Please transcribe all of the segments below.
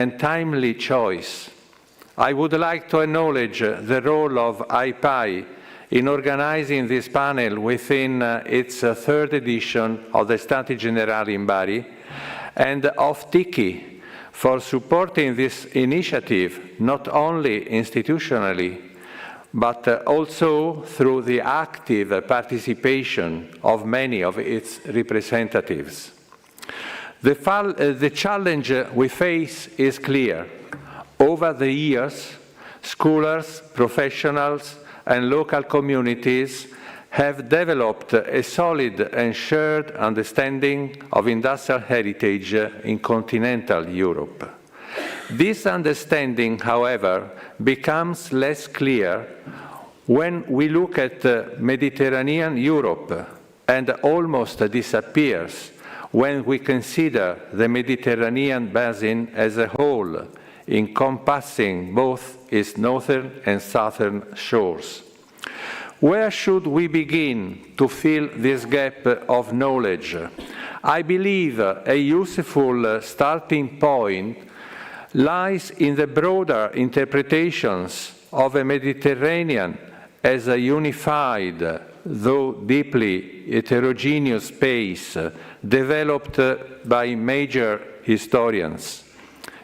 and timely choice. I would like to acknowledge the role of IPI in organizing this panel within its third edition of the Stati Generali in Bari, and of Tiki for supporting this initiative not only institutionally, but also through the active participation of many of its representatives. The challenge we face is clear. Over the years, scholars, professionals, and local communities have developed a solid and shared understanding of industrial heritage in continental Europe. This understanding, however, becomes less clear when we look at Mediterranean Europe, and almost disappears when we consider the Mediterranean basin as a whole, encompassing both its northern and southern shores. Where should we begin to fill this gap of knowledge? I believe a useful starting point lies in the broader interpretations of a Mediterranean as a unified, though deeply heterogeneous space developed by major historians.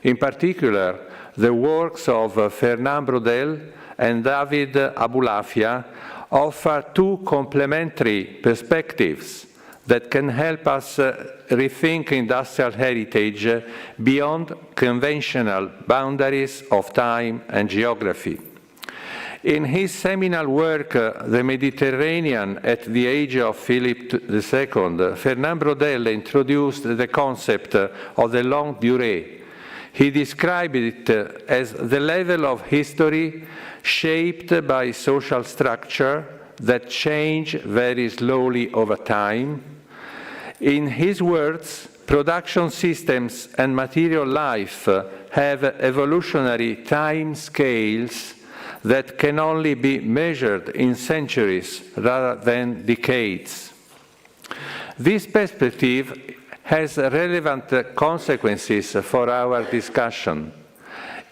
In particular, the works of Fernand Braudel and David Abulafia offer two complementary perspectives that can help us rethink industrial heritage beyond conventional boundaries of time and geography. In his seminal work, The Mediterranean at the Age of Philip II, Fernand Braudel introduced the concept of the longue durée. He described it as the level of history shaped by social structure that change very slowly over time. In his words, production systems and material life have evolutionary time scales that can only be measured in centuries rather than decades. This perspective has relevant consequences for our discussion.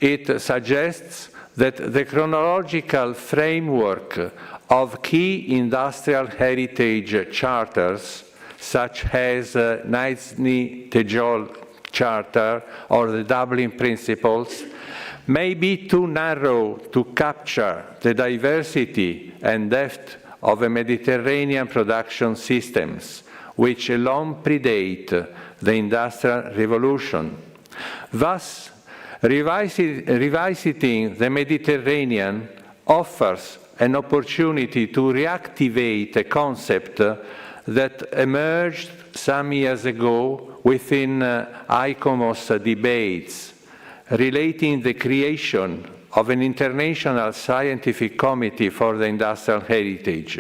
It suggests that the chronological framework of key industrial heritage charters, such as Nizhny-Tagil Charter or the Dublin Principles, may be too narrow to capture the diversity and depth of a Mediterranean production systems, which alone predate the Industrial Revolution. Thus, revisiting the Mediterranean offers an opportunity to reactivate a concept that emerged some years ago within ICOMOS debates, relating the creation of an international scientific committee for the industrial heritage.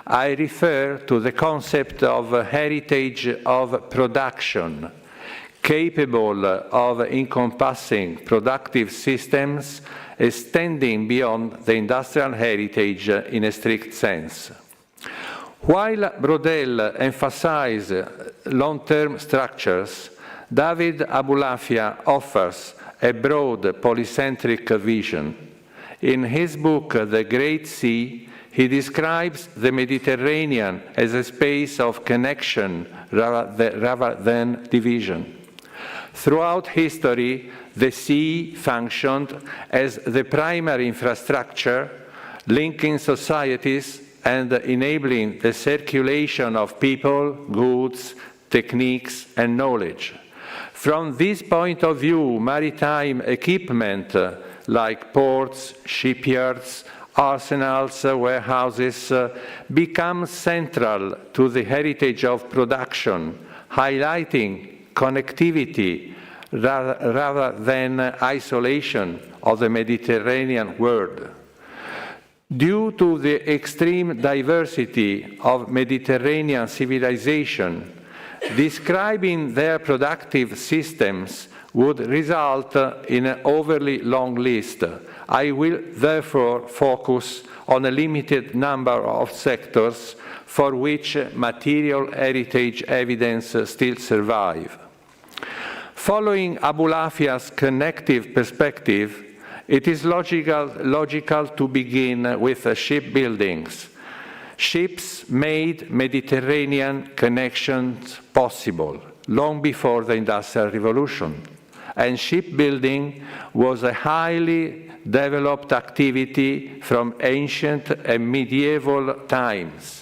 I refer to the concept of heritage of production, capable of encompassing productive systems extending beyond the industrial heritage in a strict sense. While Braudel emphasized long-term structures, David Abulafia offers a broad polycentric vision. In his book, The Great Sea, he describes the Mediterranean as a space of connection rather than division. Throughout history, the sea functioned as the primary infrastructure, linking societies and enabling the circulation of people, goods, techniques, and knowledge. From this point of view, maritime equipment like ports, shipyards, arsenals, warehouses become central to the heritage of production, highlighting connectivity rather than isolation of the Mediterranean world. Due to the extreme diversity of Mediterranean civilization, describing their productive systems would result in an overly long list. I will therefore focus on a limited number of sectors for which material heritage evidence still survive. Following Abulafia's connective perspective, it is logical to begin with shipbuildings. Ships made Mediterranean connections possible long before the Industrial Revolution, and shipbuilding was a highly developed activity from ancient and medieval times.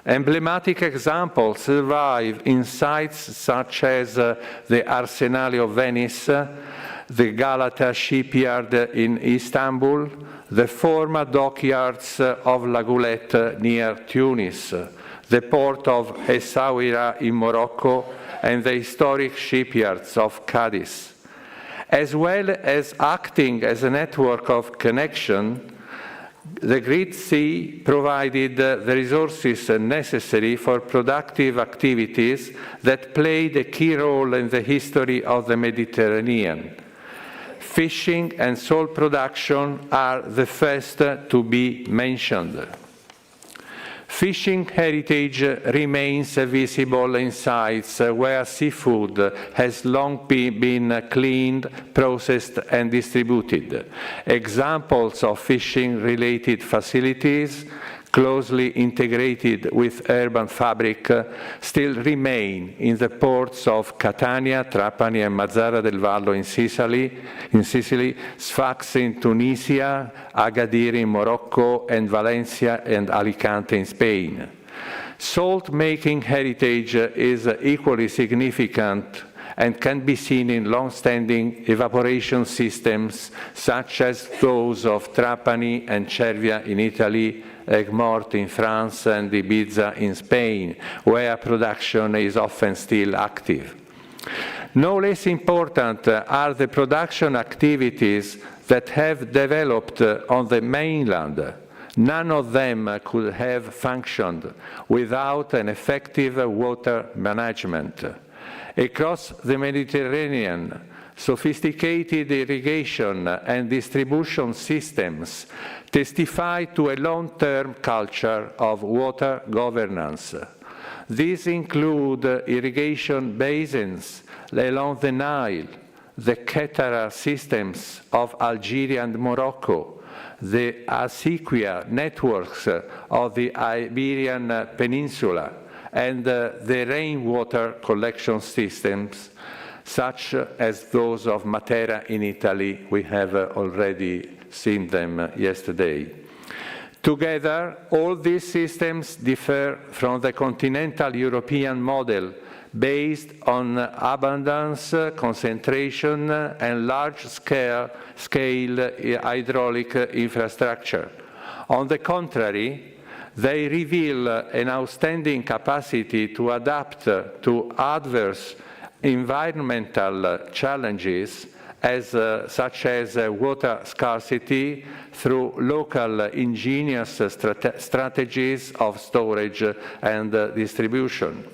Emblematic examples survive in sites such as the Arsenale of Venice, the Galata shipyard in Istanbul, the former dockyards of La Goulette near Tunis, the port of Essaouira in Morocco, and the historic shipyards of Cadiz. As well as acting as a network of connection, the Great Sea provided the resources necessary for productive activities that played a key role in the history of the Mediterranean. Fishing and salt production are the first to be mentioned. Fishing heritage remains visible in sites where seafood has long been cleaned, processed, and distributed. Examples of fishing-related facilities closely integrated with urban fabric still remain in the ports of Catania, Trapani, and Mazara del Vallo in Sicily, Sfax in Tunisia, Agadir in Morocco, and Valencia and Alicante in Spain. Salt-making heritage is equally significant and can be seen in long-standing evaporation systems such as those of Trapani and Cervia in Italy, Aigues-Mortes in France, and Ibiza in Spain, where production is often still active. No less important are the production activities that have developed on the mainland. None of them could have functioned without an effective water management. Across the Mediterranean, sophisticated irrigation and distribution systems testify to a long-term culture of water governance. These include irrigation basins along the Nile, the Qattara systems of Algeria and Morocco, the Acequia networks of the Iberian Peninsula, and the rainwater collection systems, such as those of Matera in Italy. We have already seen them yesterday. Together, all these systems differ from the continental European model based on abundance, concentration, and large-scale hydraulic infrastructure. On the contrary, they reveal an outstanding capacity to adapt to adverse environmental challenges such as water scarcity through local ingenious strategies of storage and distribution.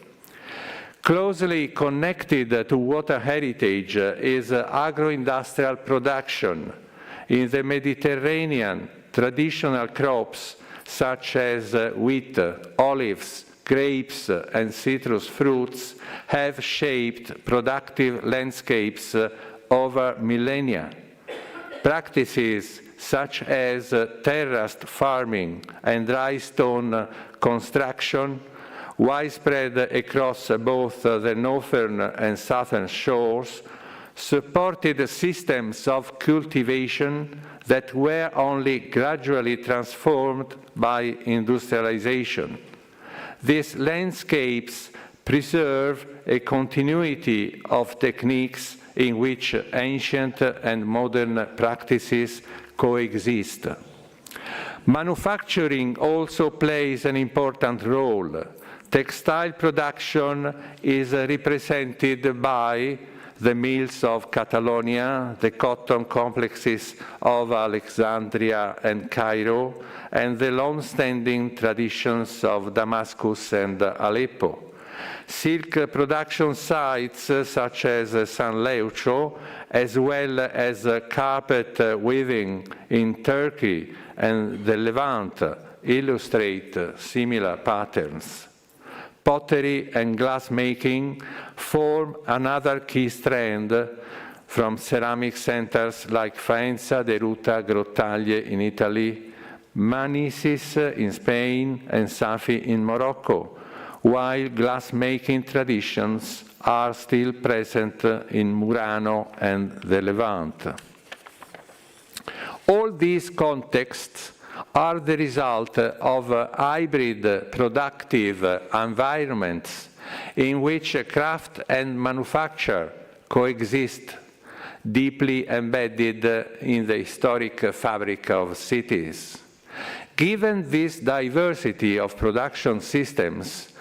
Closely connected to water heritage is agro-industrial production. In the Mediterranean, traditional crops such as wheat, olives, grapes, and citrus fruits have shaped productive landscapes over millennia. Practices such as terraced farming and dry stone construction, widespread across both the northern and southern shores, supported systems of cultivation that were only gradually transformed by industrialization. These landscapes preserve a continuity of techniques in which ancient and modern practices coexist. Manufacturing also plays an important role. Textile production is represented by the mills of Catalonia, the cotton complexes of Alexandria and Cairo, and the long-standing traditions of Damascus and Aleppo. Silk production sites such as San Leucio, as well as carpet weaving in Turkey and the Levant, illustrate similar patterns. pottery and glassmaking form another key strand from ceramic centers like Faenza, Deruta, Grottaglie in Italy, Manises in Spain, and Safi in Morocco, while glassmaking traditions are still present in Murano and the Levant. All these contexts are the result of hybrid productive environments in which craft and manufacture coexist, deeply embedded in the historic fabric of cities. Given this diversity of production systems,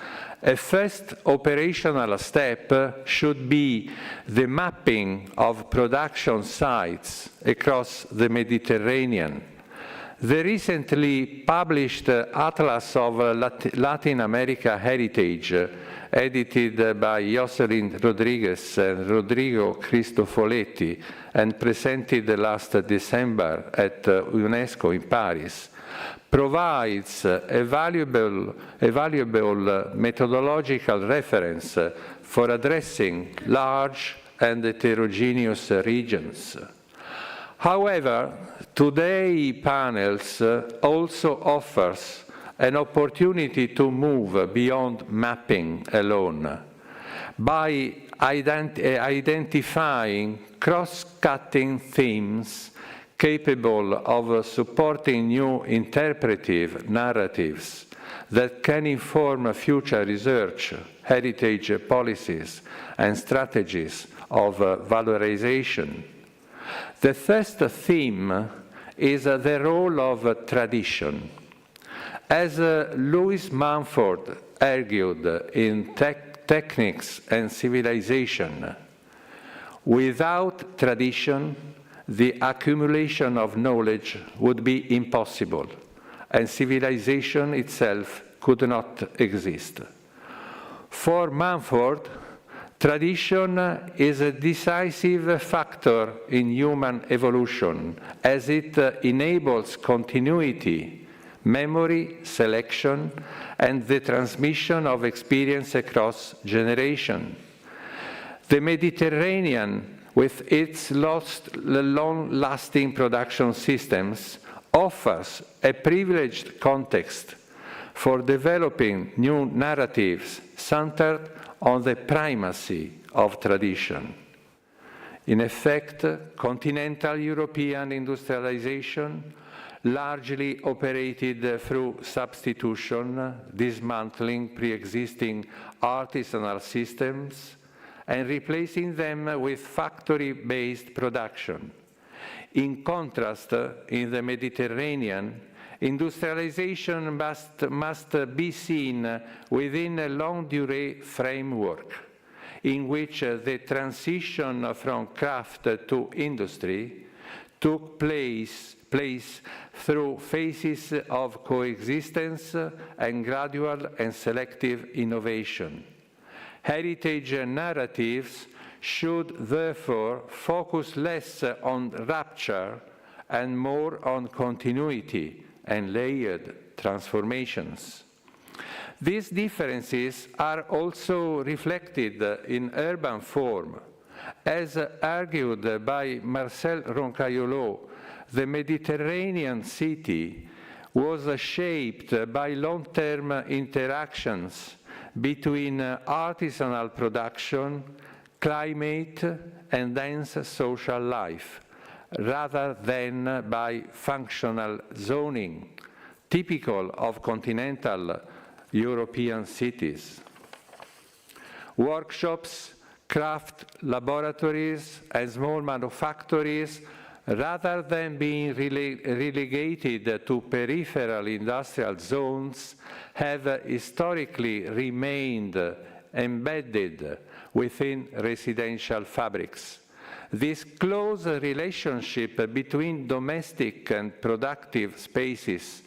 a first operational step should be the mapping of production sites across the Mediterranean. The recently published Atlas of Latin America Heritage, edited by Jocelyn Rodriguez and Rodrigo Cristofoletti and presented last December at UNESCO in Paris, provides a valuable methodological reference for addressing large and heterogeneous regions. However, today's panels also offers an opportunity to move beyond mapping alone by identifying cross-cutting themes capable of supporting new interpretive narratives that can inform future research, heritage policies, and strategies of valorization. The first theme is the role of tradition. As Louis Mumford argued in Techniques and Civilization, without tradition, the accumulation of knowledge would be impossible, and civilization itself could not exist. For Mumford, tradition is a decisive factor in human evolution, as it enables continuity, memory, selection, and the transmission of experience across generations. The Mediterranean, with its long-lasting production systems, offers a privileged context for developing new narratives centered on the primacy of tradition. In effect, continental European industrialization largely operated through substitution, dismantling pre-existing artisanal systems, and replacing them with factory-based production. In contrast, in the Mediterranean, industrialization must be seen within a long-durée framework, in which the transition from craft to industry took place through phases of coexistence and gradual and selective innovation. Heritage narratives should therefore focus less on rupture and more on continuity and layered transformations. These differences are also reflected in urban form. As argued by Marcel Roncaiolo, the Mediterranean city was shaped by long-term interactions between artisanal production, climate, and dense social life, rather than by functional zoning, typical of continental European cities. Workshops, craft laboratories, and small manufactories, rather than being relegated to peripheral industrial zones, have historically remained embedded within residential fabrics. This close relationship between domestic and productive spaces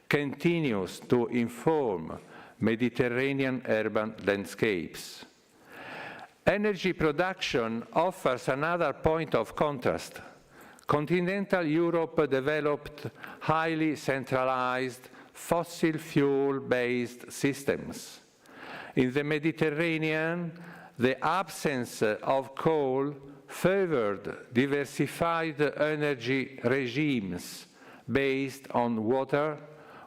continues to inform Mediterranean urban landscapes. Energy production offers another point of contrast. Continental Europe developed highly centralized fossil fuel-based systems. In the Mediterranean, the absence of coal favored diversified energy regimes based on water,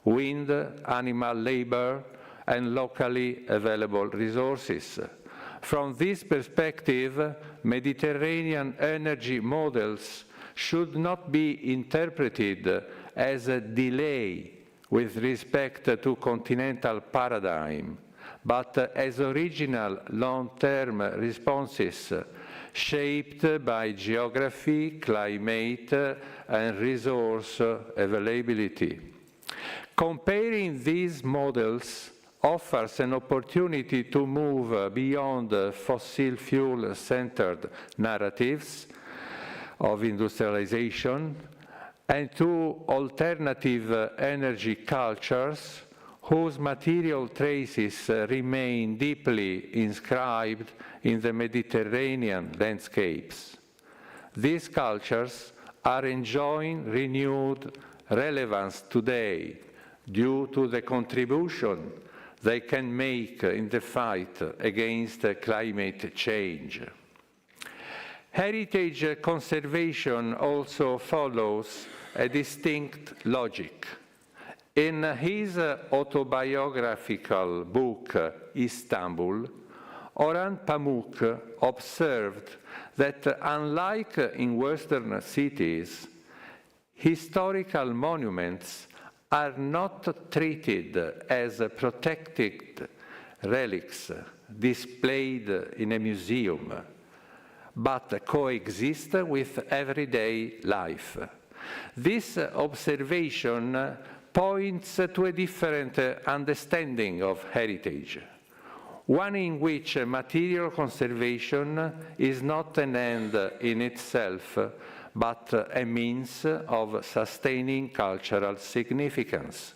wind, animal labor, and locally available resources. From this perspective, Mediterranean energy models should not be interpreted as a delay with respect to continental paradigm, but as original long-term responses shaped by geography, climate, and resource availability. Comparing these models offers an opportunity to move beyond fossil fuel-centered narratives of industrialization and to alternative energy cultures whose material traces remain deeply inscribed in the Mediterranean landscapes. These cultures are enjoying renewed relevance today due to the contribution they can make in the fight against climate change. Heritage conservation also follows a distinct logic. In his autobiographical book, Istanbul, Orhan Pamuk observed that unlike in Western cities, historical monuments are not treated as protected relics displayed in a museum, but coexist with everyday life. This observation points to a different understanding of heritage, one in which material conservation is not an end in itself, but a means of sustaining cultural significance.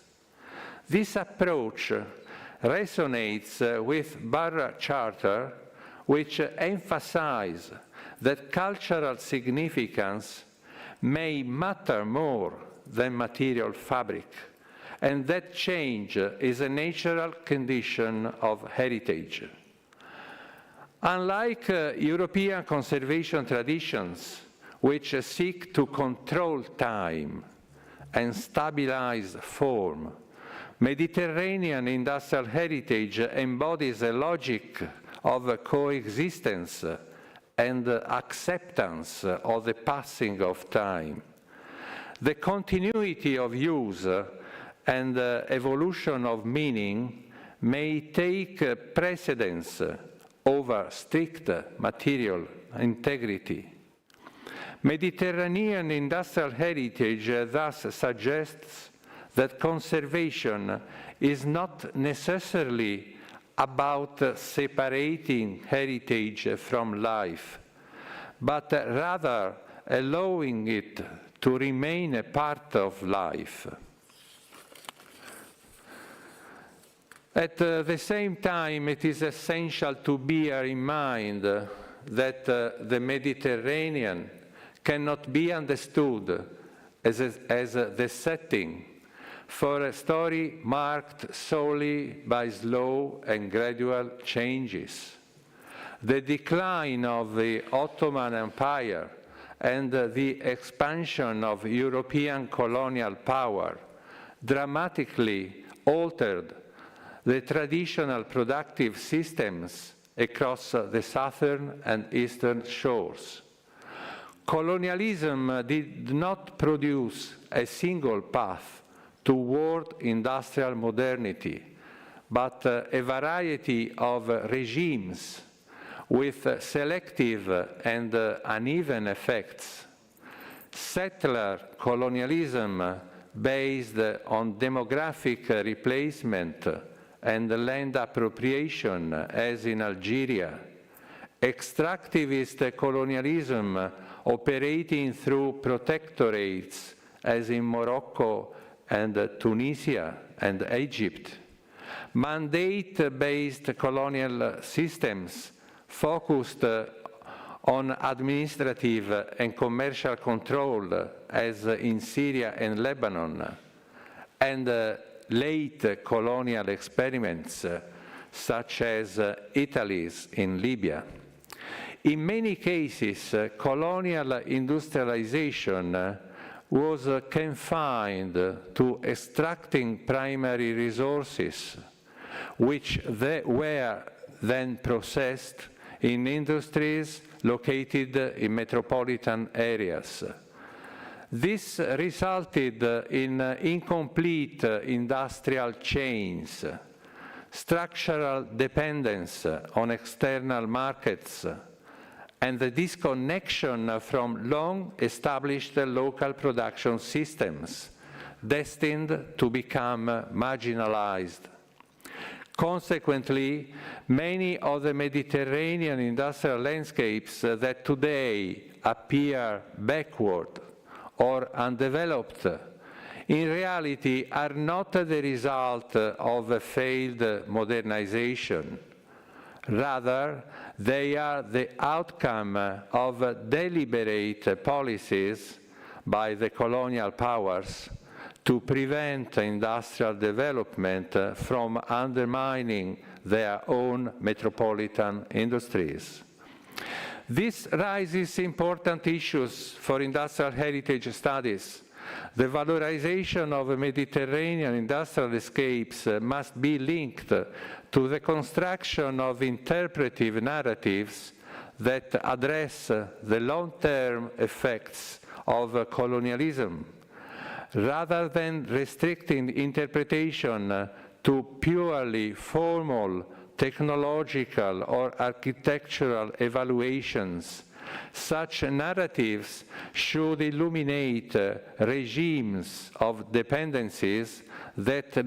This approach resonates with Barra Charter, which emphasizes that cultural significance may matter more than material fabric, and that change is a natural condition of heritage. Unlike European conservation traditions, which seek to control time and stabilize form, Mediterranean industrial heritage embodies a logic of coexistence and acceptance of the passing of time. The continuity of use and evolution of meaning may take precedence over strict material integrity. Mediterranean industrial heritage thus suggests that conservation is not necessarily about separating heritage from life, but rather allowing it to remain a part of life. At the same time, it is essential to bear in mind that the Mediterranean cannot be understood as the setting for a story marked solely by slow and gradual changes. The decline of the Ottoman Empire and the expansion of European colonial power dramatically altered the traditional productive systems across the southern and eastern shores. Colonialism did not produce a single path toward industrial modernity, but a variety of regimes with selective and uneven effects. Settler colonialism based on demographic replacement and land appropriation, as in Algeria. Extractivist colonialism operating through protectorates, as in Morocco and Tunisia and Egypt. Mandate-based colonial systems focused on administrative and commercial control, as in Syria and Lebanon, and late colonial experiments such as Italy's in Libya. In many cases, colonial industrialization was confined to extracting primary resources, which were then processed in industries located in metropolitan areas. This resulted in incomplete industrial chains, structural dependence on external markets, and the disconnection from long-established local production systems, destined to become marginalized. Consequently, many of the Mediterranean industrial landscapes that today appear backward or undeveloped, in reality are not the result of a failed modernization. Rather, they are the outcome of deliberate policies by the colonial powers to prevent industrial development from undermining their own metropolitan industries. This raises important issues for industrial heritage studies. The valorization of Mediterranean industrial escapes must be linked to the construction of interpretive narratives that address the long-term effects of colonialism, rather than restricting interpretation to purely formal technological or architectural evaluations. Such narratives should illuminate regimes of dependencies that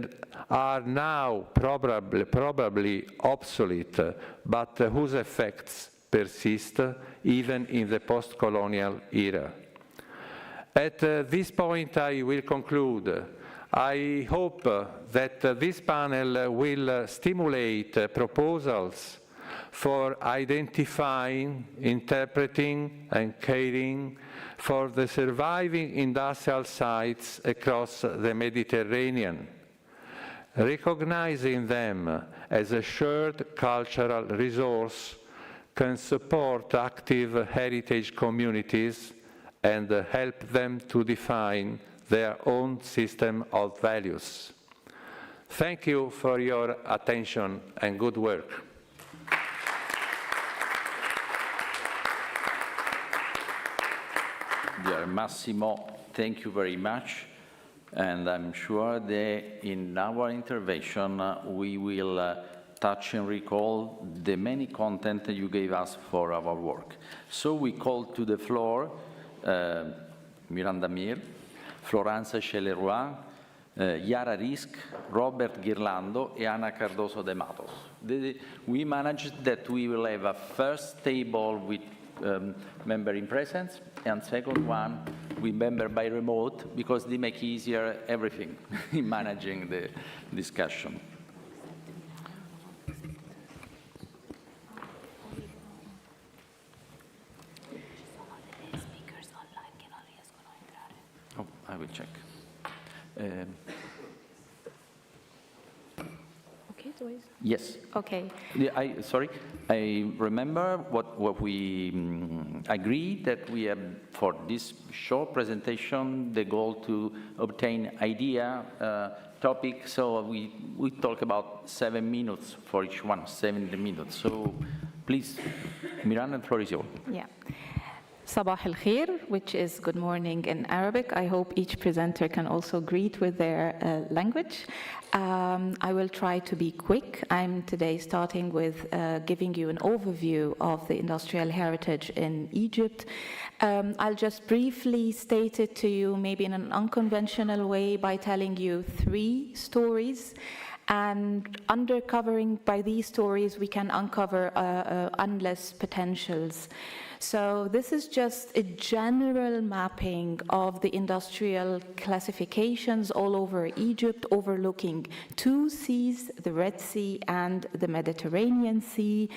are now probably obsolete, but whose effects persist even in the post-colonial era. At this point, I will conclude. I hope that this panel will stimulate proposals for identifying, interpreting, and caring for the surviving industrial sites across the Mediterranean, recognizing them as a shared cultural resource can support active heritage communities and help them to define their own system of values. Thank you for your attention and good work. Dear Massimo, thank you very much. And I'm sure that in our intervention, we will touch and recall the many content that you gave us for our work. So we call to the floor Miranda Mir, Floranza Celeroy, Yara Risk, Robert Ghirlando, and Ana Cardoso de Matos. We managed that we will have a first table with member in presence, and second one with member by remote, because they make easier everything in managing the discussion. Oh, I will check. Yes. Okay. Yeah, sorry. I remember what we agreed that we have for this short presentation the goal to obtain idea topic. So we talk about 7 minutes for each one, 70 minutes. So please, Miranda, the floor is yours. Yeah. Sabah al-Khair, which is good morning in Arabic. I hope each presenter can also greet with their language. I will try to be quick. I'm today starting with giving you an overview of the industrial heritage in Egypt. I'll just briefly state it to you, maybe in an unconventional way, by telling you 3 stories. And uncovering by these stories, we can uncover endless potentials. So this is just a general mapping of the industrial classifications all over Egypt, overlooking two seas, the Red Sea and the Mediterranean Sea.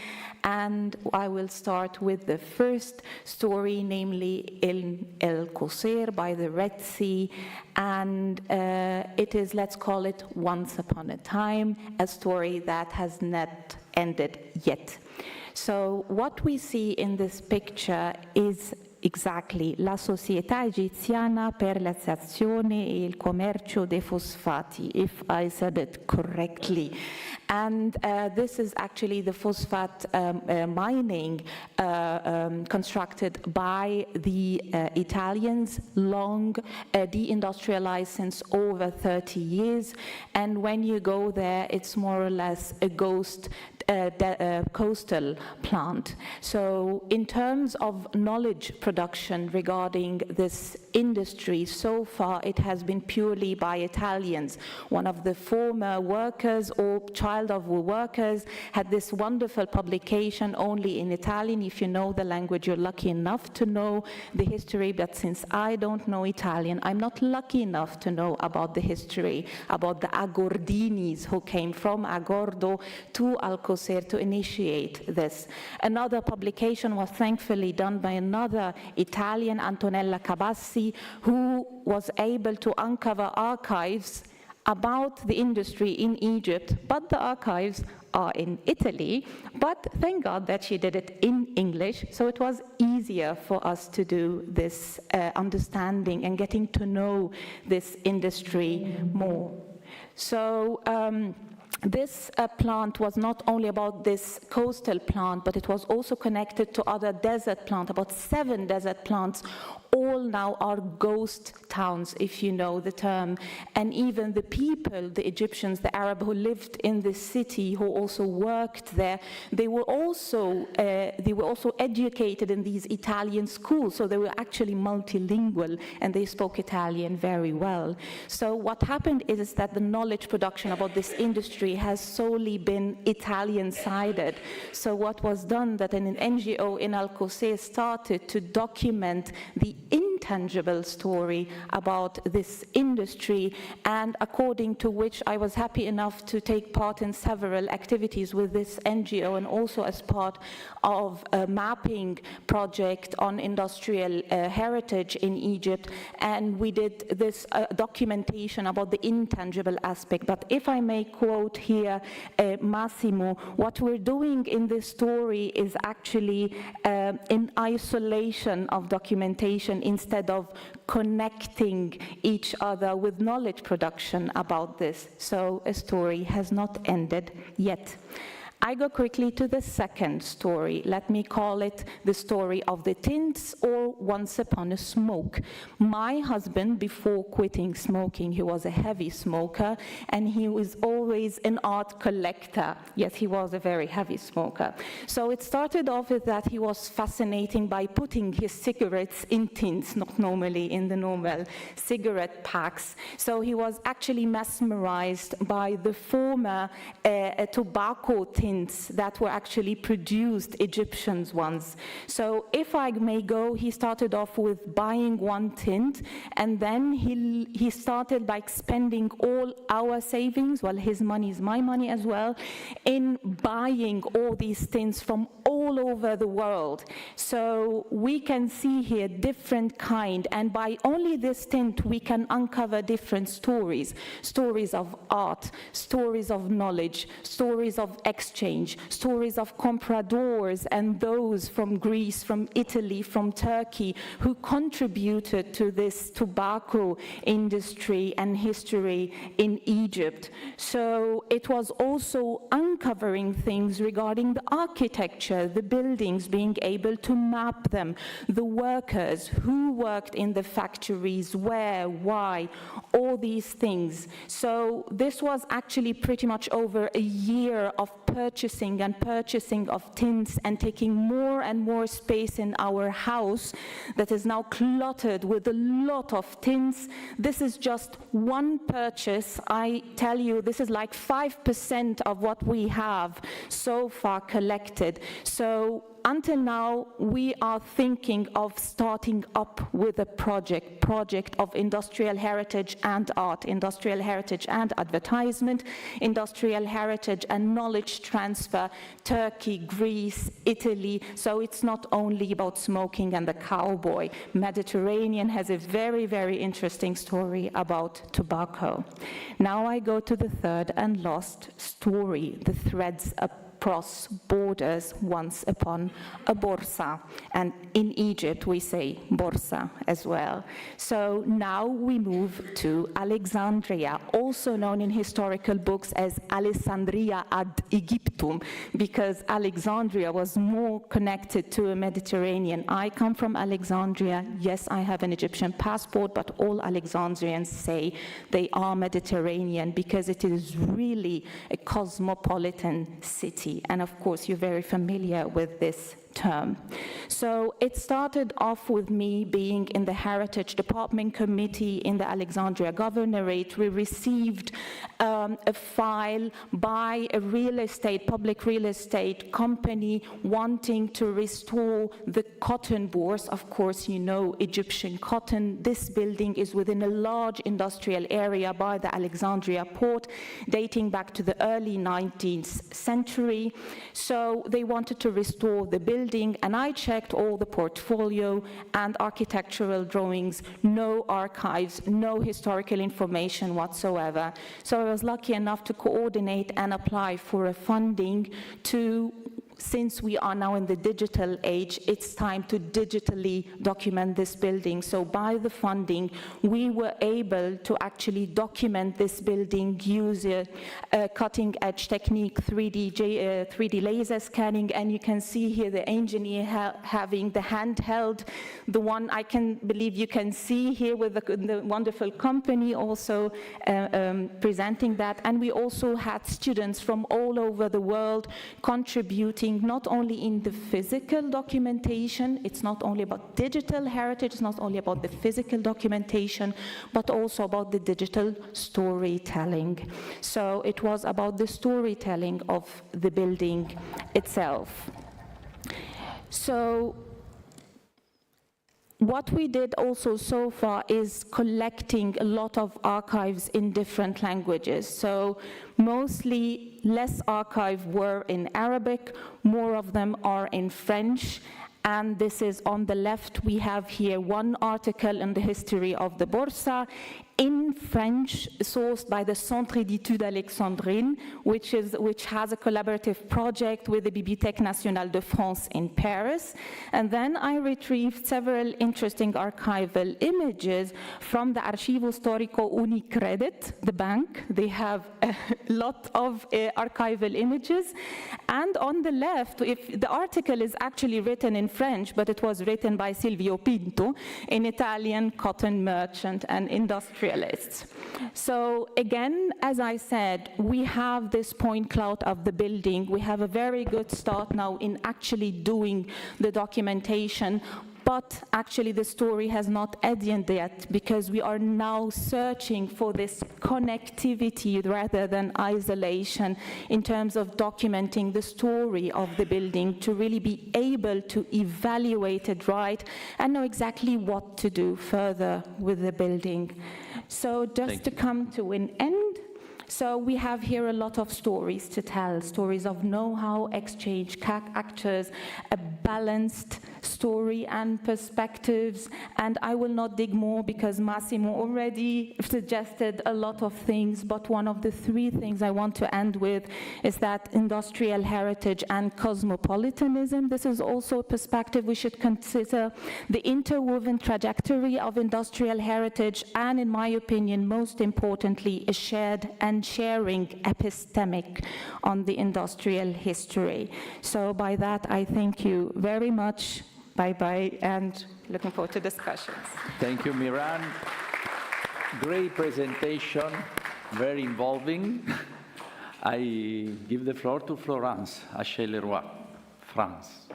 And I will start with the first story, namely El Qusayr by the Red Sea. And it is, let's call it, Once Upon a Time, a story that has not ended yet. So what we see in this picture is exactly la Società Egiziana per l'Estrazione e il Commercio dei Fosfati, if I said it correctly. And this is actually the phosphate mining constructed by the Italians, long deindustrialized since over 30 years. And when you go there, it's more or less a ghost coastal plant. So in terms of knowledge production regarding this industry, so far it has been purely by Italians. One of the former workers or child of workers had this wonderful publication only in Italian. If you know the language, you're lucky enough to know the history, but since I don't know Italian, I'm not lucky enough to know about the history, about the Agordinis who came from Agordo to Alcocer to initiate this. Another publication was thankfully done by another Italian, Antonella Cabassi, who was able to uncover archives about the industry in Egypt, but the archives are in Italy, but thank God that she did it in English, so it was easier for us to do this understanding and getting to know this industry more. So this plant was not only about this coastal plant, but it was also connected to other desert plants, about 7 desert plants. All now are ghost towns, if you know the term. And even the people, the Egyptians, the Arab who lived in the city, who also worked there, they were also educated in these Italian schools, so they were actually multilingual, and they spoke Italian very well. So what happened is that the knowledge production about this industry has solely been Italian-sided. So what was done, that an NGO in Al-Qusayr started to document the intangible story about this industry, and according to which I was happy enough to take part in several activities with this NGO, and also as part of a mapping project on industrial heritage in Egypt, and we did this documentation about the intangible aspect. But if I may quote here Massimo, what we're doing in this story is actually in isolation of documentation instead of connecting each other with knowledge production about this. So a story has not ended yet. I go quickly to the second story. Let me call it the story of the tints, or Once Upon a Smoke. My husband, before quitting smoking, he was a heavy smoker, and he was always an art collector. Yes, he was a very heavy smoker. So it started off with that he was fascinating by putting his cigarettes in tins, not normally in the normal cigarette packs. So he was actually mesmerized by the former tobacco tins that were actually produced, Egyptians ones. So if I may go, he started off with buying one tint, and then he started by spending all our savings, well, his money is my money as well, in buying all these tints from all over the world. So we can see here different kind, and by only this tint we can uncover different stories. Stories of art, stories of knowledge, stories of exchange, stories of compradors and those from Greece, from Italy, from Turkey, who contributed to this tobacco industry and history in Egypt. So it was also uncovering things regarding the architecture, the buildings, being able to map them, the workers, who worked in the factories, where, why, all these things. So this was actually pretty much over a year of purchasing of tints, and taking more and more space in our house that is now cluttered with a lot of tints. This is just one purchase. I tell you, this is like 5% of what we have so far collected. So until now, we are thinking of starting up with a project of industrial heritage and art, industrial heritage and advertisement, industrial heritage and knowledge transfer, Turkey, Greece, Italy. So it's not only about smoking and the cowboy. Mediterranean has a very, very interesting story about tobacco. Now I go to the third and last story, the threads across borders once upon a borsa. And in Egypt, we say borsa as well. So now we move to Alexandria, also known in historical books as Alessandria ad Egyptum, because Alexandria was more connected to a Mediterranean. I come from Alexandria. Yes, I have an Egyptian passport, but all Alexandrians say they are Mediterranean because it is really a cosmopolitan city. And of course, you're very familiar with this term. So it started off with me being in the Heritage Department Committee in the Alexandria Governorate. We received a file by a public real estate company wanting to restore the cotton bourse. Of course, you know Egyptian cotton. This building is within a large industrial area by the Alexandria port, dating back to the early 19th century. So they wanted to restore the building, and I checked all the portfolio and architectural drawings, no archives, no historical information whatsoever. So I was lucky enough to coordinate and apply for a funding to, since we are now in the digital age, it's time to digitally document this building. So by the funding, we were able to actually document this building using a cutting-edge technique, 3D laser scanning, and you can see here the engineer having the handheld, the one I can believe you can see here with the wonderful company also presenting that. And we also had students from all over the world contributing not only in the physical documentation, it's not only about digital heritage, it's not only about the physical documentation, but also about the digital storytelling. So it was about the storytelling of the building itself. So what we did also so far is collecting a lot of archives in different languages. So mostly less archive were in Arabic, more of them are in French. And this is on the left, we have here one article in the history of the Borsa in French, sourced by the Centre d'Études Alexandrines, which has a collaborative project with the Bibliothèque Nationale de France in Paris. And then I retrieved several interesting archival images from the Archivo Storico Unicredit, the bank. They have a lot of archival images. And on the left, if the article is actually written in French, but it was written by Silvio Pinto, an Italian cotton merchant and industrialist. So again, as I said, we have this point cloud of the building. We have a very good start now in actually doing the documentation, but actually the story has not ended yet, because we are now searching for this connectivity rather than isolation in terms of documenting the story of the building to really be able to evaluate it right and know exactly what to do further with the building. So just to come to an end, so we have here a lot of stories to tell, stories of know-how, exchange, actors, a balanced story and perspectives. And I will not dig more because Massimo already suggested a lot of things, but one of the three things I want to end with is that industrial heritage and cosmopolitanism. This is also a perspective we should consider, the interwoven trajectory of industrial heritage, and in my opinion, most importantly, a shared and sharing epistemic on the industrial history. So by that, I thank you very much. Bye-bye, and looking forward to discussions. Thank you, Miran. Great presentation, very involving. I give the floor to Florence Achille-Leroy, France.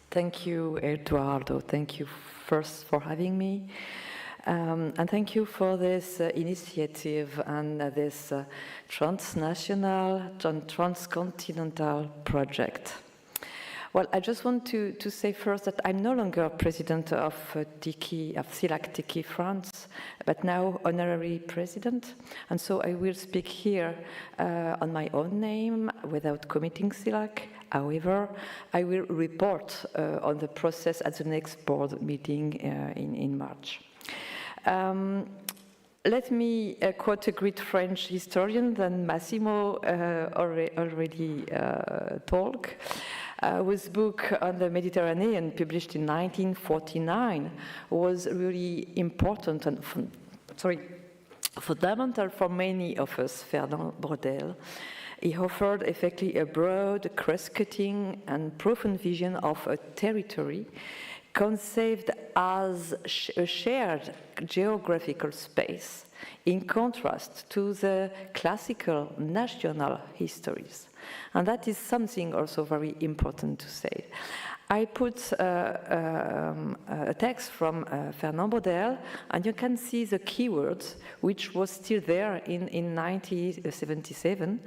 Thank you, Eduardo. Thank you first for having me. And thank you for this initiative and this transnational and transcontinental project. Well, I just want to say first that I'm no longer president of CELAC TICI France, but now honorary president. And so I will speak here on my own name without committing CELAC. However, I will report on the process at the next board meeting in March. Let me quote a great French historian that Massimo already told, whose book on the Mediterranean, published in 1949, was really important and fundamental for many of us, Fernand Braudel. He offered effectively a broad, cross-cutting and profound vision of a territory conceived as a shared geographical space, in contrast to the classical national histories. And that is something also very important to say. I put a text from Fernand Braudel, and you can see the keywords, which was still there in 1977,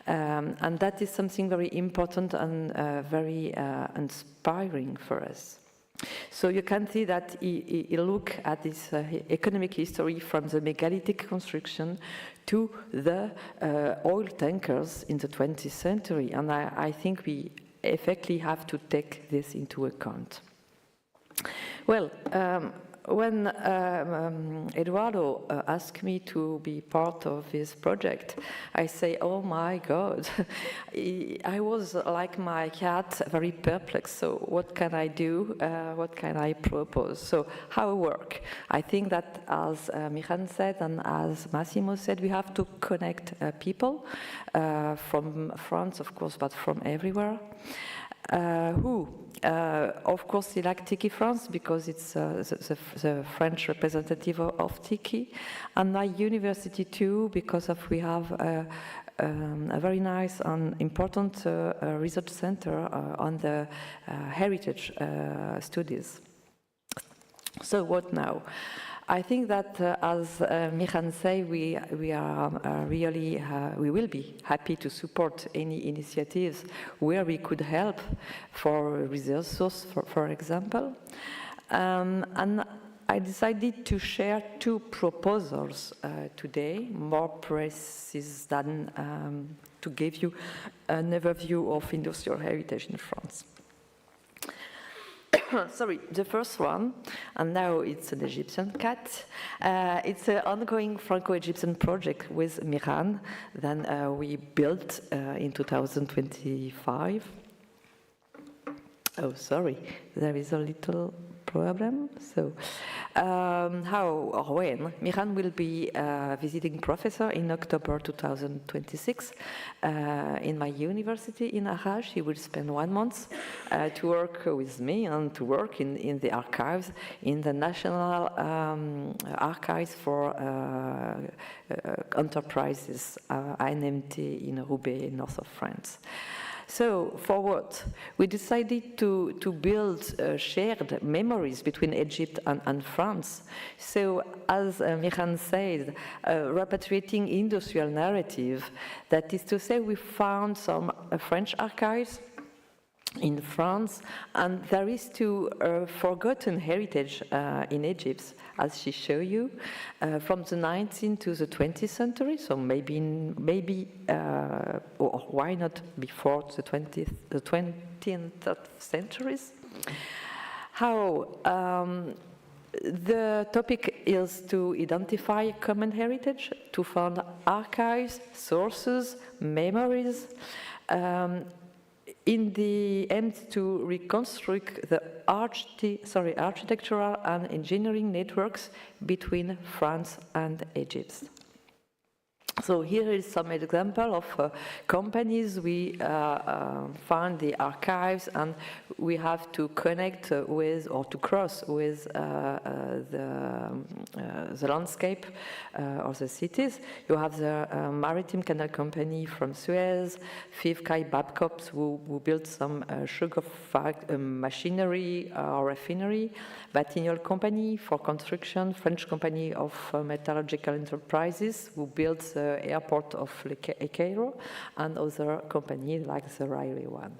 and that is something very important and very inspiring for us. So you can see that he look at this economic history from the megalithic construction to the oil tankers in the 20th century, and I think we effectively have to take this into account. Well, when Eduardo asked me to be part of this project, I say, oh my God, I was like my cat, very perplexed. So what can I do? What can I propose? So how work? I think that as Mijan said and as Massimo said, we have to connect people from France, of course, but from everywhere. Of course, CELAC TICI France, because it's the French representative of TICI, and my university too, because we have a very nice and important research center on the heritage studies. So what now? I think that, as Mijan said, we will be happy to support any initiatives where we could help for resources, for example. And I decided to share two proposals today, more precise than to give you an overview of industrial heritage in France. Sorry, the first one, and now it's an Egyptian cat. It's an ongoing Franco-Egyptian project with Mijan that we built in 2025. Oh, sorry, there is a little problem. So, how or when? Mijan will be a visiting professor in October 2026 in my university in Arras. He will spend 1 month to work with me and to work in the archives, in the National Archives for Enterprises, ANMT in Roubaix, north of France. So, for what? We decided to build shared memories between Egypt and France. So, as Mijan said, repatriating industrial narrative, that is to say, we found some French archives in France, and there is too forgotten heritage in Egypt, as she showed you, from the 19th to the 20th century. So maybe, or why not before the 20th centuries? How the topic is to identify common heritage, to find archives, sources, memories. In the end, to reconstruct the architectural and engineering networks between France and Egypt. So here is some example of companies we found the archives, and we have to connect with or to cross with the landscape or the cities. You have the Maritime Canal Company from Suez, Fivkai Babcock, who built some sugar machinery or refinery, Batignolles Company for construction, French Company of Metallurgical Enterprises, who built the airport of Cairo, and other companies like the railway one.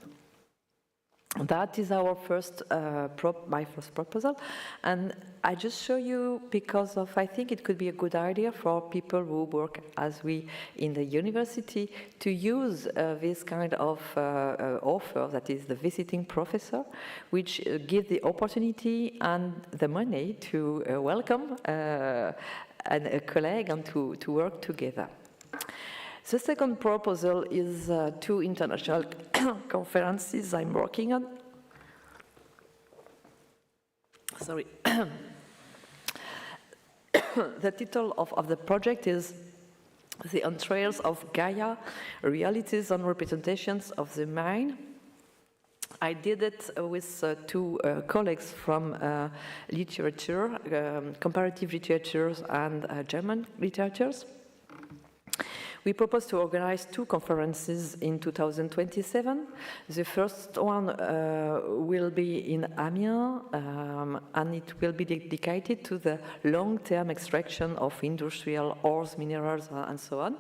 That is our first, my first proposal, and I just show you because I think it could be a good idea for people who work as we in the university to use this kind of offer, that is the visiting professor, which gives the opportunity and the money to welcome a colleague and to work together. The second proposal is 2 international conferences I'm working on. Sorry. The title of the project is The Entrails of Gaia, Realities and Representations of the Mind. I did it with 2 colleagues from literature, comparative literatures and German literatures. We propose to organize 2 conferences in 2027. The first one will be in Amiens, and it will be dedicated to the long-term extraction of industrial ores, minerals, and so on.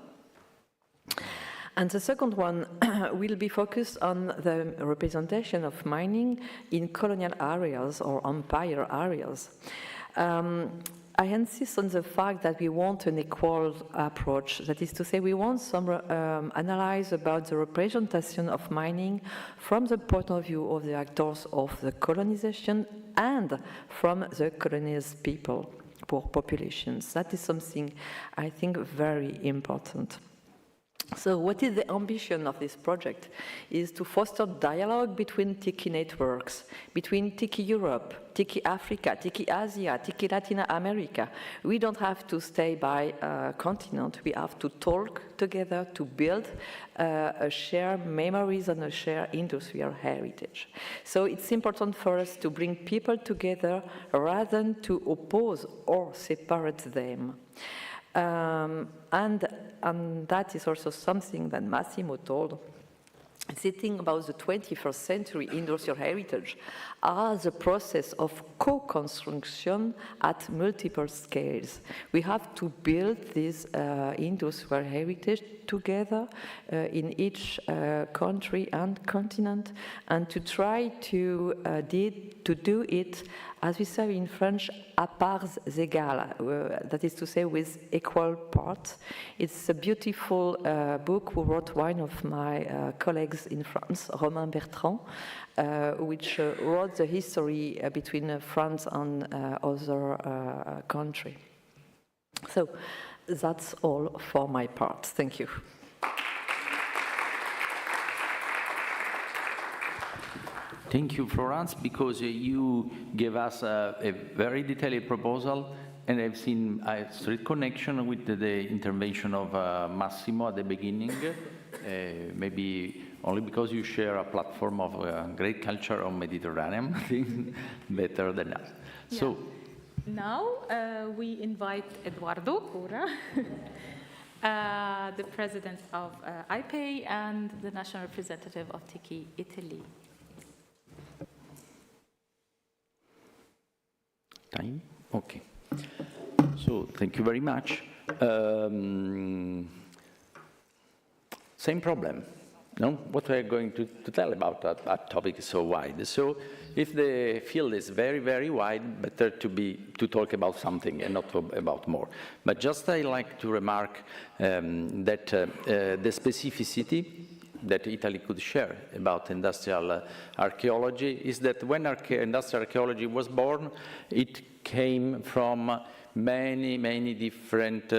And the second one will be focused on the representation of mining in colonial areas or empire areas. I insist on the fact that we want an equal approach. That is to say, we want some analysis about the representation of mining from the point of view of the actors of the colonization and from the colonized people, poor populations. That is something I think very important. So what is the ambition of this project? Is to foster dialogue between Tiki networks, between Tiki Europe, Tiki Africa, Tiki Asia, Tiki Latin America. We don't have to stay by continent. We have to talk together to build a shared memories and a shared industrial heritage. So it's important for us to bring people together rather than to oppose or separate them. And that is also something that Massimo told. Thinking about the 21st century industrial heritage as a process of co-construction at multiple scales. We have to build this industrial heritage together in each country and continent, and to try to do it, as we say in French, à parts égales, that is to say with equal parts. It's a beautiful book who wrote one of my colleagues in France, Romain Bertrand, which wrote the history between France and other countries. So that's all for my part. Thank you. Thank you, Florence, because you gave us a very detailed proposal, and I've seen a straight connection with the intervention of Massimo at the beginning, maybe only because you share a platform of great culture of Mediterranean, I think better than us. Yeah. So now we invite Eduardo Cora, the president of IPAI and the national representative of Tiki Italy. Time? Okay. So thank you very much. Same problem. No? What we're going to tell about that topic is so wide. So if the field is very, very wide, better to talk about something and not about more. But just I like to remark that the specificity that Italy could share about industrial archaeology is that when industrial archaeology was born, it came from many, many different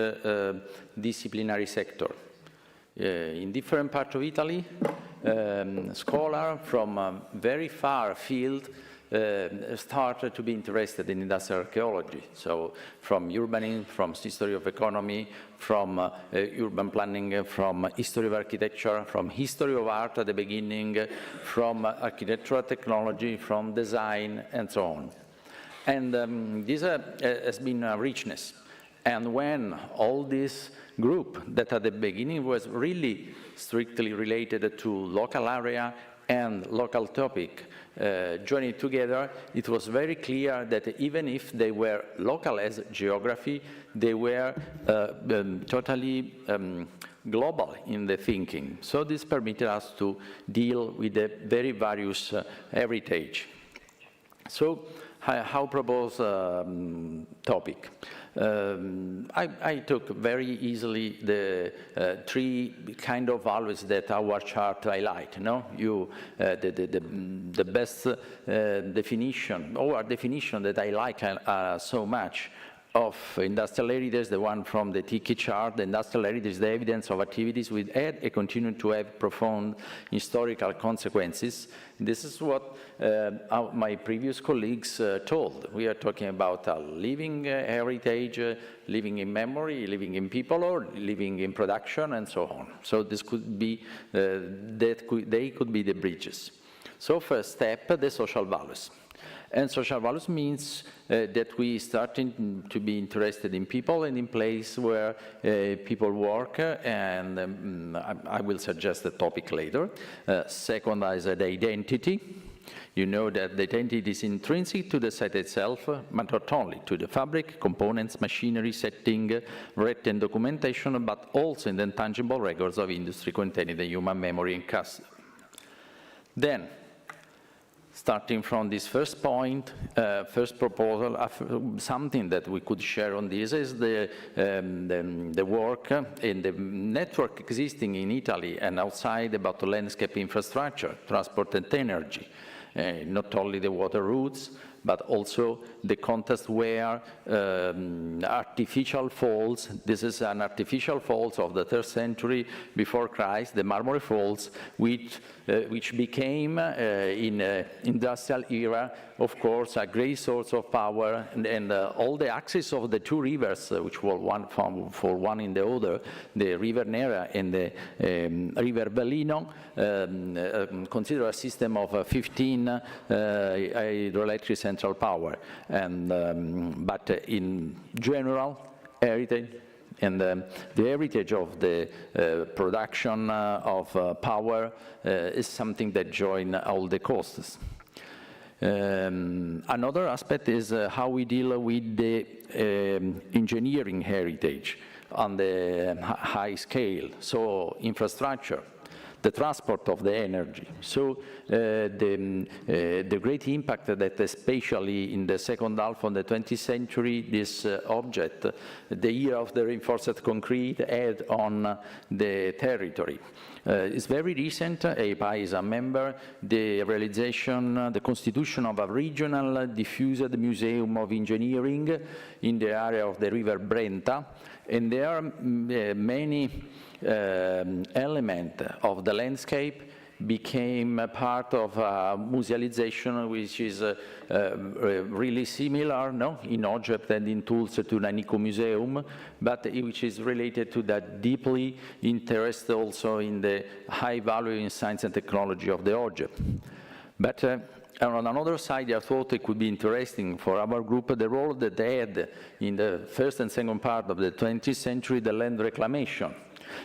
disciplinary sectors. In different parts of Italy, scholars from very far field started to be interested in industrial archaeology. So from urbanism, from history of economy, from urban planning, from history of architecture, from history of art at the beginning, from architectural technology, from design, and so on. And this has been a richness. And when all this group that at the beginning was really strictly related to local area and local topic joined together, it was very clear that even if they were local as geography, they were totally global in the thinking. So this permitted us to deal with the very various heritage. So how propose topic? I took very easily the three kind of values that our chart highlight. No, the best definition or definition that I like so much of industrial heritage, the one from the Tiki chart. The industrial heritage is the evidence of activities which had and continue to have profound historical consequences. This is what my previous colleagues told. We are talking about a living heritage, living in memory, living in people, or living in production, and so on. So this could be, they could be the bridges. So first step, the social values. And social values means that we starting to be interested in people and in place where people work, and I will suggest the topic later. Second is the identity. You know that the identity is intrinsic to the site itself, but not only to the fabric, components, machinery, setting, written documentation, but also in the intangible records of industry containing the human memory and custom. Then, starting from this first point, first proposal, something that we could share on this is the work in the network existing in Italy and outside about the landscape infrastructure, transport and energy, not only the water routes, but also the context where artificial falls, this is an artificial falls of the 3rd century before Christ, the Marmore Falls, which became in industrial era, of course, a great source of power, and all the axis of the two rivers, which were one for one in the other, the River Nera and the River Bellino, consider a system of 15 hydroelectric central power, and but in general, heritage and the heritage of the production of power is something that join all the coasts. Another aspect is how we deal with the engineering heritage on the high scale, so infrastructure, the transport of the energy. So the great impact that especially in the second half of the 20th century, this object, the era of the reinforced concrete, had on the territory. It's very recent, API is a member, the realization, the constitution of a regional diffused museum of engineering in the area of the River Brenta, and there are many elements of the landscape became a part of a musealization which is really similar, no, in object and in tools to an eco-museum, but which is related to that deeply interest also in the high value in science and technology of the object. But on another side, I thought it could be interesting for our group the role that they had in the first and second part of the 20th century, the land reclamation.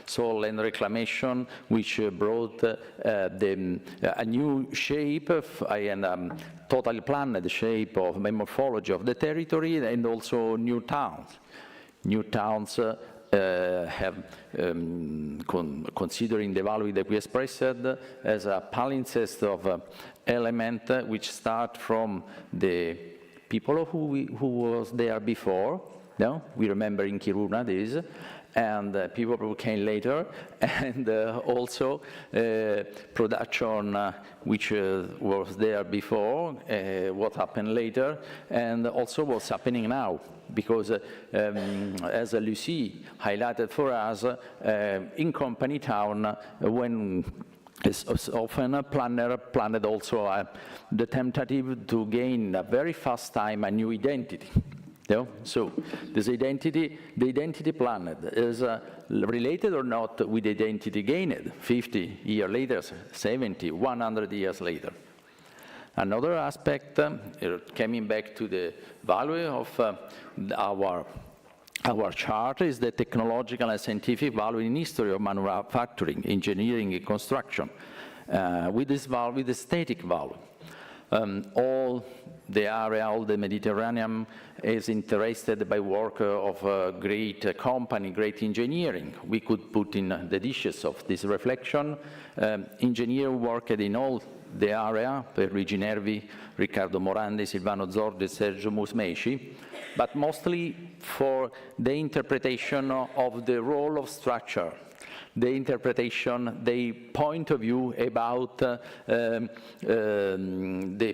So land reclamation, which brought a new shape and totally planned shape of morphology of the territory, and also new towns. New towns have, considering the value that we expressed, as a palimpsest of element which start from the people who was there before. No? We remember in Kiruna this, and people who came later, and also production which was there before, what happened later, and also what's happening now. Because as Lucie highlighted for us, in Company Town, when As often a planner planned also the tentative to gain a very fast time a new identity. So this identity, the identity planned is related or not with identity gained 50 years later, 70, 100 years later. Another aspect, coming back to the value of our chart, is the technological and scientific value in history of manufacturing, engineering, and construction, with this value, with the aesthetic value. All the area, all the Mediterranean is interested by work of a great company, great engineering. We could put in the dishes of this reflection. Engineer worked in all the area, Luigi Nervi, Riccardo Morandi, Silvano Zordi, Sergio Musmeci, but mostly for the interpretation of the role of structure, the interpretation, the point of view about the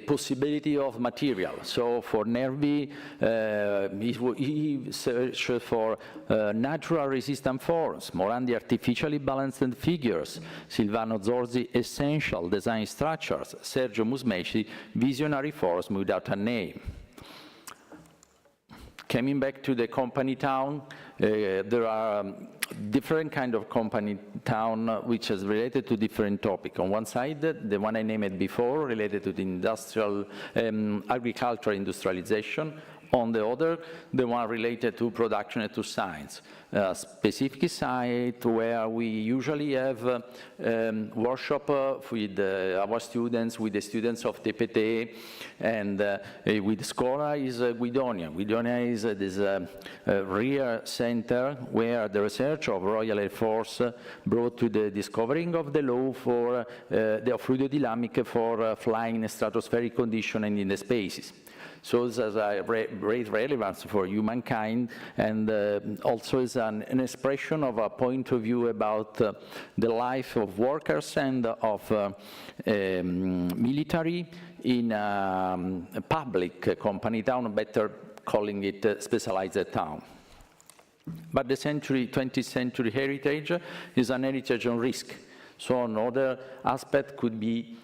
possibility of material. So for Nervi, he searched for natural resistant forms, Morandi artificially balanced figures, Silvano Zorzi essential design structures, Sergio Musmeci visionary forms without a name. Coming back to the company town, there are different kind of company town which is related to different topics. On one side, the one I named before, related to the industrial, agricultural industrialization. On the other, the one related to production and to science. A specific site where we usually have workshop with our students, with the students of TPT, and with Scora is Guidonia. Guidonia is this rear center where the research of Royal Air Force brought to the discovering of the law for the fluidodynamic for flying in stratospheric condition and in the spaces. So this has a great relevance for humankind, and also is an expression of a point of view about the life of workers and of military in a public company town, better calling it specialized town. But the 20th century heritage is an heritage on risk. So another aspect could be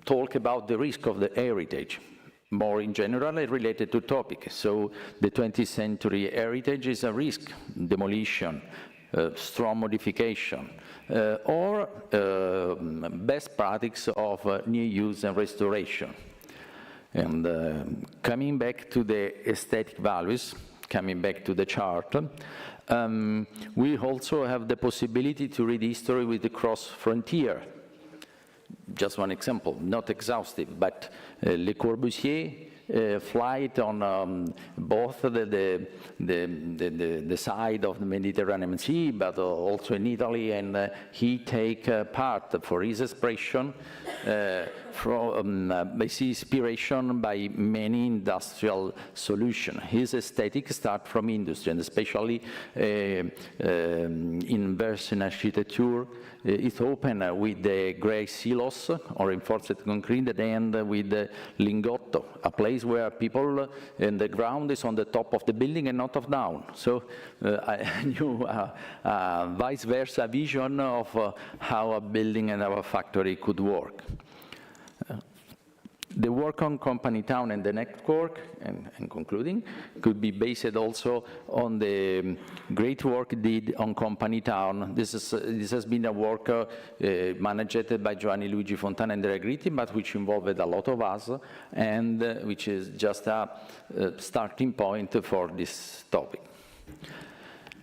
talk about the risk of the heritage. More in general related to topic. So the 20th century heritage is a risk, demolition, strong modification, or best practices of new use and restoration. And coming back to the aesthetic values, coming back to the chart, we also have the possibility to read history with the cross frontier. Just one example, not exhaustive, but Le Corbusier flight on both the side of the Mediterranean Sea, but also in Italy, and he take part for his expression from his inspiration by many industrial solutions. His aesthetic start from industry, and especially in Version architecture. It's open with the grey silos or reinforced concrete, and with the lingotto, a place where people in the ground is on the top of the building and not of down. So I knew vice versa vision of how a building and our factory could work. The work on company town and the network, and concluding, could be based also on the great work did on company town. This has been a work managed by Giovanni Luigi Fontana and Andrea Gritti, but which involved a lot of us, and which is just a starting point for this topic.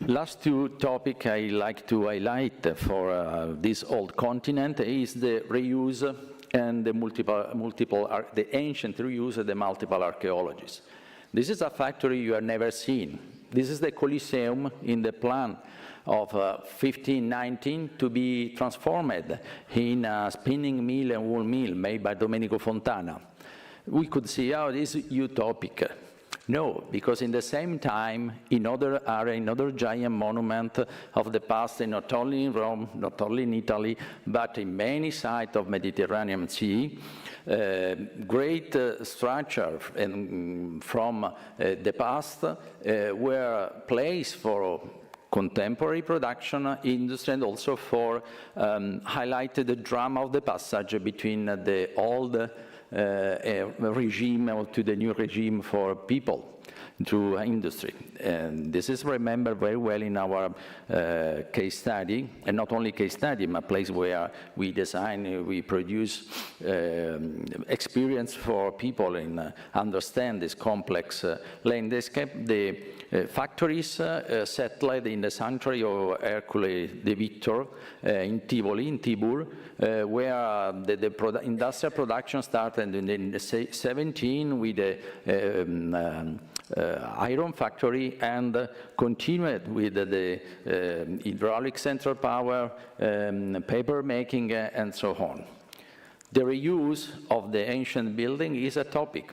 Last two topics I like to highlight for this old continent is the reuse and the the ancient reuse and the multiple archaeologies. This is a factory you have never seen. This is the Colosseum in the plan of 1519 to be transformed in a spinning mill and wool mill made by Domenico Fontana. We could see how this is utopic. No, because in the same time, in other area, in other giant monument of the past, and not only in Rome, not only in Italy, but in many sites of Mediterranean Sea, great structure from the past were placed for contemporary production industry, and also for highlight the drama of the passage between the old regime to the new regime for people through industry. And this is remembered very well in our case study, and not only case study, but a place where we design, we produce experience for people in understand this complex landscape. The factories settled in the sanctuary of Hercule de Victor in Tivoli, in Tibur, where the industrial production started in the 17 with the iron factory and continued with the hydraulic central power, paper making, and so on. The reuse of the ancient building is a topic,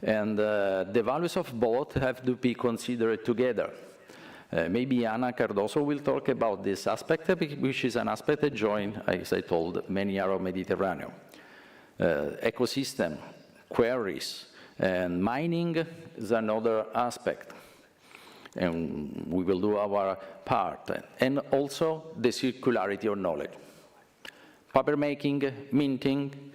and the values of both have to be considered together. Maybe Ana Cardoso will talk about this aspect, which is an aspect that joins, as I told, many Arab Mediterranean. Ecosystem, quarries, and mining is another aspect, and we will do our part. And also the circularity of knowledge. Papermaking, minting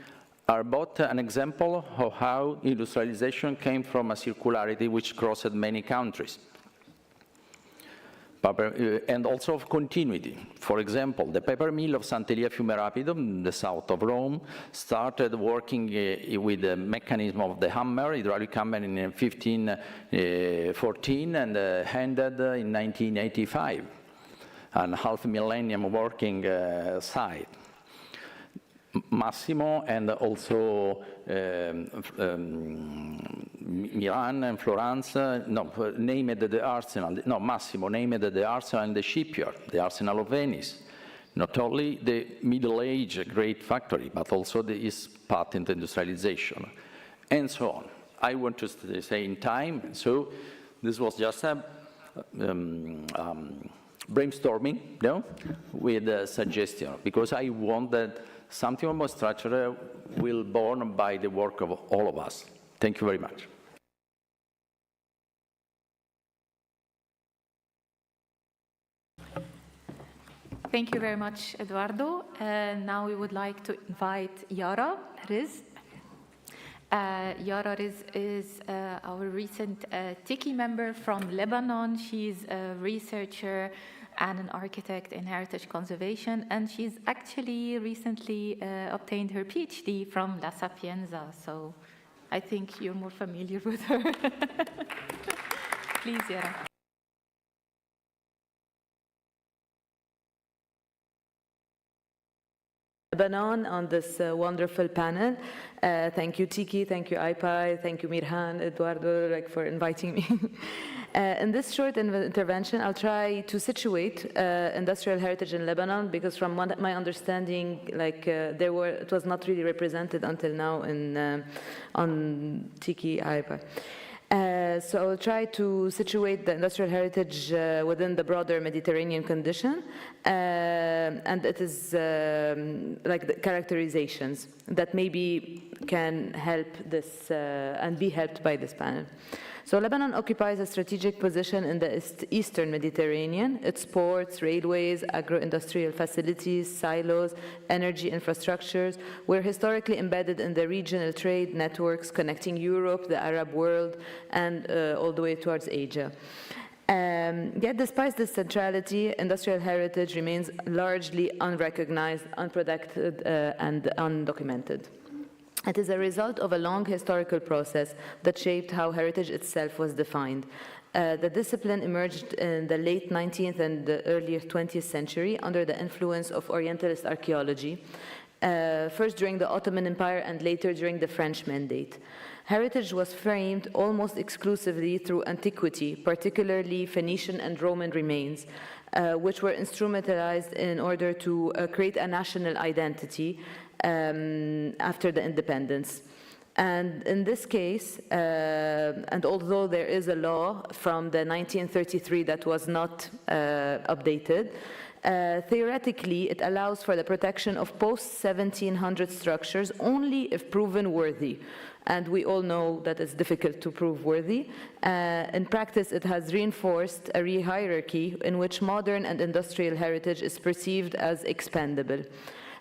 are both an example of how industrialization came from a circularity which crossed many countries. And also of continuity. For example, the paper mill of Sant'Elia Fiume Rapido, in the south of Rome, started working with the mechanism of the hammer, hydraulic hammer, in 1514 and ended in 1985, and half millennium working site. Massimo and also Milan and Florence, named the arsenal, Massimo named the arsenal and the shipyard, the Arsenal of Venice. Not only the Middle Age great factory, but also its patent industrialization, and so on. I want to say in time, so this was just a brainstorming, with a suggestion, because I want that something more structural will be born by the work of all of us. Thank you very much. Thank you very much, Eduardo. Now we would like to invite Yara Riz. Yara Riz is our recent Tiki member from Lebanon. She's a researcher and an architect in heritage conservation, and she's actually recently obtained her PhD from La Sapienza, so I think you're more familiar with her. Please, Yara. Lebanon on this wonderful panel. Thank you, Tiki, thank you, IPI, thank you, Mirhan, Eduardo, for inviting me. In this short intervention, I'll try to situate industrial heritage in Lebanon, because from my understanding, it was not really represented until now on Tiki, IPI. So I'll try to situate the industrial heritage within the broader Mediterranean condition, and it is like the characterizations that maybe can help this and be helped by this panel. So Lebanon occupies a strategic position in the eastern Mediterranean. Its ports, railways, agro-industrial facilities, silos, energy infrastructures were historically embedded in the regional trade networks connecting Europe, the Arab world, and all the way towards Asia. Yet despite this centrality, industrial heritage remains largely unrecognized, unprotected, and undocumented. It is a result of a long historical process that shaped how heritage itself was defined. The discipline emerged in the late 19th and the early 20th century under the influence of Orientalist archaeology, first during the Ottoman Empire and later during the French Mandate. Heritage was framed almost exclusively through antiquity, particularly Phoenician and Roman remains, which were instrumentalized in order to create a national identity after the independence. And in this case, and although there is a law from the 1933 that was not updated, Theoretically, it allows for the protection of post-1700 structures only if proven worthy. And we all know that it's difficult to prove worthy. In practice, it has reinforced a hierarchy in which modern and industrial heritage is perceived as expendable.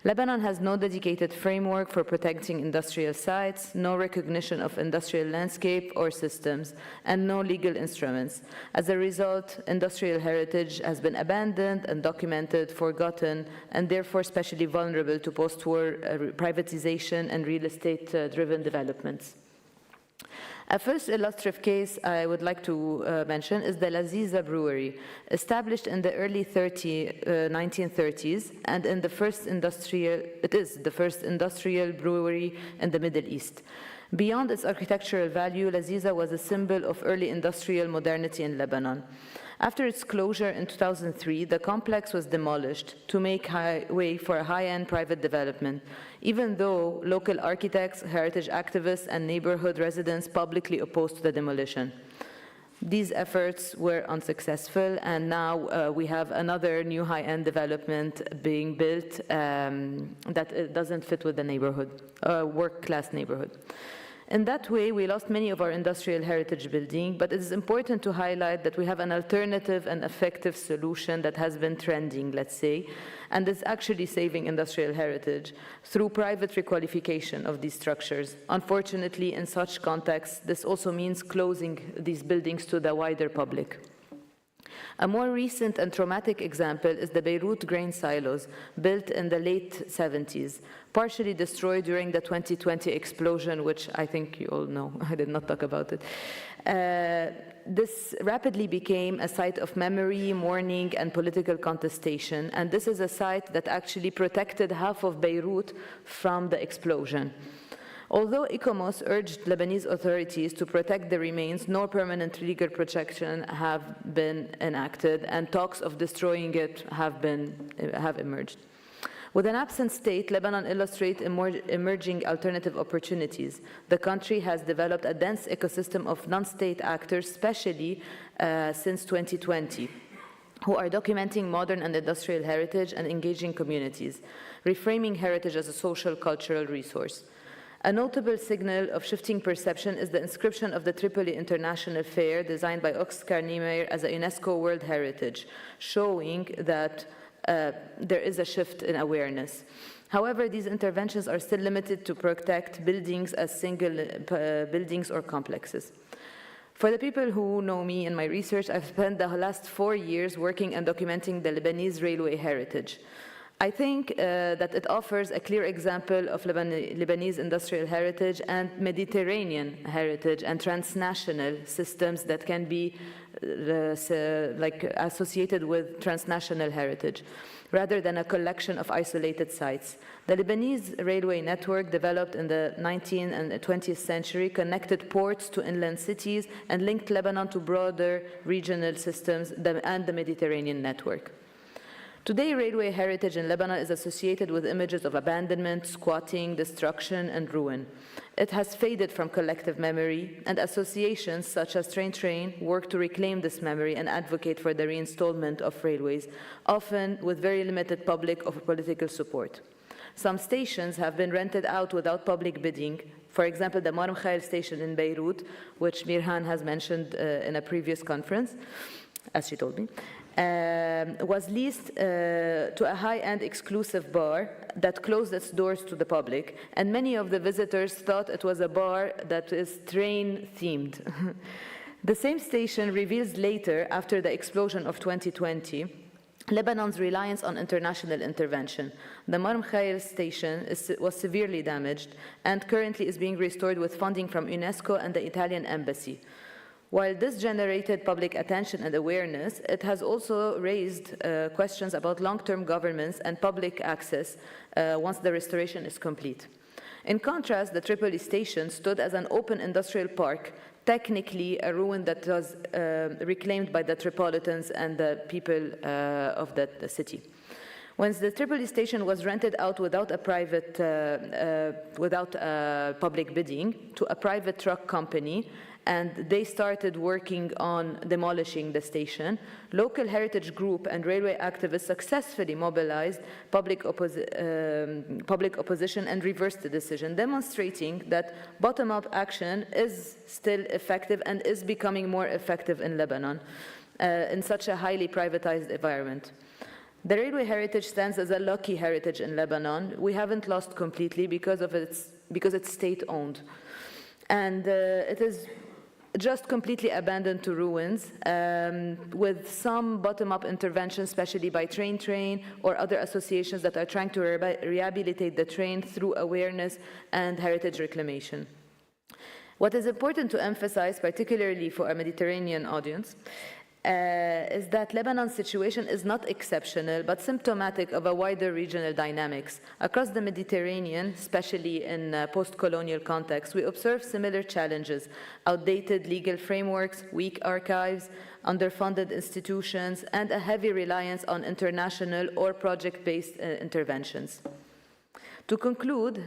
Lebanon has no dedicated framework for protecting industrial sites, no recognition of industrial landscape or systems, and no legal instruments. As a result, industrial heritage has been abandoned, undocumented, forgotten, and therefore especially vulnerable to post-war privatization and real estate-driven developments. A first illustrative case I would like to mention is the Laziza Brewery, established in the early 1930s, and it is the first industrial brewery in the Middle East. Beyond its architectural value, Laziza was a symbol of early industrial modernity in Lebanon. After its closure in 2003, the complex was demolished to make way for a high-end private development, even though local architects, heritage activists, and neighborhood residents publicly opposed the demolition. These efforts were unsuccessful, and now we have another new high-end development being built that doesn't fit with the neighborhood, work-class neighborhood. In that way, we lost many of our industrial heritage buildings, but it is important to highlight that we have an alternative and effective solution that has been trending, let's say, and is actually saving industrial heritage through private requalification of these structures. Unfortunately, in such contexts, this also means closing these buildings to the wider public. A more recent and traumatic example is the Beirut grain silos, built in the late 70s, partially destroyed during the 2020 explosion, which I think you all know. I did not talk about it. This rapidly became a site of memory, mourning, and political contestation, and this is a site that actually protected half of Beirut from the explosion. Although ICOMOS urged Lebanese authorities to protect the remains, no permanent legal protection have been enacted, and talks of destroying it have emerged. With an absent state, Lebanon illustrates emerging alternative opportunities. The country has developed a dense ecosystem of non-state actors, especially since 2020, who are documenting modern and industrial heritage and engaging communities, reframing heritage as a social cultural resource. A notable signal of shifting perception is the inscription of the Tripoli International Fair, designed by Oscar Niemeyer as a UNESCO World Heritage, showing that there is a shift in awareness. However, these interventions are still limited to protect buildings as single buildings or complexes. For the people who know me in my research, I've spent the last 4 years working and documenting the Lebanese railway heritage. I think that it offers a clear example of Lebanese industrial heritage and Mediterranean heritage and transnational systems that can be associated with transnational heritage, rather than a collection of isolated sites. The Lebanese railway network, developed in the 19th and 20th century, connected ports to inland cities and linked Lebanon to broader regional systems and the Mediterranean network. Today, railway heritage in Lebanon is associated with images of abandonment, squatting, destruction, and ruin. It has faded from collective memory, and associations such as Train work to reclaim this memory and advocate for the reinstallment of railways, often with very limited public or political support. Some stations have been rented out without public bidding. For example, the Mar Mikhael station in Beirut, which Mirhan has mentioned in a previous conference, as she told me, was leased to a high-end exclusive bar that closed its doors to the public, and many of the visitors thought it was a bar that is train-themed. The same station reveals later, after the explosion of 2020, Lebanon's reliance on international intervention. The Mar Mikhael station was severely damaged and currently is being restored with funding from UNESCO and the Italian embassy. While this generated public attention and awareness, it has also raised questions about long-term governance and public access once the restoration is complete. In contrast, the Tripoli station stood as an open industrial park, technically a ruin that was reclaimed by the Tripolitans and the people of the city. Once the Tripoli station was rented out without public bidding to a private truck company, and they started working on demolishing the station. Local heritage group and railway activists successfully mobilized public opposition and reversed the decision, demonstrating that bottom-up action is still effective and is becoming more effective in Lebanon in such a highly privatized environment. The railway heritage stands as a lucky heritage in Lebanon. We haven't lost completely because it's state-owned. And it is just completely abandoned to ruins, with some bottom-up intervention, especially by train or other associations that are trying to rehabilitate the train through awareness and heritage reclamation. What is important to emphasize, particularly for a Mediterranean audience, is that Lebanon's situation is not exceptional, but symptomatic of a wider regional dynamics. Across the Mediterranean, especially in post-colonial context, we observe similar challenges: outdated legal frameworks, weak archives, underfunded institutions, and a heavy reliance on international or project-based interventions. To conclude,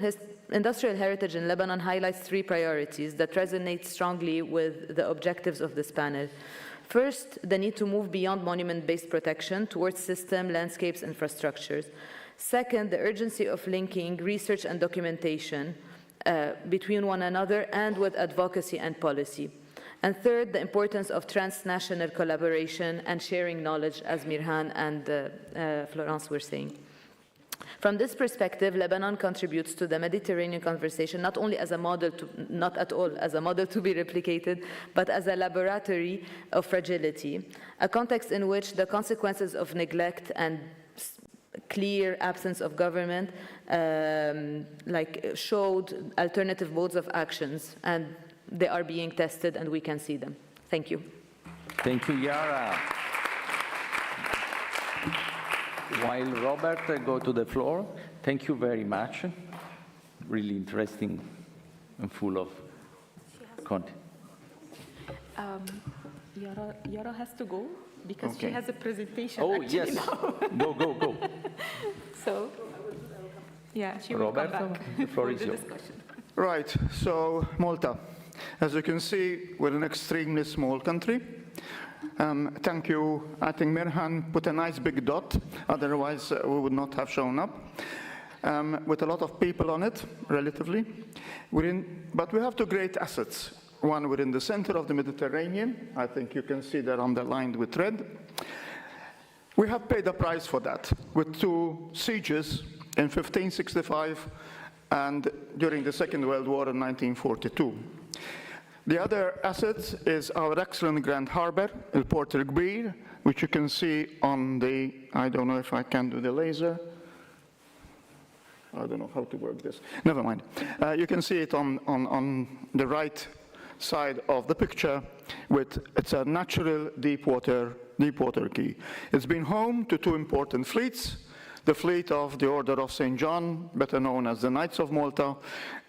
industrial heritage in Lebanon highlights three priorities that resonate strongly with the objectives of this panel. First, the need to move beyond monument-based protection towards system, landscapes, infrastructures. Second, the urgency of linking research and documentation between one another and with advocacy and policy. And third, the importance of transnational collaboration and sharing knowledge, as Mirhan and Florence were saying. From this perspective, Lebanon contributes to the Mediterranean conversation not only as a model, not at all as a model to be replicated, but as a laboratory of fragility, a context in which the consequences of neglect and clear absence of government showed alternative modes of actions, and they are being tested and we can see them. Thank you. Thank you, Yara. While Robert go to the floor, thank you very much. Really interesting and full of content. Yara has to go because she has a presentation. Oh, yes. Go. So, yeah, she will come back. The floor is for the yours. discussion. Right, so Malta. As you can see, we're an extremely small country. Thank you. I think Mirhan put a nice big dot, otherwise we would not have shown up. With a lot of people on it, relatively. But we have two great assets. One, we're in the center of the Mediterranean. I think you can see that underlined with red. We have paid a price for that with two sieges in 1565 and during the Second World War in 1942. The other asset is our excellent Grand Harbor, El Port Kbir, which you can see on the, I don't know if I can do the laser. I don't know how to work this. Never mind. You can see it on the right side of the picture. It's a natural deep water quay. It's been home to two important fleets, the fleet of the Order of St. John, better known as the Knights of Malta,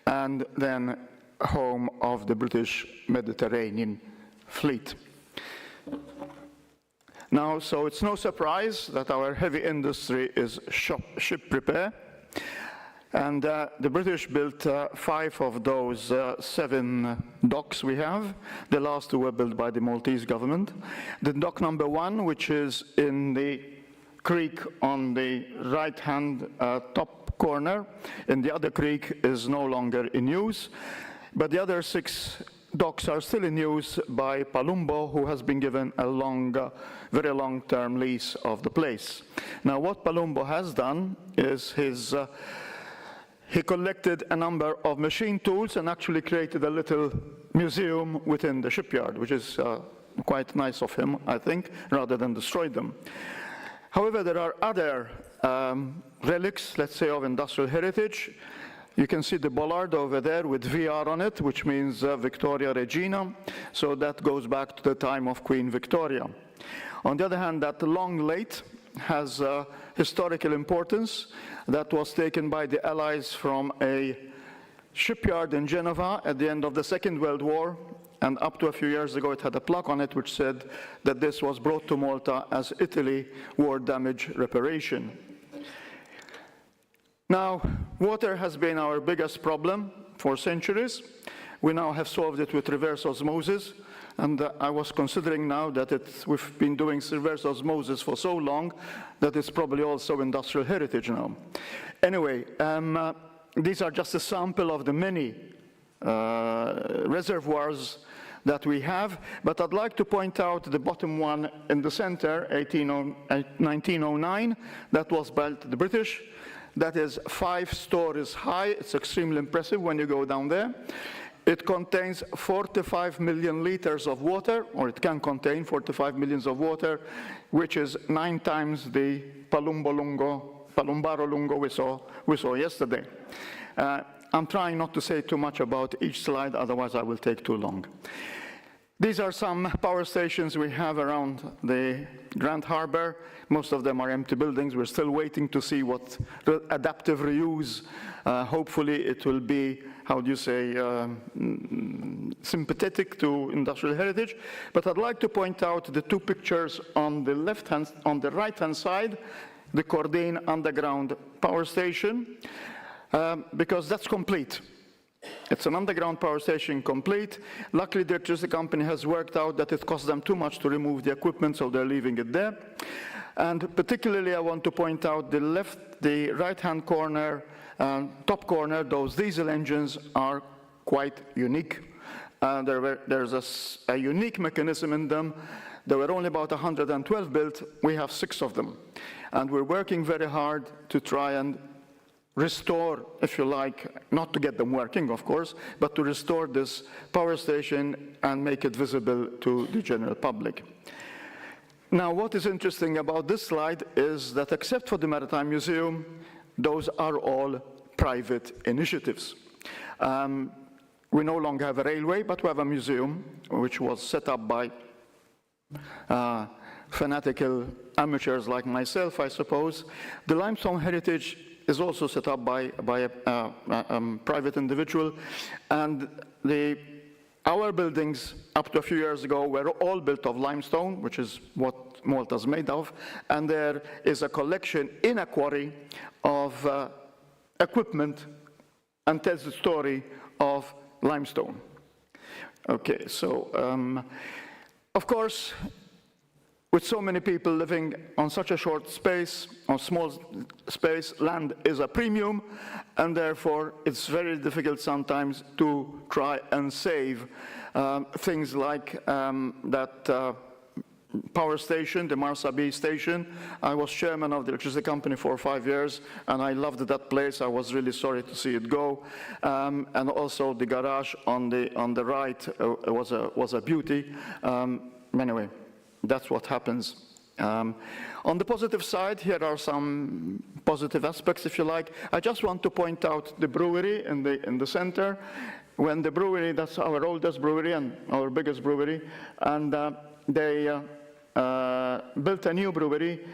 and then home of the British Mediterranean Fleet. Now, so it's no surprise that our heavy industry is ship repair. And the British built 5 of those 7 docks we have. The last 2 were built by the Maltese government. The dock number 1, which is in the creek on the right-hand top corner, in the other creek, is no longer in use. But the other 6 docks are still in use by Palumbo, who has been given a very long-term lease of the place. Now, what Palumbo has done is he collected a number of machine tools and actually created a little museum within the shipyard, which is quite nice of him, I think, rather than destroy them. However, there are other relics, let's say, of industrial heritage. You can see the bollard over there with VR on it, which means Victoria Regina. So that goes back to the time of Queen Victoria. On the other hand, that long late has historical importance. That was taken by the Allies from a shipyard in Geneva at the end of the Second World War. And up to a few years ago, it had a plaque on it which said that this was brought to Malta as Italy war damage reparation. Now, water has been our biggest problem for centuries. We now have solved it with reverse osmosis, and I was considering now that we've been doing reverse osmosis for so long that it's probably also industrial heritage now. Anyway, these are just a sample of the many reservoirs that we have, but I'd like to point out the bottom one in the center, 1909, that was built the British. That is 5 stories high. It's extremely impressive when you go down there. It contains 45 million liters of water, or it can contain 45 millions of water, which is 9 times the Palumbaro Lungo we saw yesterday. I'm trying not to say too much about each slide, otherwise I will take too long. These are some power stations we have around the Grand Harbor. Most of them are empty buildings. We're still waiting to see what adaptive reuse. Hopefully it will be, how do you say, sympathetic to industrial heritage. But I'd like to point out the 2 pictures on the right-hand side, the Cordain underground power station, because that's complete. It's an underground power station complete. Luckily, the electricity company has worked out that it costs them too much to remove the equipment, so they're leaving it there. And particularly, I want to point out the right-hand corner, top corner, those diesel engines are quite unique. There's a unique mechanism in them. There were only about 112 built. We have 6 of them. And we're working very hard to try and restore, if you like, not to get them working, of course, but to restore this power station and make it visible to the general public. Now, what is interesting about this slide is that except for the Maritime Museum, those are all private initiatives. We no longer have a railway, but we have a museum, which was set up by fanatical amateurs like myself, I suppose. The limestone heritage is also set up by a private individual, and our buildings up to a few years ago were all built of limestone, which is what Malta is made of, and there is a collection in a quarry of equipment and tells the story of limestone. Okay, so of course, with so many people living on such a short space, on small space, land is a premium, and therefore it's very difficult sometimes to try and save things like that power station, the Marsabi station. I was chairman of the electricity company for 5 years, and I loved that place. I was really sorry to see it go. And also the garage on the right was a beauty. Anyway. That's what happens. On the positive side, here are some positive aspects, if you like. I just want to point out the brewery in the center. When the brewery, that's our oldest brewery and our biggest brewery, and they built a new brewery,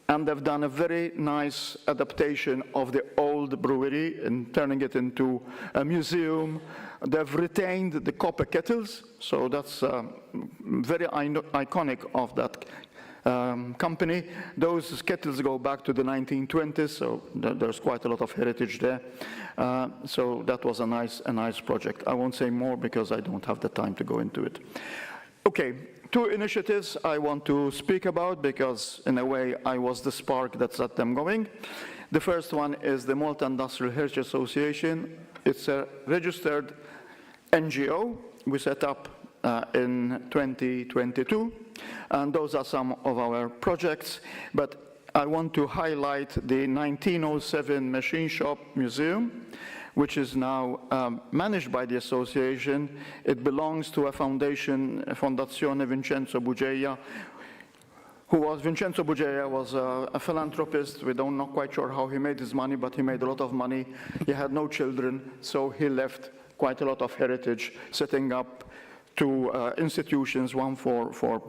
and they've done a very nice adaptation of the old brewery and turning it into a museum. They've retained the copper kettles, so that's very iconic of that company. Those kettles go back to the 1920s, so there's quite a lot of heritage there. So that was a nice project. I won't say more because I don't have the time to go into it. Okay, 2 initiatives I want to speak about because, in a way, I was the spark that set them going. The first one is the Malta Industrial Heritage Association. It's a registered NGO we set up in 2022, and those are some of our projects. But I want to highlight the 1907 Machine Shop Museum, which is now managed by the association. It belongs to a foundation, Fondazione Vincenzo Bugeia, Vincenzo Bugeia was a philanthropist. We don't know quite sure how he made his money, but he made a lot of money. He had no children, so he left quite a lot of heritage, setting up 2 institutions, one for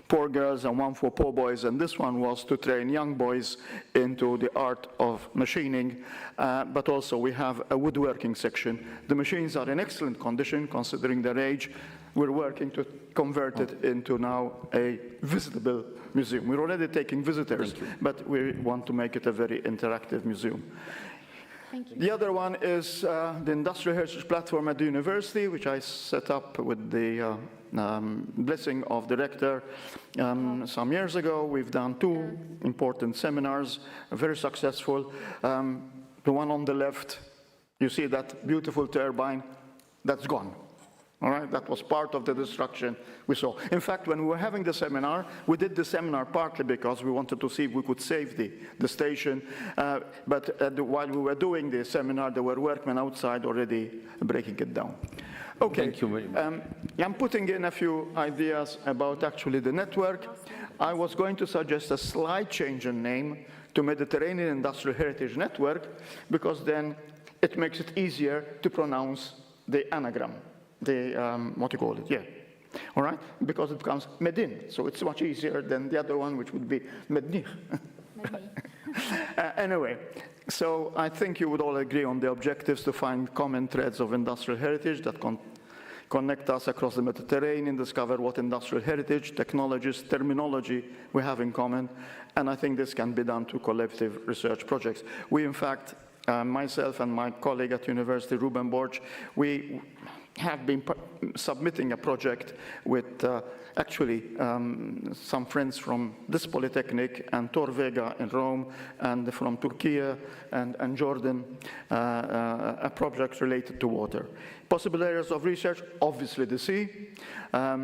poor girls and one for poor boys, and this one was to train young boys into the art of machining, but also we have a woodworking section. The machines are in excellent condition considering their age. We're working to convert it into now a visitable museum. We're already taking visitors, but we want to make it a very interactive museum. Thank you. The other one is the Industrial Heritage Platform at the university, which I set up with the blessing of the rector some years ago. We've done 2 important seminars, very successful. The one on the left, you see that beautiful turbine, that's gone. All right, that was part of the destruction we saw. In fact, when we were having the seminar, we did the seminar partly because we wanted to see if we could save the station. But while we were doing the seminar, there were workmen outside already breaking it down. Okay, Thank you very much. I'm putting in a few ideas about actually the network. I was going to suggest a slight change in name to Mediterranean Industrial Heritage Network, because then it makes it easier to pronounce the anagram. What do you call it? Yeah. All right? Because it becomes Medin, so it's much easier than the other one, which would be Medni. Anyway, so I think you would all agree on the objectives to find common threads of industrial heritage that connect us across the Mediterranean, discover what industrial heritage, technologies, terminology we have in common, and I think this can be done through collective research projects. We, in fact, myself and my colleague at university, Ruben Borch, we have been submitting a project with actually some friends from this Polytechnic and Tor Vega in Rome and from Turkey and Jordan, a project related to water. Possible areas of research, obviously the sea,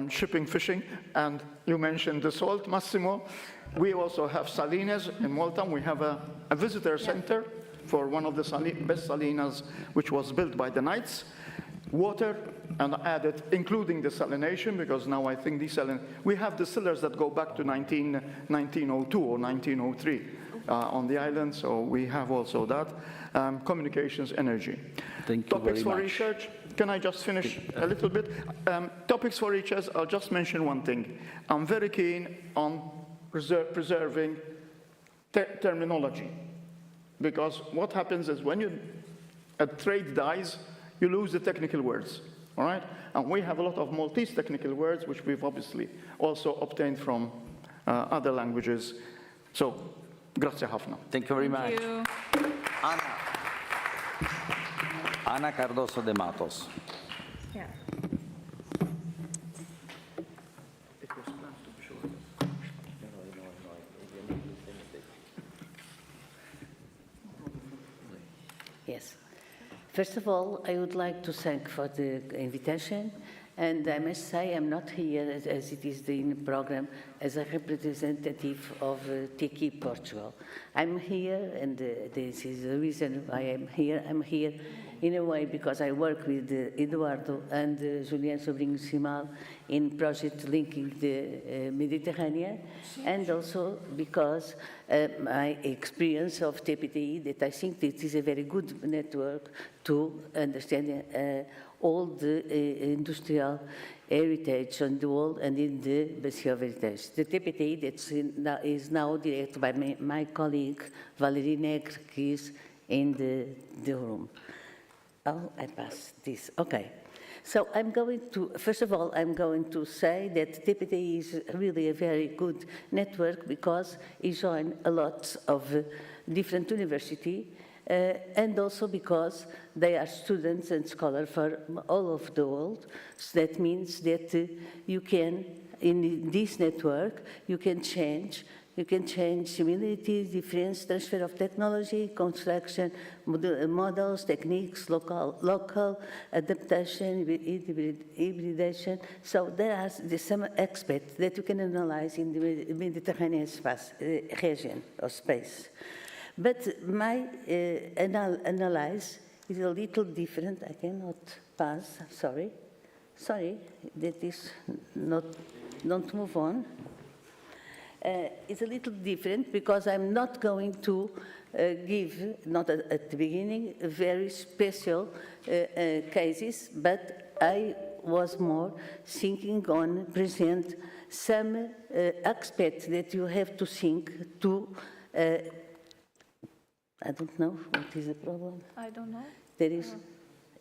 shipping, fishing, and you mentioned the salt, Massimo. We also have Salinas in Malta. We have a visitor center for one of the best salinas, which was built by the Knights. Water, and added, including desalination, because now I think we have distillers that go back to 1902 or 1903 on the island, so we have also that. Communications, energy. Thank you Topics very for much. research. Can I just finish a little bit? Topics for research, I'll just mention one thing. I'm very keen on preserving terminology, because what happens is when a trade dies, you lose the technical words, all right? And we have a lot of Maltese technical words, which we've obviously also obtained from other languages. So, grazie ħafna. Thank you very much. Thank you. Ana Cardoso de Matos. Yeah. Yes. First of all, I would like to thank for the invitation, and I must say I'm not here, as it is in the program, as a representative of Tiki Portugal. I'm here, and this is the reason why I'm here. I'm here in a way because I work with Eduardo and Julian Sobrinho Simal in project linking the Mediterranean, and also because my experience of TPTI, that I think this is a very good network to understand all the industrial heritage on the world and in the Basin of Heritage. The TPTI that is now directed by my colleague Valérie Negre, who is in the room. Oh, I passed this. Okay. So I'm going to, first of all, I'm going to say that TPTI is really a very good network because it joins a lot of different universities, and also because they are students and scholars for all of the world. So that means that you can, in this network, you can change similarities, difference, transfer of technology, construction, models, techniques, local adaptation, hybridization. So there are some aspects that you can analyze in the Mediterranean region or space. But my analysis is a little different. I cannot pass, sorry. Sorry, that is not, don't move on. It's a little different because I'm not going to give, not at the beginning, very special cases, but I was more thinking on present some aspects that you have to think to, I don't know, what is the problem? I don't know. There is,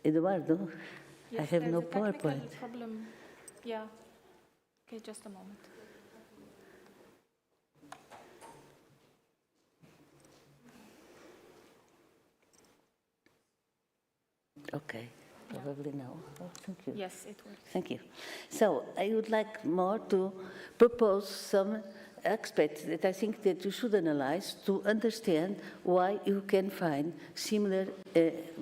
Eduardo, Yes, I have there's no a technical PowerPoint. problem. Yeah. Okay, just a moment. Okay, probably no. Oh, thank you. Yes, it works. Thank you. So I would like more to propose some aspects that I think that you should analyze to understand why you can find similar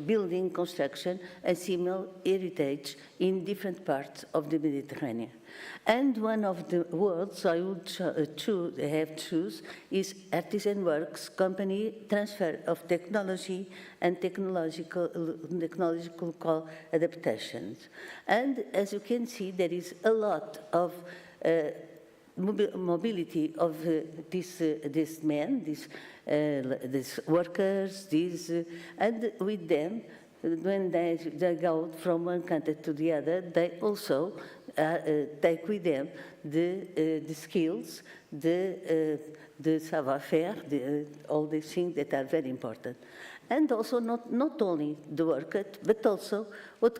building construction and similar heritage in different parts of the Mediterranean. And one of the words I would choose is artisan works, company transfer of technology and technological adaptations. And as you can see, there is a lot of mobility of these men, these workers, and with them, when they go from one country to the other, they also take with them the skills, the savoir-faire, all these things that are very important. And also not only the worker, but also what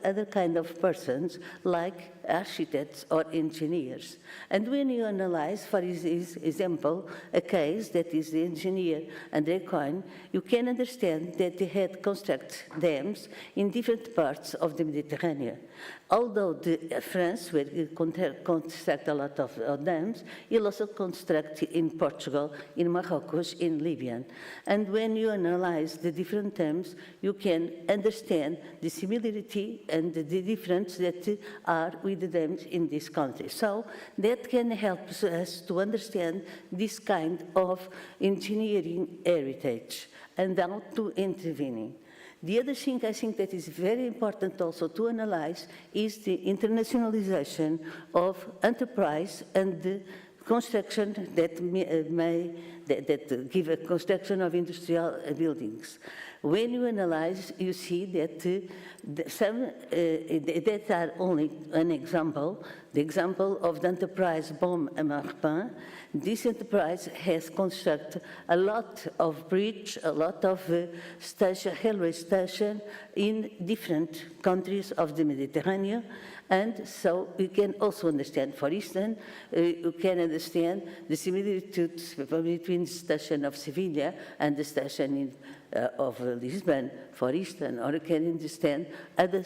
other kind of persons like architects or engineers. And when you analyze, for example, a case that is the engineer André Cohen, you can understand that they had constructed dams in different parts of the Mediterranean. Although France will construct a lot of dams, he'll also construct in Portugal, in Morocco, in Libya. And when you analyze the different dams, you can understand the similarity and the difference that are with the dams in this country. So that can help us to understand this kind of engineering heritage and how to intervene. The other thing I think that is very important also to analyze is the internationalization of enterprise and the construction that give a construction of industrial buildings. When you analyze, you see that that are only an example, the example of the enterprise Baume & Marpin. This enterprise has constructed a lot of bridge, a lot of railway station in different countries of the Mediterranean. And so you can also understand, for instance, you can understand the similitudes between the station of Sevilla and the station of Lisbon, for instance, or you can understand other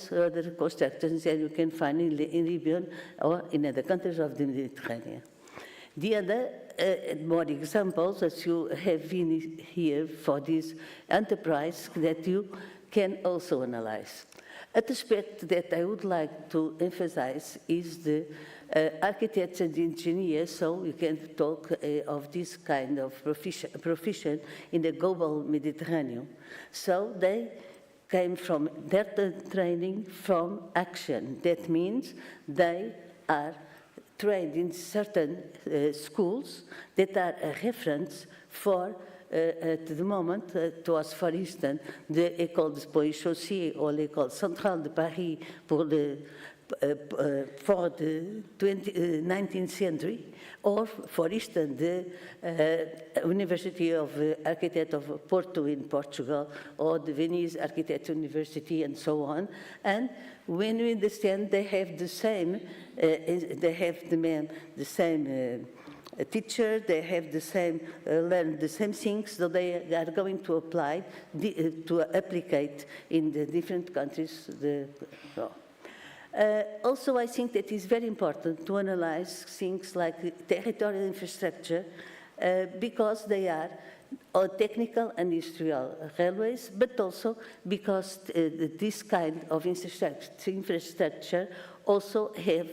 constructions that you can find in Libya or in other countries of the Mediterranean. The other more examples that you have in here for this enterprise that you can also analyze. An aspect that I would like to emphasize is the architects and engineers, so we can talk of this kind of profession in the global Mediterranean. So they came from their training from action. That means they are trained in certain schools that are a reference for at the moment, it was, for instance, the École des Beaux Chaussées or l'École Centrale de Paris for the 19th century, or, for instance, the University of Architects of Porto in Portugal, or the Venice Architects University, and so on. And when we understand they have the same, teacher, they have the same, learn the same things, so they are going to apply, to applicate in the different countries the law. Also, I think that it's very important to analyze things like territorial infrastructure because they are technical and industrial railways, but also because this kind of infrastructure also have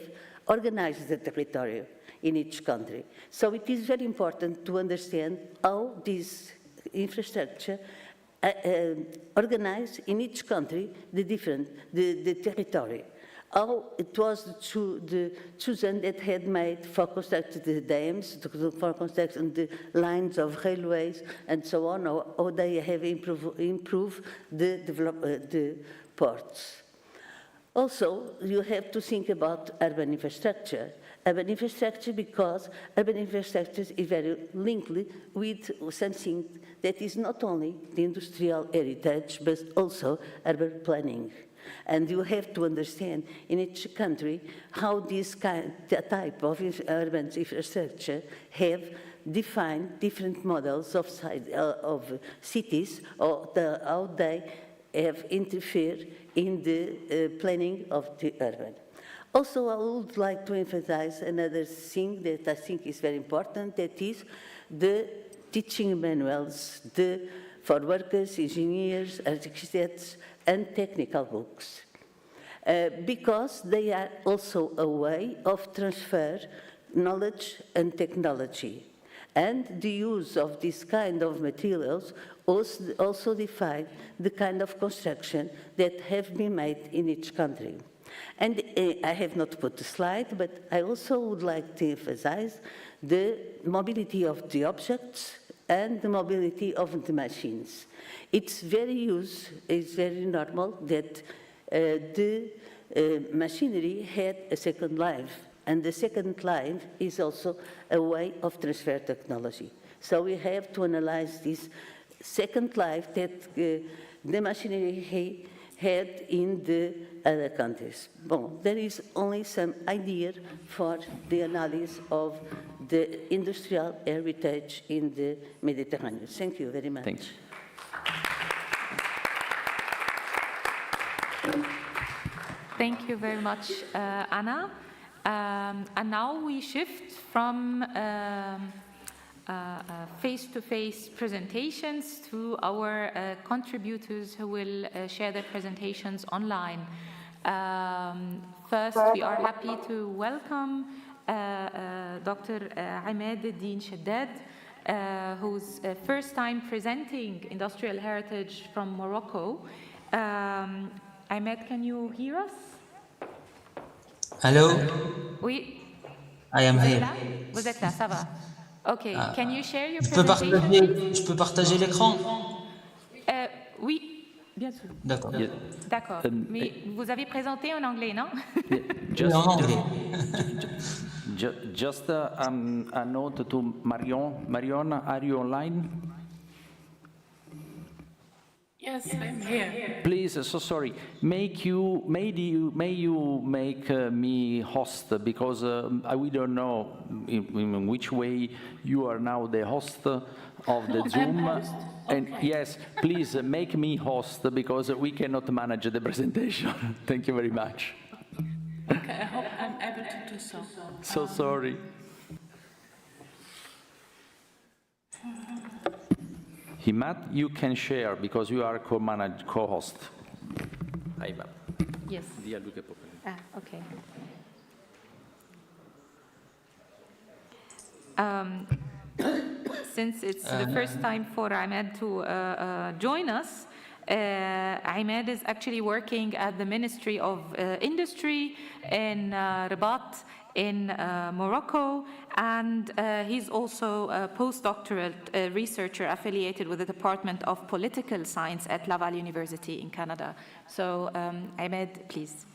organized the territory in each country. So it is very important to understand how this infrastructure organized in each country the territory. How it was chosen that had made for constructing the dams, for constructing the lines of railways, and so on, how they have improved the ports. Also, you have to think about urban infrastructure. Urban infrastructure because urban infrastructure is very linked with something that is not only the industrial heritage, but also urban planning. And you have to understand in each country how this type of urban infrastructure have defined different models of cities, or how they have interfered in the planning of the urban. Also, I would like to emphasize another thing that I think is very important, that is the teaching manuals for workers, engineers, architects, and technical books. Because they are also a way of transfer knowledge and technology. And the use of this kind of materials also define the kind of construction that have been made in each country. And I have not put the slide, but I also would like to emphasize the mobility of the objects and the mobility of the machines. It's very normal that the machinery had a second life, and the second life is also a way of transfer technology. So we have to analyze this second life that the machinery had in the other countries. Bon, there is only some idea for the analysis of the industrial heritage in the Mediterranean. Thank you very much. Thanks. Thank you very much, Anna. And now we shift from face-to-face presentations to our contributors who will share their presentations online. First, we are happy to welcome Dr. Ahmed Eddin Shaddad, who's first time presenting industrial heritage from Morocco. Ahmed, can you hear us? Hello? Oui. I am here. Vous êtes là, ça va. Okay, can you share your Je peux presentation? partager l'écran? Oui, bien sûr. D'accord. D'accord. Mais vous avez présenté en anglais, non? En anglais. Just a note to Marion. Marion, are you online? Yes, I'm here. Please, so sorry. May you make me host, because we don't know in which way you are now the host of the Zoom. Host. And Okay. yes, please make me host, because we cannot manage the presentation. Thank you very much. Okay, I hope I'm able to do so. So sorry. Himad, you can share because you are co-host. Yes. Okay. Since it's the first time for Ahmed to join us, Ahmed is actually working at the Ministry of Industry in Rabat in Morocco, and he's also a postdoctoral researcher affiliated with the Department of Political Science at Laval University in Canada. So, Ahmed, please.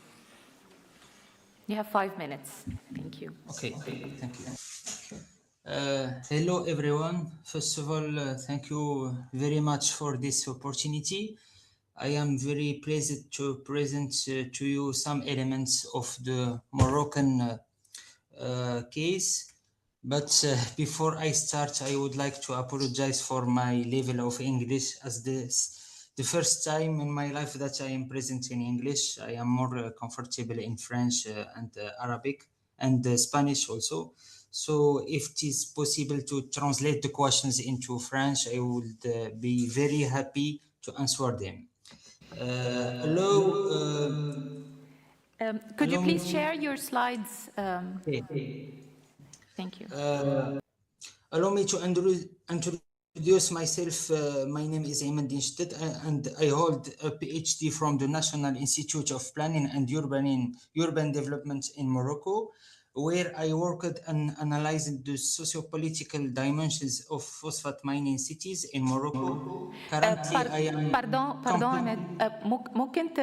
You have 5 minutes. Thank you. Okay, thank you. Hello, everyone. First of all, thank you very much for this opportunity. I am very pleased to present to you some elements of the Moroccan case. But before I start, I would like to apologize for my level of English, as this the first time in my life that I am present in English. I am more comfortable in French and Arabic and Spanish also. So if it is possible to translate the questions into French, I would be very happy to answer them. Could you please share your slides? Okay. Thank you. Allow me to introduce myself. My name is Ahmed Eddin Shaddad, and I hold a PhD from the National Institute of Planning and Urban Development in Morocco, where I worked on analyzing the socio-political dimensions of phosphate mining cities in Morocco. Currently, I am... Pardon, Ahmed. ممكن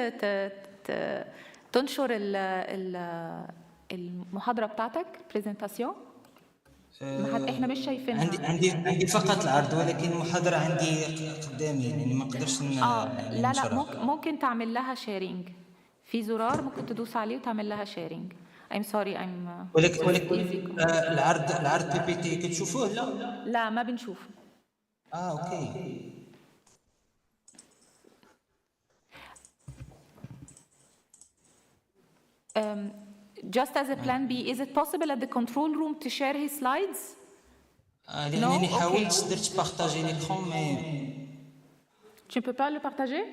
تنشر المحاضرة بتاعتك presentation؟ احنا مش شايفينها. عندي فقط العرض، ولكن المحاضرة عندي قدامي، يعني ما اقدرش لا ممكن تعمل لها شيرينج. في زرار ممكن تدوس عليه وتعمل لها شيرينج. I'm sorry, ولكن العرض بي بي تي كتشوفوه؟ لا ما بنشوفه. اوكي. Just as a plan B, is it possible at the control room to share his slides? لأنني حاولت درت بارطاجي l'écran mais Tu ne peux pas le partager?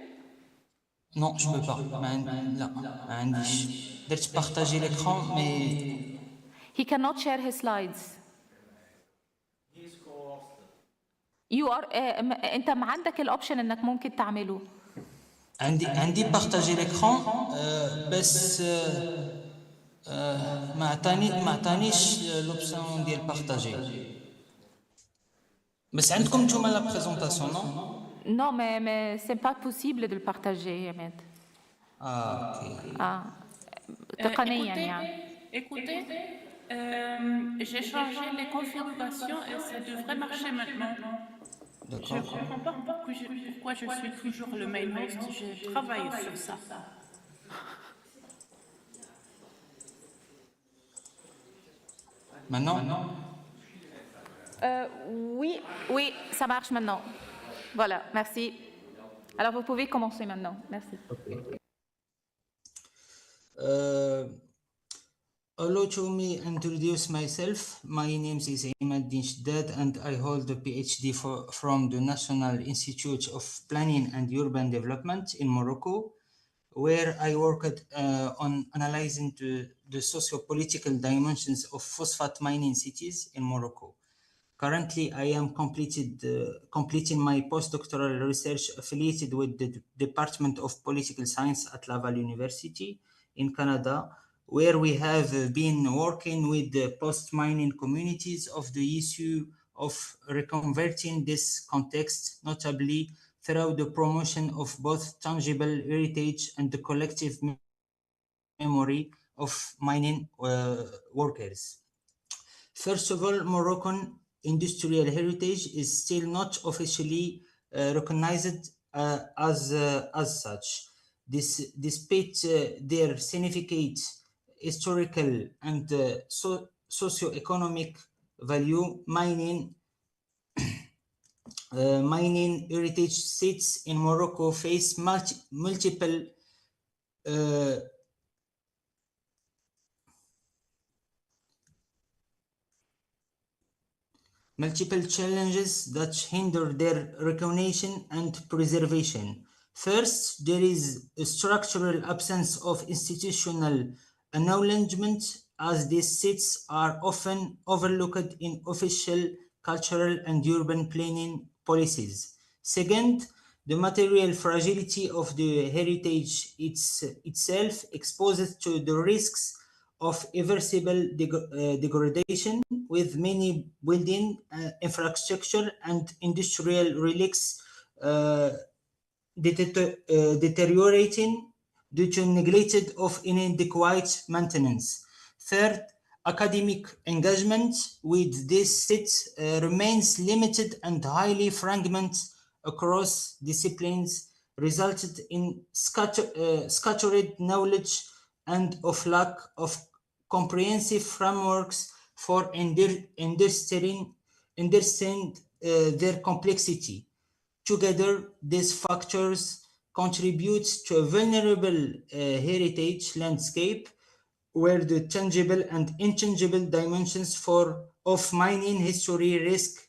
non je peux pas لا ما عنديش درت بارطاجي l'écran mais He cannot share his slides. You are انت عندك الاوبشن انك ممكن تعمله. عندي بارطاجي l'écran بس ما عطانيش لوبسيون ديال بارطاجي بس عندكم نتوما لا بريزونطاسيون نو Non, mais c'est pas possible de le partager, Ahmed. اوكي تقنيا يعني. Écoutez, j'ai changé les configurations et ça devrait marcher maintenant. Je ne comprends pas pourquoi je suis toujours le main host. J'ai travaillé sur ça. maintenant Oui, ça marche maintenant. Voilà, merci. Alors vous pouvez commencer maintenant. Merci. Allow to me introduce myself. My name is Imaddin Shaddad and I hold a PhD from the National Institute of Planning and Urban Development in Morocco, where I worked on analyzing the socio-political dimensions of phosphate mining cities in Morocco. Currently, I am completing my postdoctoral research affiliated with the Department of Political Science at Laval University in Canada, where we have been working with the post-mining communities of the issue of reconverting this context, notably through the promotion of both tangible heritage and the collective memory of mining workers. First of all, Moroccan industrial heritage is still not officially recognized as such. Despite their significant historical and socio-economic value, mining heritage sites in Morocco face multiple challenges that hinder their recognition and preservation. First, there is a structural absence of institutional acknowledgement, as these sites are often overlooked in official cultural and urban planning policies. Second, the material fragility of the heritage itself exposes to the risks of irreversible degradation, with many building infrastructure and industrial relics deteriorating due to neglect of inadequate maintenance. Third, academic engagement with these sites remains limited and highly fragmented across disciplines, resulted in scattered knowledge and of lack of comprehensive frameworks for understanding their complexity. Together, these factors contribute to a vulnerable heritage landscape where the tangible and intangible dimensions of mining history risk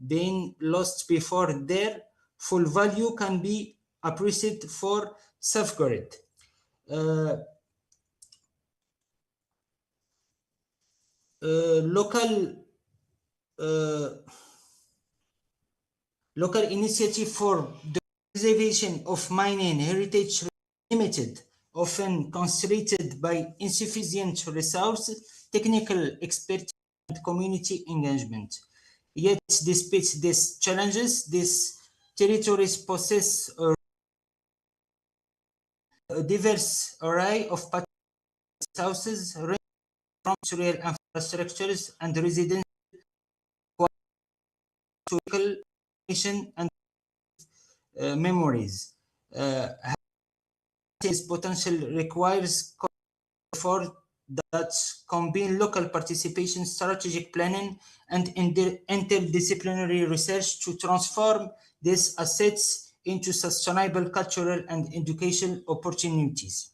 being lost before their full value can be appreciated for safeguard. Local initiative for the preservation of mining heritage limited, often constrained by insufficient resources, technical expertise, and community engagement. Yet, despite these challenges, these territories possess a diverse array of resources, ranging from natural infrastructures and residential and memories. This potential requires effort that combine local participation, strategic planning, and interdisciplinary research to transform these assets into sustainable cultural and educational opportunities.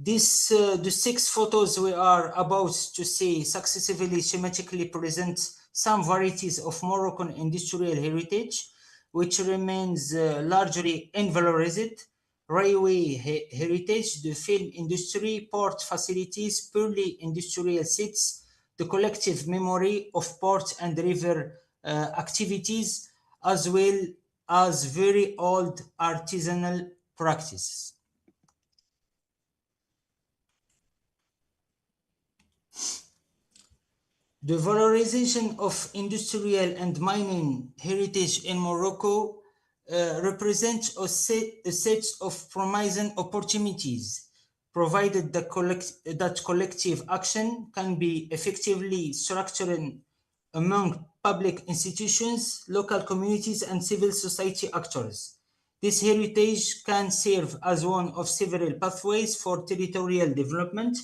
The 6 photos we are about to see successively schematically present some varieties of Moroccan industrial heritage, which remains largely invalorized. Railway heritage, the film industry, port facilities, purely industrial sites, the collective memory of port and river activities, as well as very old artisanal practices. The valorization of industrial and mining heritage in Morocco represents a set of promising opportunities, provided that collective action can be effectively structured among public institutions, local communities, and civil society actors. This heritage can serve as one of several pathways for territorial development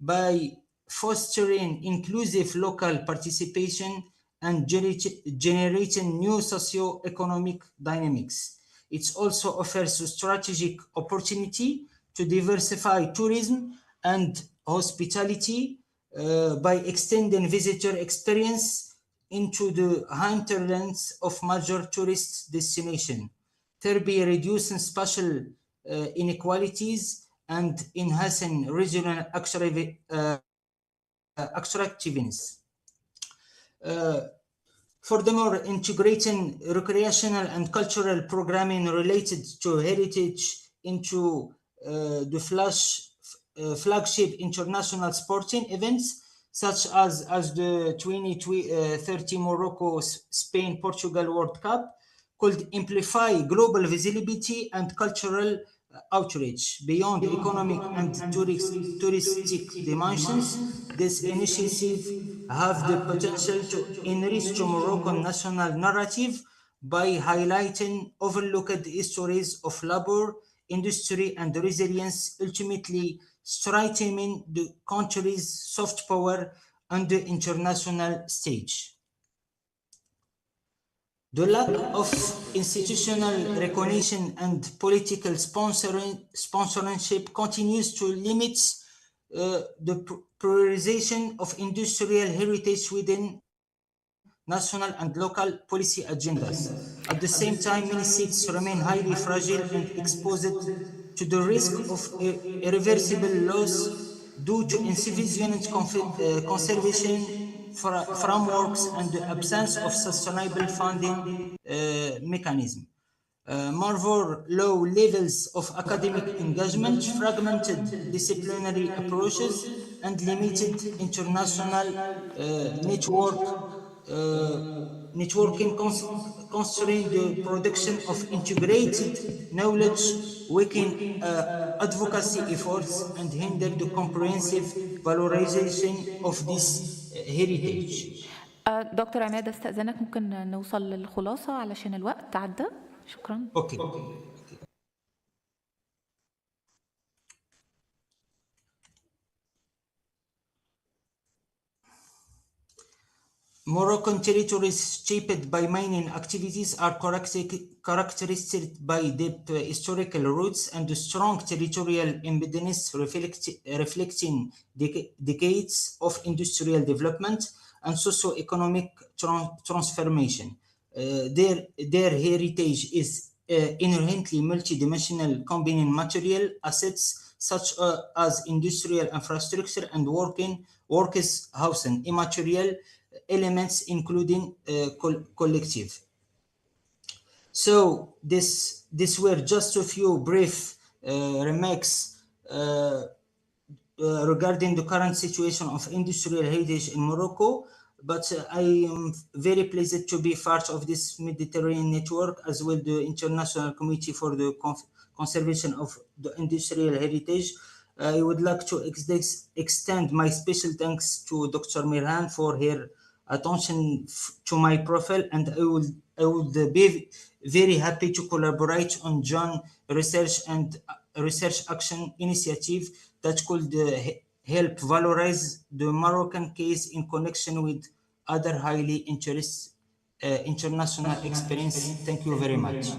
by fostering inclusive local participation and generating new socio-economic dynamics. It also offers a strategic opportunity to diversify tourism and hospitality by extending visitor experience into the hinterlands of major tourist destinations, thereby reducing spatial inequalities and enhancing regional attractiveness. Furthermore, integrating recreational and cultural programming related to heritage into the flagship international sporting events, such as the 2030 Morocco, Spain, Portugal World Cup, could amplify global visibility and cultural outreach. Beyond economic and touristic dimensions, this initiative have the potential to enrich the Moroccan national narrative by highlighting overlooked histories of labor, industry, and resilience, ultimately strengthening the country's soft power on the international stage. The lack of institutional recognition and political sponsorship continues to limit the prioritization of industrial heritage within national and local policy agendas. At the same time, many sites remain highly fragile and exposed to the risk of irreversible loss due to insufficient conservation frameworks and the absence of sustainable funding mechanism. Moreover, low levels of academic engagement, fragmented disciplinary approaches, and limited international uh, networking constrain the production of integrated knowledge, weaken advocacy efforts, and hinder the comprehensive valorization of this heritage. دكتور عماد استأذنك ممكن نوصل للخلاصة علشان الوقت عدى. شكرا. Okay. Moroccan territories shaped by mining activities are characterized by deep historical roots and strong territorial embeddedness reflecting decades of industrial development and socio-economic transformation. Their heritage is inherently multidimensional, combining material assets such as industrial infrastructure and workers housing, immaterial elements including collective. So this were just a few brief remarks regarding the current situation of industrial heritage in Morocco, but I am very pleased to be part of this Mediterranean network as well the International Committee for the Conservation of the Industrial Heritage. I would like to extend my special thanks to Dr. Mirhan for her attention to my profile, and I would be very happy to collaborate on joint research and research action initiative that could help valorize the Moroccan case in connection with other highly international experience. Thank you very much.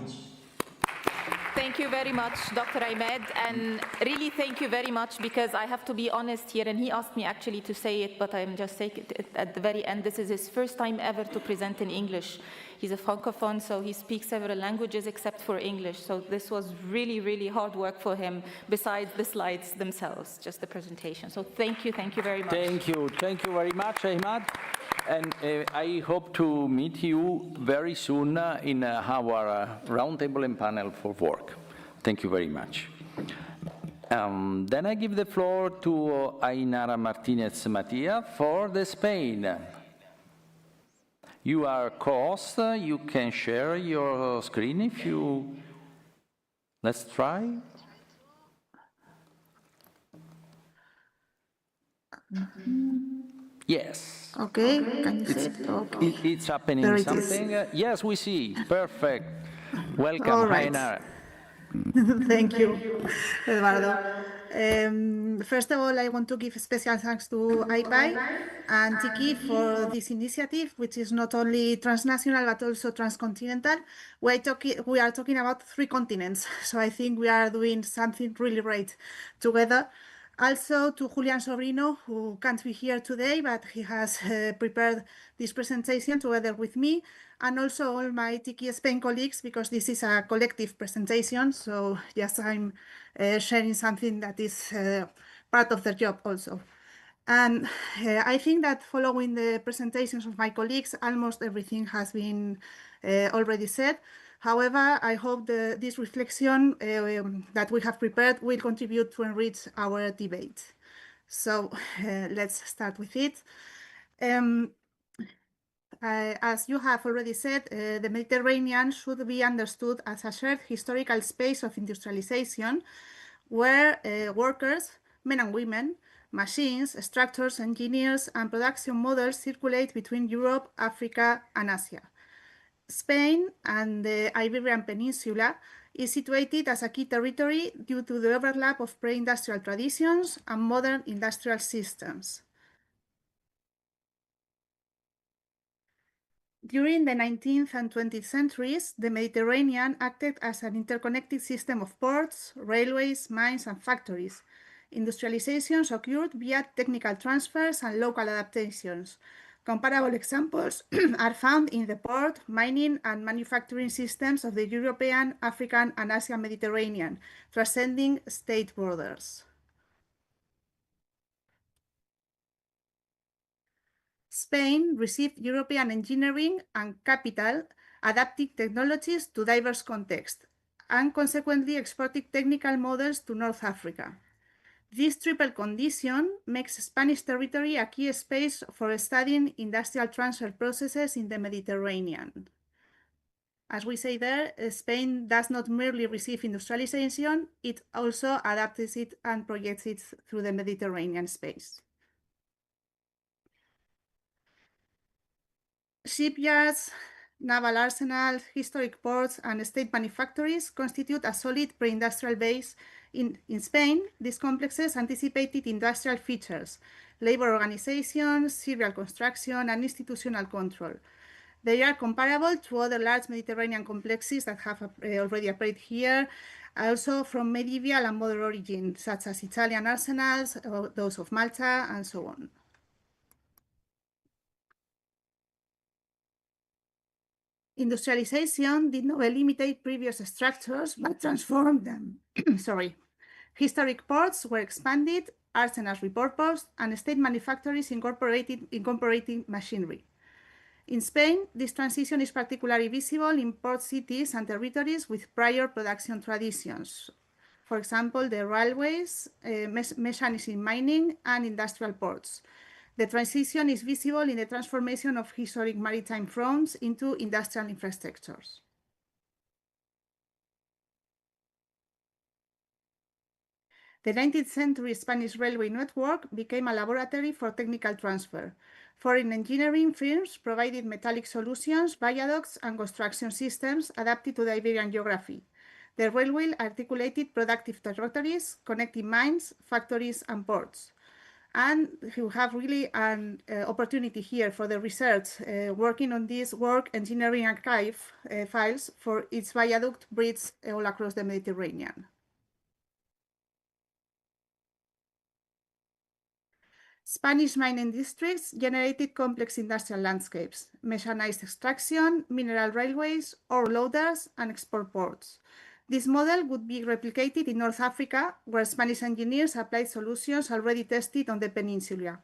Thank you. Thank you very much, Dr. Ahmed, and really thank you very much, because I have to be honest here, and he asked me actually to say it, but I'm just saying it at the very end. This is his first time ever to present in English. He's a Francophone, so he speaks several languages except for English. So this was really, really hard work for him, besides the slides themselves, just the presentation. So thank you very much. Thank you very much, Ahmad. And I hope to meet you very soon in our roundtable and panel for work. Thank you very much. Then I give the floor to Ainara Martinez Matia for the Spain. You are co-host. You can share your screen if you... Let's try. Yes. Okay, can you see it? Okay. It's happening There it something. is. Yes, we see. Perfect. Welcome, All right. Ainara. Thank you, Eduardo. First of all, I want to give special thanks to IPI and Tiki for this initiative, which is not only transnational but also transcontinental. We are talking about 3 continents, so I think we are doing something really great together. Also to Julian Sobrino, who can't be here today, but he has prepared this presentation together with me, and also all my Tiki Spain colleagues, because this is a collective presentation, so yes, I'm sharing something that is part of their job also. And I think that following the presentations of my colleagues, almost everything has been already said. However, I hope this reflection that we have prepared will contribute to enrich our debate. So let's start with it. As you have already said, the Mediterranean should be understood as a shared historical space of industrialization where workers, men and women, machines, structures, engineers, and production models circulate between Europe, Africa, and Asia. Spain and the Iberian Peninsula is situated as a key territory due to the overlap of pre-industrial traditions and modern industrial systems. During the 19th and 20th centuries, the Mediterranean acted as an interconnected system of ports, railways, mines, and factories. Industrializations occurred via technical transfers and local adaptations. Comparable examples are found in the port, mining, and manufacturing systems of the European, African, and Asian Mediterranean, transcending state borders. Spain received European engineering and capital, adapting technologies to diverse contexts, and consequently exported technical models to North Africa. This triple condition makes Spanish territory a key space for studying industrial transfer processes in the Mediterranean. As we say there, Spain does not merely receive industrialization, it also adapts it and projects it through the Mediterranean space. Shipyards, naval arsenals, historic ports, and state manufactories constitute a solid pre-industrial base. In Spain, these complexes anticipated industrial features, labor organization, serial construction, and institutional control. They are comparable to other large Mediterranean complexes that have already appeared here, also from medieval and modern origin, such as Italian arsenals, those of Malta, and so on. Industrialization did not eliminate previous structures, but transformed them. Sorry. Historic ports were expanded, arsenals repurposed, and state manufactories incorporating machinery. In Spain, this transition is particularly visible in port cities and territories with prior production traditions. For example, the railways, mechanism mining, and industrial ports. The transition is visible in the transformation of historic maritime fronts into industrial infrastructures. The 19th century Spanish railway network became a laboratory for technical transfer. Foreign engineering firms provided metallic solutions, viaducts, and construction systems adapted to the Iberian geography. The railway articulated productive territories, connecting mines, factories, and ports. And we have really an opportunity here for the research, working on this work engineering archive files for its viaduct bridge all across the Mediterranean. Spanish mining districts generated complex industrial landscapes, mechanized extraction, mineral railways, ore loaders, and export ports. This model would be replicated in North Africa, where Spanish engineers applied solutions already tested on the peninsula.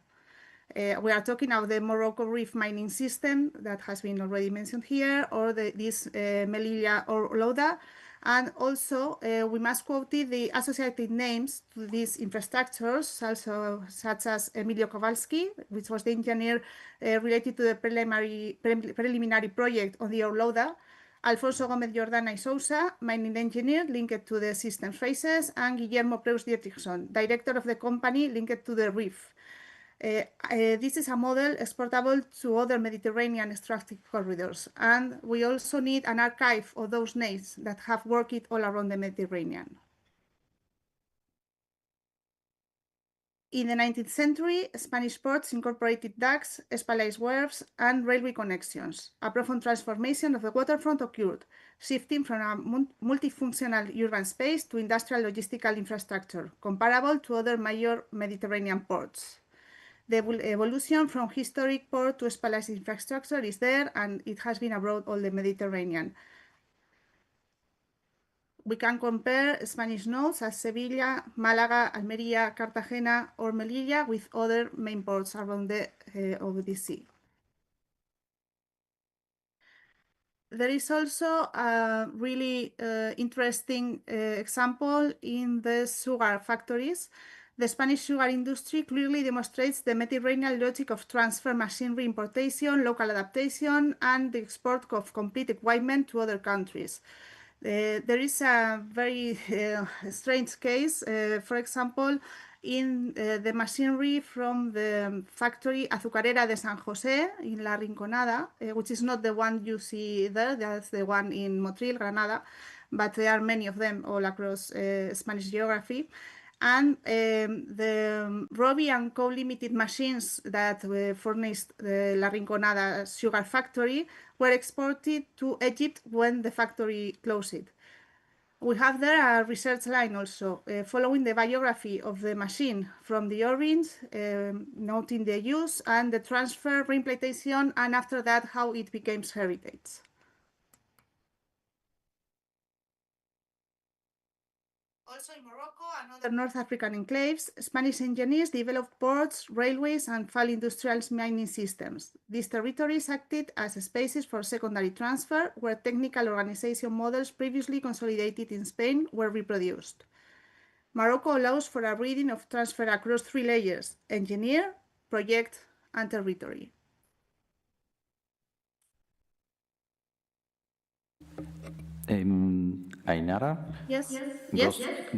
We are talking of the Morocco Reef mining system that has been already mentioned here, or this Melilla or Loda. And also, we must quote the associated names to these infrastructures, also such as Emilio Kowalski, which was the engineer related to the preliminary project on the Orloda, Alfonso Gómez Jordana y Sousa, mining engineer linked to the system phases, and Guillermo Preus Dietrichson, director of the company linked to the reef. This is a model exportable to other Mediterranean extractive corridors, and we also need an archive of those names that have worked all around the Mediterranean. In the 19th century, Spanish ports incorporated docks, spallage wharves, and railway connections. A profound transformation of the waterfront occurred, shifting from a multifunctional urban space to industrial logistical infrastructure, comparable to other major Mediterranean ports. The evolution from historic port to spallage infrastructure is there, and it has been abroad all the Mediterranean. We can compare Spanish nodes as Sevilla, Málaga, Almería, Cartagena, or Melilla with other main ports around the sea. There is also a really interesting example in the sugar factories. The Spanish sugar industry clearly demonstrates the Mediterranean logic of transfer machinery importation, local adaptation, and the export of complete equipment to other countries. There is a very strange case, for example, in the machinery from the factory Azucarera de San José in La Rinconada, which is not the one you see there, that's the one in Motril, Granada, but there are many of them all across Spanish geography. And the Robbie and Co. Limited machines that furnished the La Rinconada sugar factory were exported to Egypt when the factory closed. We have there a research line also, following the biography of the machine from the origins, noting the use and the transfer, reimplantation, and after that, how it became heritage. Also in Morocco and other North African enclaves, Spanish engineers developed ports, railways, and full industrial mining systems. These territories acted as spaces for secondary transfer, where technical organization models previously consolidated in Spain were reproduced. Morocco allows for a reading of transfer across three layers: engineer, project, and territory. Ainara? Yes.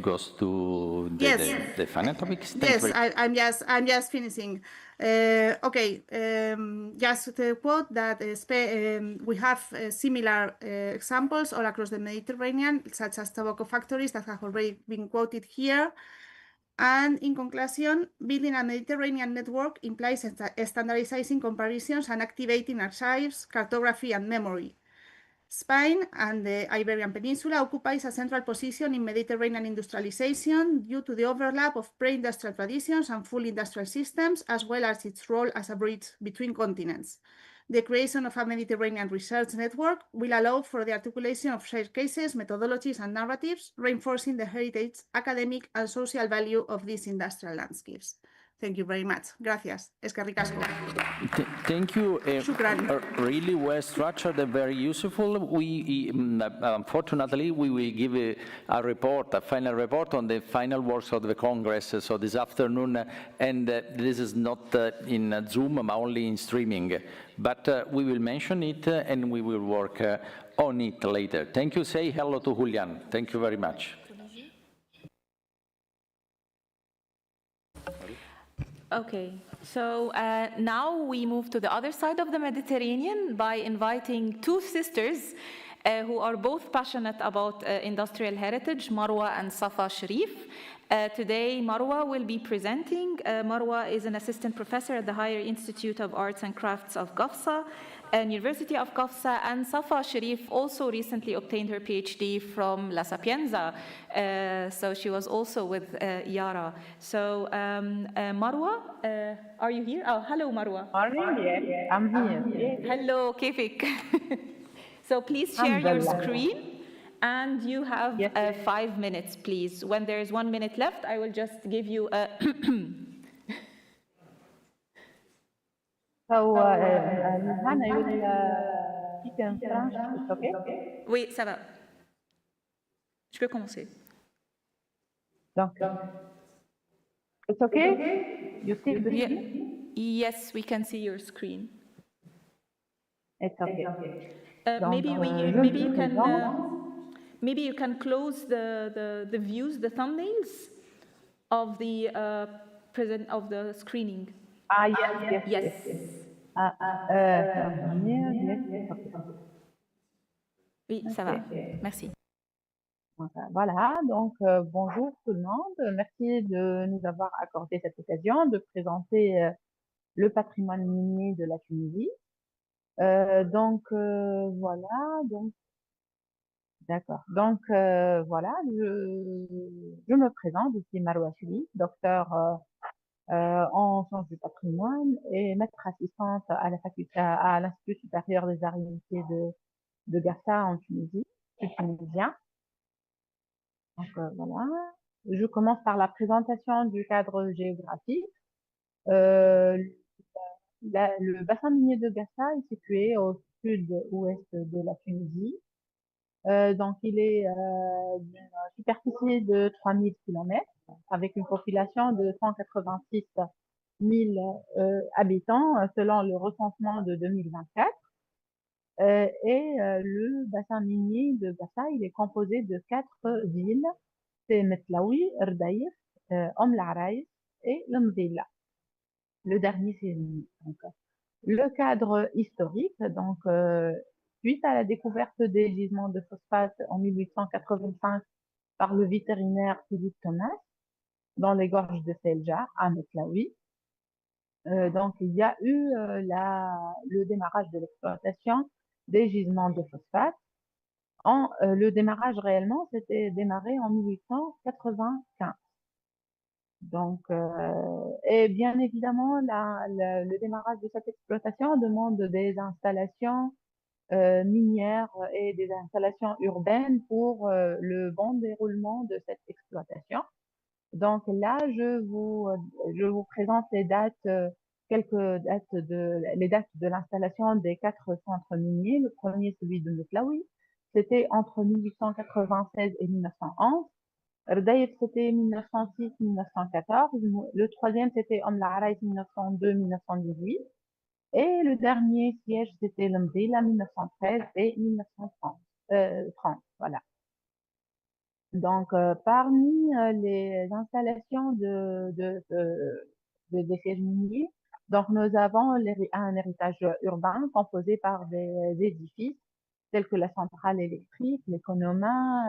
Goes to the final topics. Yes, I'm just finishing. Okay, just to quote that we have similar examples all across the Mediterranean, such as tobacco factories that have already been quoted here. And in conclusion, building a Mediterranean network implies standardizing comparisons and activating archives, cartography, and memory. Spain and the Iberian Peninsula occupies a central position in Mediterranean industrialization due to the overlap of pre-industrial traditions and full industrial systems, as well as its role as a bridge between continents. The creation of a Mediterranean research network will allow for the articulation of shared cases, methodologies, and narratives, reinforcing the heritage, academic, and social value of these industrial landscapes. Thank you very much. Gracias. Eskerrik asko. Thank you. Shukran. Really well structured and very useful. We unfortunately we will give a report, a final report on the final works of the Congress. So this afternoon, and this is not in Zoom, but only in streaming. But we will mention it and we will work on it later. Thank you. Say hello to Julian. Thank you very much. Okay, so now we move to the other side of the Mediterranean by inviting two sisters who are both passionate about industrial heritage, Marwa and Safa Sharif. Today, Marwa will be presenting. Marwa is an assistant professor at the Higher Institute of Arts and Crafts of Gafsa and University of Gafsa, and Safa Sharif also recently obtained her PhD from La Sapienza, so she was also with Yara. So Marwa, are you here? Oh, hello Marwa. Morning, yes, I'm here. Yes. Hello, Kefik. So please share your screen. And you have 5 minutes, please. When there is 1 minute left, I will just give you a... So, Nizhan, I will speak in French, it's okay? Oui, ça va. Je peux commencer. Donc, it's okay? You see the screen? Yes, we can see your screen. It's okay. Maybe you can close the views, the thumbnails of the of the screening. Yes. Oui, ça va. Merci. Voilà, donc bonjour tout le monde. Merci de nous avoir accordé cette occasion de présenter le patrimoine minier de la Tunisie. Voilà, donc d'accord. Donc voilà, je me présente, je suis Marwa Chili, docteur en sciences du patrimoine et maître assistante à la faculté, à l'Institut supérieur des arts et métiers de Gafsa en Tunisie. Je suis tunisien. Donc voilà. Je commence par la présentation du cadre géographique. Le bassin minier de Gafsa est situé au sud-ouest de la Tunisie. Donc, il est d'une superficie de 3000 km avec une population de 186 000 habitants selon le recensement de 2024. Le bassin minier de Gafsa, il est composé de 4 villes, c'est Metlaoui, Rdaïf, Omlaraïs et Lemdilla. Le dernier, c'est le cadre historique, donc suite à la découverte des gisements de phosphate en 1885 par le vétérinaire Philippe Thomas dans les gorges de Selja à Metlaoui. Donc il y a eu le démarrage de l'exploitation des gisements de phosphate. Le démarrage réellement, c'était démarré en 1895. Donc, et bien évidemment, le démarrage de cette exploitation demande des installations minières et des installations urbaines pour le bon déroulement de cette exploitation. Donc là, je vous présente les dates, quelques dates les dates de l'installation des 4 centres miniers. Le premier, celui de Metlaoui, c'était entre 1896 et 1911. Rdaïf, c'était 1906-1914. Le troisième, c'était Omlaraïs, 1902-1918. Et le dernier siège, c'était Lemdilla, 1913 et 1930. Voilà. Donc, parmi les installations des sièges miniers, donc nous avons un héritage urbain composé par des édifices tels que la centrale électrique, l'économa,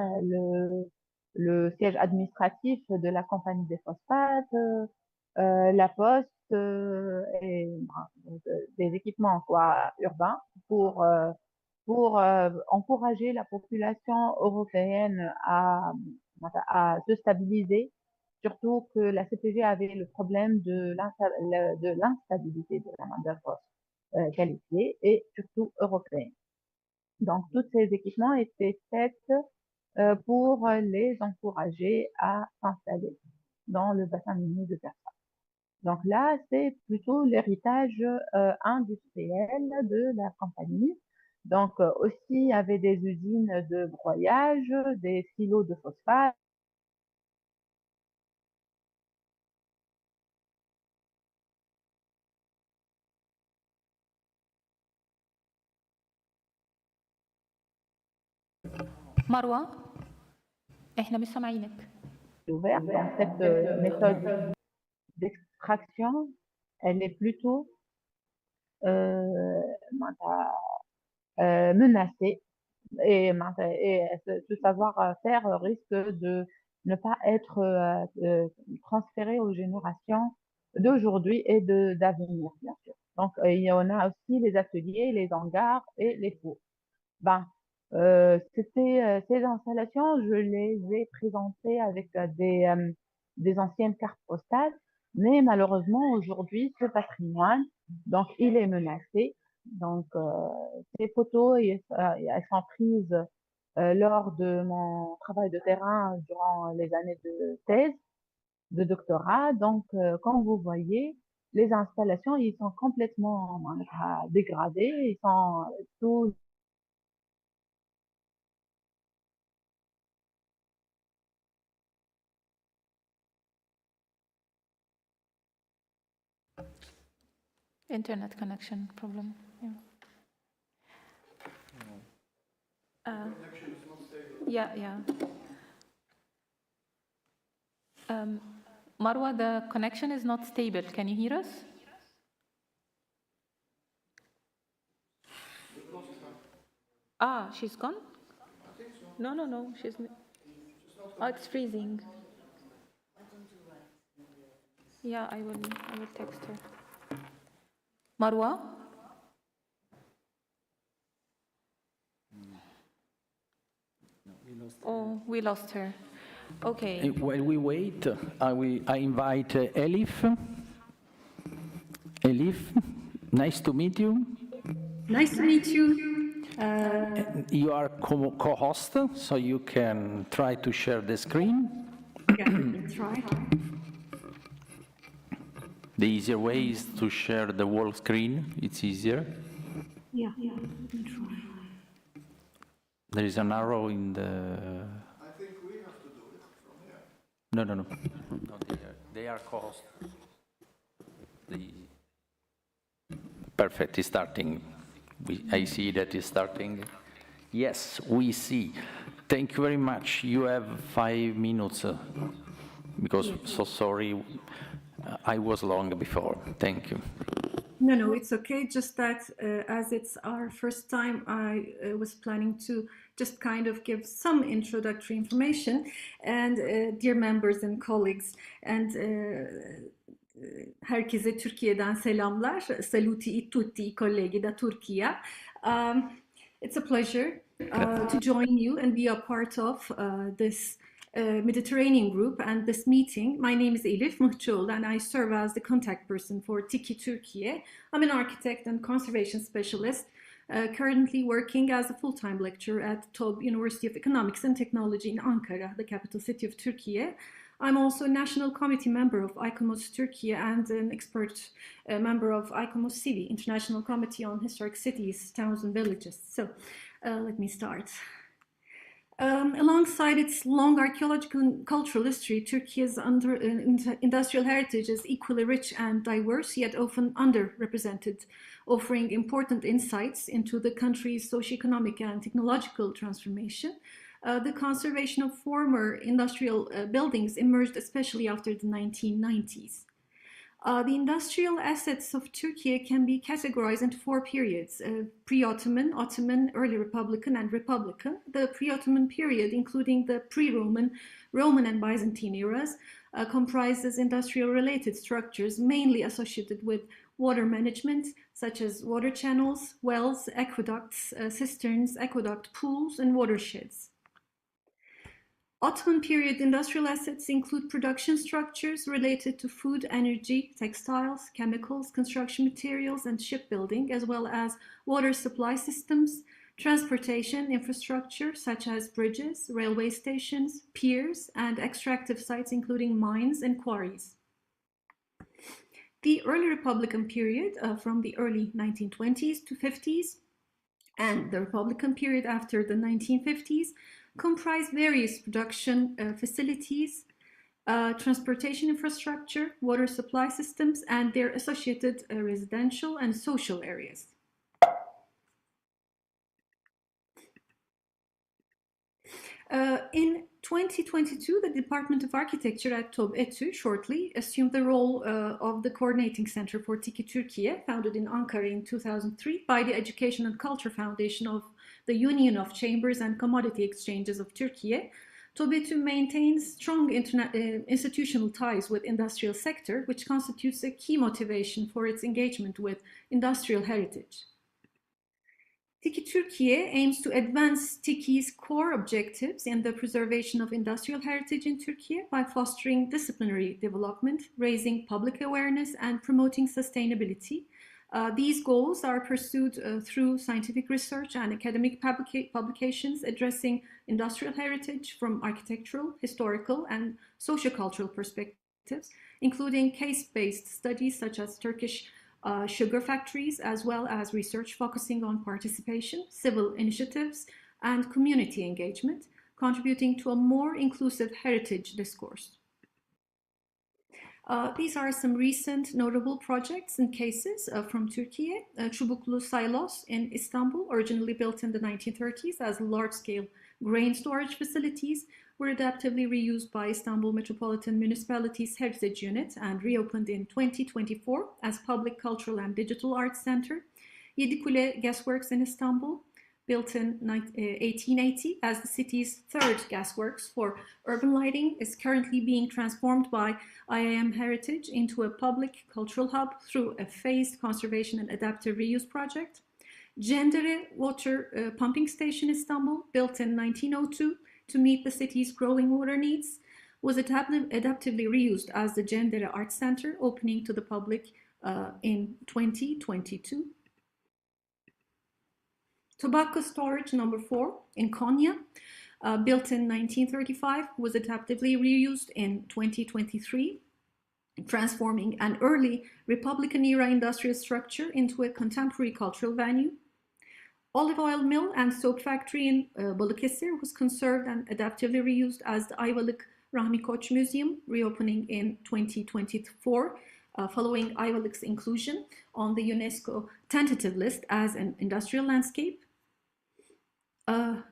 le siège administratif de la compagnie des phosphates, la poste et des équipements urbains pour encourager la population européenne à se stabiliser, surtout que la CPG avait le problème de l'instabilité de la main-d'œuvre qualifiée et surtout européenne. Donc, tous ces équipements étaient faits pour les encourager à s'installer dans le bassin minier de Gafsa. Donc là, c'est plutôt l'héritage industriel de la compagnie. Donc aussi, il y avait des usines de broyage, des silos de phosphate. مروة احنا مش سامعينك. Ouvert. Donc cette méthode d'extraction, elle est plutôt menacée et ce savoir-faire risque de ne pas être transférés aux générations d'aujourd'hui et d'avenir, bien sûr. Donc, il y en a aussi les ateliers, les hangars et les fours. Ben, ces installations, je les ai présentées avec des anciennes cartes postales, mais malheureusement, aujourd'hui, ce patrimoine, donc, il est menacé. Donc, ces photos, elles sont prises lors de mon travail de terrain durant les années de thèse, de doctorat. Donc, quand vous voyez, les installations, ils sont complètement dégradées, ils sont tous Internet connection problem. Yeah. Yeah. Marwa, the connection is not stable. Can you hear us? Ah, she's gone? No, she's not. Oh, it's freezing. Yeah, I will text her. Marwa? Oh, we lost her. Okay. While we wait, I invite Elif. Elif, nice to meet you. Nice to meet you. You are co-host, so you can try to share the screen. Yeah, let me try. The easier way is to share the whole screen. It's easier. Yeah, let me try. There is an arrow in the... I think we have to do it from here. No. They are co-host. Perfect, it's starting. I see that it's starting. Yes, we see. Thank you very much. You have 5 minutes, because, so sorry, I was long before. Thank you. No, it's okay. Just that as it's our first time, I was planning to just kind of give some introductory information. And dear members and colleagues, and herkese Türkiye'den selamlar. Saluti tutti colleghi da Turchia. It's a pleasure to join you and be a part of this Mediterranean group and this meeting. My name is Elif Mıhçıoğlu and I serve as the contact person for Tiki Turkey. I'm an architect and conservation specialist, currently working as a full-time lecturer at TOB University of Economics and Technology in Ankara, the capital city of Turkey. I'm also a national committee member of ICOMOS Turkey and an expert member of ICOMOS City, International Committee on Historic Cities, Towns and Villages. So let me start. Alongside its long archaeological and cultural history, Turkey's industrial heritage is equally rich and diverse, yet often underrepresented, offering important insights into the country's socioeconomic and technological transformation. The conservation of former industrial buildings emerged especially after the 1990s. The industrial assets of Turkey can be categorized into 4 periods: pre-Ottoman, Ottoman, early Republican, and Republican. The pre-Ottoman period, including the pre-Roman, Roman, and Byzantine eras, comprises industrial-related structures mainly associated with water management, such as water channels, wells, aqueducts, cisterns, aqueduct pools, and watersheds. Ottoman period industrial assets include production structures related to food, energy, textiles, chemicals, construction materials, and shipbuilding, as well as water supply systems, transportation infrastructure such as bridges, railway stations, piers, and extractive sites including mines and quarries. The early Republican period from the early 1920s to 50s and the Republican period after the 1950s comprise various production facilities, transportation infrastructure, water supply systems, and their associated residential and social areas. In 2022, the Department of Architecture at TOB ETÜ shortly assumed the role of the coordinating center for Tiki Turkey, founded in Ankara in 2003 by the Education and Culture Foundation of the Union of Chambers and Commodity Exchanges of Turkey, Tobetu maintains strong institutional ties with industrial sector, which constitutes a key motivation for its engagement with industrial heritage. TİKİ Türkiye aims to advance TİKİ's core objectives in the preservation of industrial heritage in Turkey by fostering disciplinary development, raising public awareness, and promoting sustainability. These goals are pursued through scientific research and academic publications addressing industrial heritage from architectural, historical, and sociocultural perspectives, including case-based studies such as Turkish sugar factories, as well as research focusing on participation, civil initiatives, and community engagement, contributing to a more inclusive heritage discourse. These are some recent notable projects and cases from Turkey. Çubuklu Silos in Istanbul, originally built in the 1930s as large-scale grain storage facilities, were adaptively reused by Istanbul Metropolitan Municipality's Heritage Unit and reopened in 2024 as Public Cultural and Digital Arts Center. Yedikule Gasworks in Istanbul, built in 1880 as the city's third gasworks for urban lighting, is currently being transformed by IIM Heritage into a public cultural hub through a phased conservation and adaptive reuse project. Cendere Water Pumping Station Istanbul, built in 1902 to meet the city's growing water needs, was adaptively reused as the Cendere Arts Center, opening to the public in 2022. Tobacco Storage Number 4 in Konya, built in 1935, was adaptively reused in 2023, transforming an early Republican-era industrial structure into a contemporary cultural venue. Olive oil mill and soap factory in Balıkesir was conserved and adaptively reused as the Ayvalık Rahmi Koç Museum, reopening in 2024, following Ayvalık's inclusion on the UNESCO tentative list as an industrial landscape.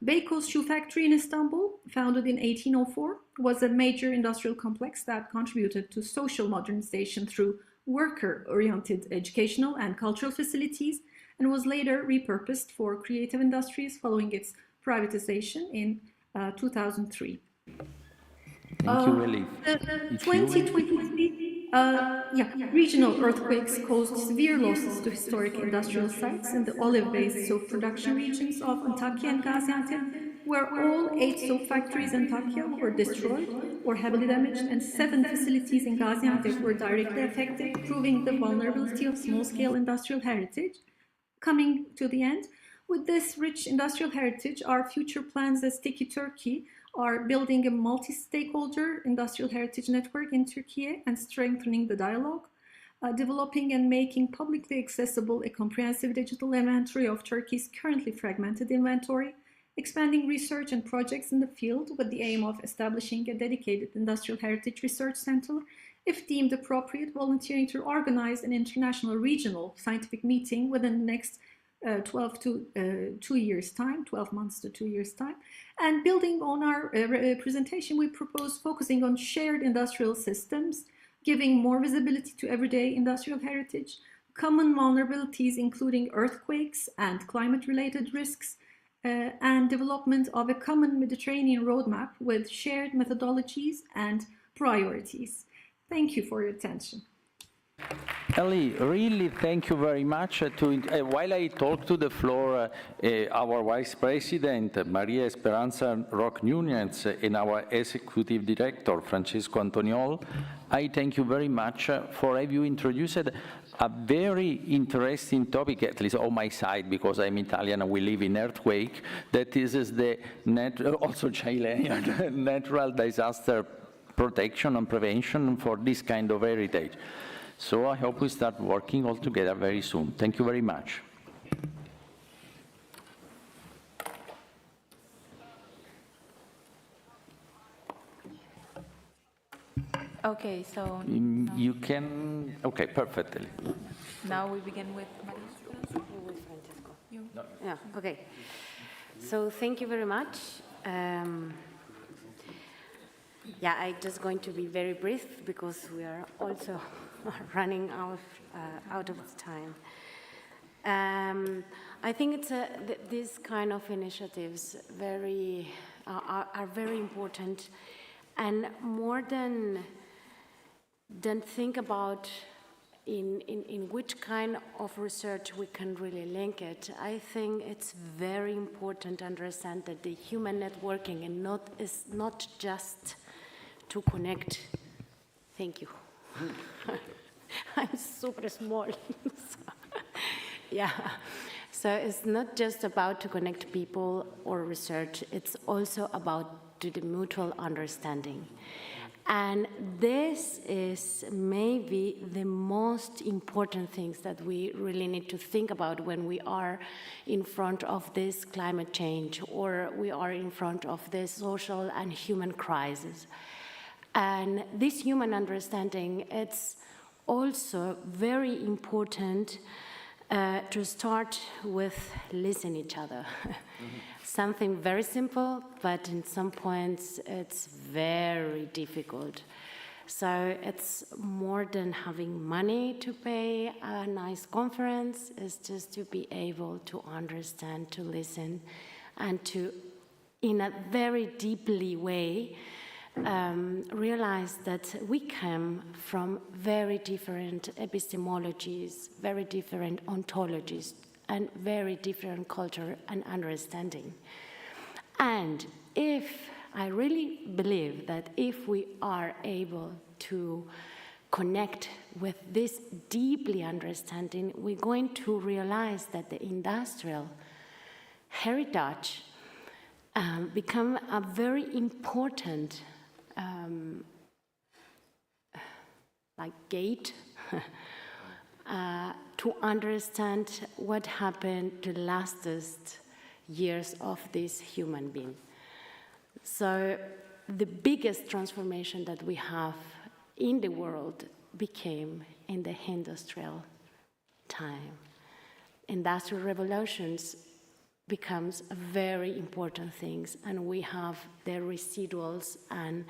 Beykoz Shoe Factory in Istanbul, founded in 1804, was a major industrial complex that contributed to social modernization through worker-oriented educational and cultural facilities, and was later repurposed for creative industries following its privatization in 2003. Thank you, Elif. 2023 regional earthquakes caused severe losses to historic industrial sites in the olive-based soap production regions of Antakya and Gaziantep, where all 8 soap factories in Antakya were destroyed or heavily damaged, and 7 facilities in Gaziantep were directly affected, proving the vulnerability of small-scale industrial heritage. Coming to the end, with this rich industrial heritage, our future plans as TİKİ Turkey are building a multi-stakeholder industrial heritage network in Turkey and strengthening the dialogue, developing and making publicly accessible a comprehensive digital inventory of Turkey's currently fragmented inventory, expanding research and projects in the field with the aim of establishing a dedicated industrial heritage research center, if deemed appropriate, volunteering to organize an international regional scientific meeting within the next 12 months to 2 years' time. And building on our presentation, we propose focusing on shared industrial systems, giving more visibility to everyday industrial heritage, common vulnerabilities including earthquakes and climate-related risks, and development of a common Mediterranean roadmap with shared methodologies and priorities. Thank you for your attention. Eli, really thank you very much. While I talk to the floor, our Vice President, Maria Esperanza Roque Nunez, and our Executive Director, Francesco Antoniol, I thank you very much for having you introduced a very interesting topic, at least on my side, because I'm Italian and we live in earthquake, that is the also Chilean natural disaster protection and prevention for this kind of heritage. So I hope we start working all together very soon. Thank you very much. Okay, so you can, okay, perfectly. Now we begin with Maria. Yeah, okay. So thank you very much. Yeah, I'm just going to be very brief because we are also running out of time. I think it's this kind of initiatives very are very important. And more than think about in which kind of research we can really link it, I think it's very important to understand that the human networking is not just to connect. Thank you. I'm super small. Yeah. So it's not just about to connect people or research, it's also about the mutual understanding. And this is maybe the most important things that we really need to think about when we are in front of this climate change or we are in front of this social and human crisis. And this human understanding, it's also very important to start with listening each other. Something very simple, but in some points it's very difficult. So it's more than having money to pay a nice conference, it's just to be able to understand, to listen, and to, in a very deeply way, realize that we come from very different epistemologies, very different ontologies, and very different culture and understanding. And I really believe that if we are able to connect with this deeply understanding, we're going to realize that the industrial heritage become a very important gate to understand what happened the lastest years of this human being. So the biggest transformation that we have in the world became in the industrial time. Industrial revolutions becomes a very important thing, and we have the residuals and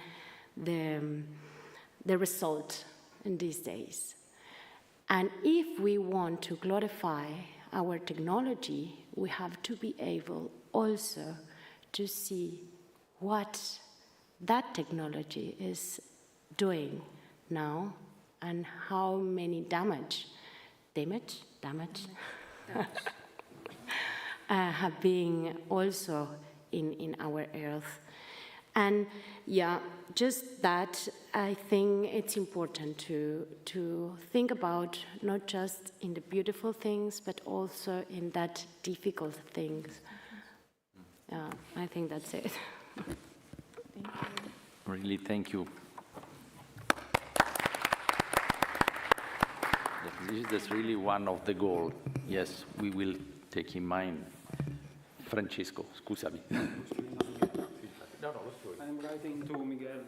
the result in these days. And if we want to glorify our technology, we have to be able also to see what that technology is doing now and how many damage have been also in our earth. And yeah, just that, I think it's important to think about not just in the beautiful things, but also in that difficult things. Yeah, I think that's it. Thank you. Really, thank you. That's really one of the goals. Yes, we will take in mind. Francesco, scusami. I'm writing to Miguel.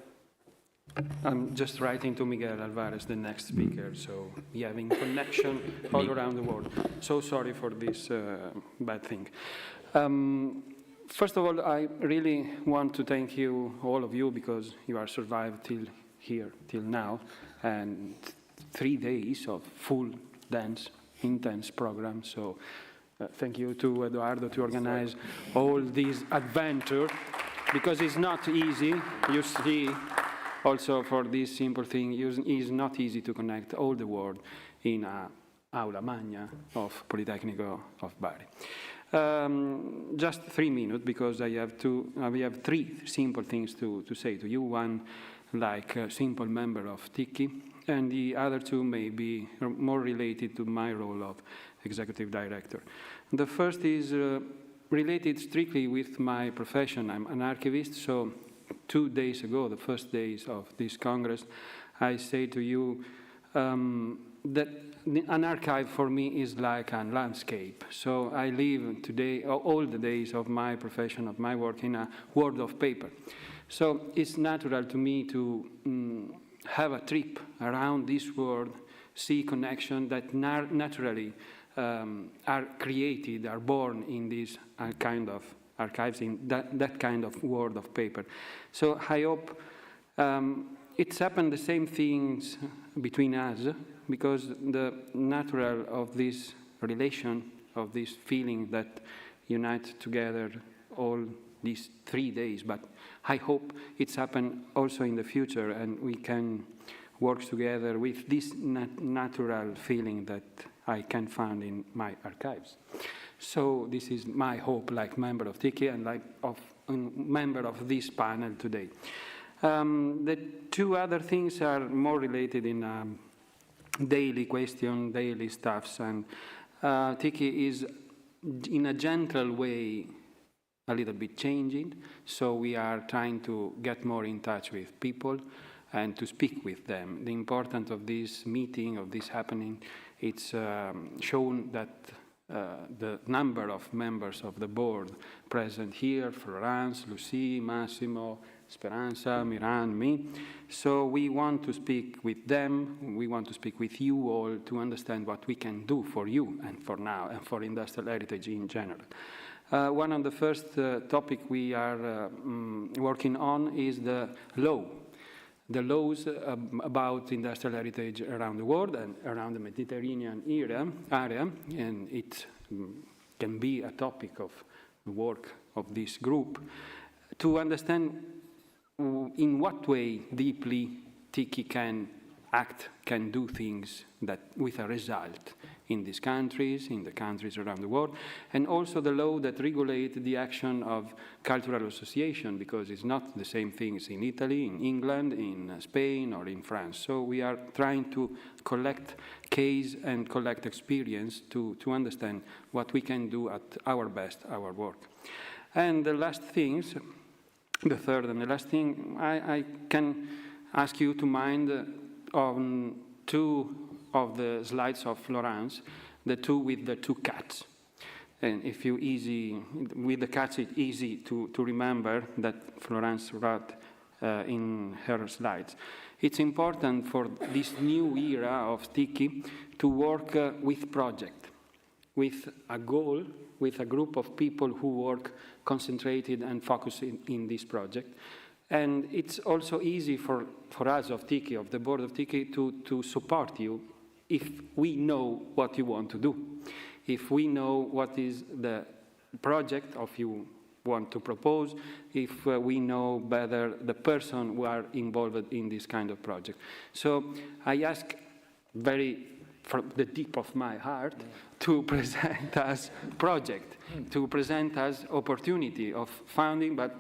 I'm just writing to Miguel Alvarez, the next speaker, so we having connection all around the world. So sorry for this bad thing. First of all, I really want to thank you, all of you, because you are survived till now, and 3 days of full dance, intense program. So thank you to Eduardo to organize all these adventure, because it's not easy. You see, also for this simple thing, it's not easy to connect all the world in a aula magna of Politecnico of Bari. Just 3 minutes, because I have 3 simple things to say to you. One, like a simple member of TICI, and the other 2 may be more related to my role of executive director. The first is related strictly with my profession. I'm an archivist, so 2 days ago, the first days of this Congress, I say to you that an archive for me is like a landscape. So I live today, all the days of my profession, of my work, in a world of paper. So it's natural to me to have a trip around this world, see connection that naturally are created, are born in this kind of archives, in that kind of world of paper. So I hope it's happened the same things between us, because the natural of this relation, of this feeling that unite together all these 3 days, but I hope it's happened also in the future, and we can work together with this natural feeling that I can find in my archives. So this is my hope, like member of TICI and like member of this panel today. The two other things are more related in daily question, daily stuffs, and TICI is in a gentle way a little bit changing, so we are trying to get more in touch with people and to speak with them. The importance of this meeting, of this happening, it's shown that the number of members of the board present here, Florence, Lucie, Massimo, Speranza, Miran, me. So we want to speak with them, we want to speak with you all to understand what we can do for you and for now and for industrial heritage in general. One of the first topic we are working on is the law. The laws about industrial heritage around the world and around the Mediterranean area, and it can be a topic of work of this group, to understand in what way deeply TICI can act, can do things that with a result in these countries, in the countries around the world, and also the law that regulate the action of cultural association, because it's not the same things in Italy, in England, in Spain, or in France. So we are trying to collect case and collect experience to understand what we can do at our best, our work. And the last things, the third and the last thing, I can ask you to mind on two of the slides of Florence, the two with the two cats. And if you with the cats, it's easy to remember that Florence wrote in her slides. It's important for this new era of TICI to work with project, with a goal, with a group of people who work concentrated and focused in this project. And it's also easy for us of TICI, of the board of TICI, to support you if we know what you want to do, if we know what is the project of you want to propose, if we know better the person who are involved in this kind of project. So I ask from the deep of my heart to present us project, to present us opportunity of funding, but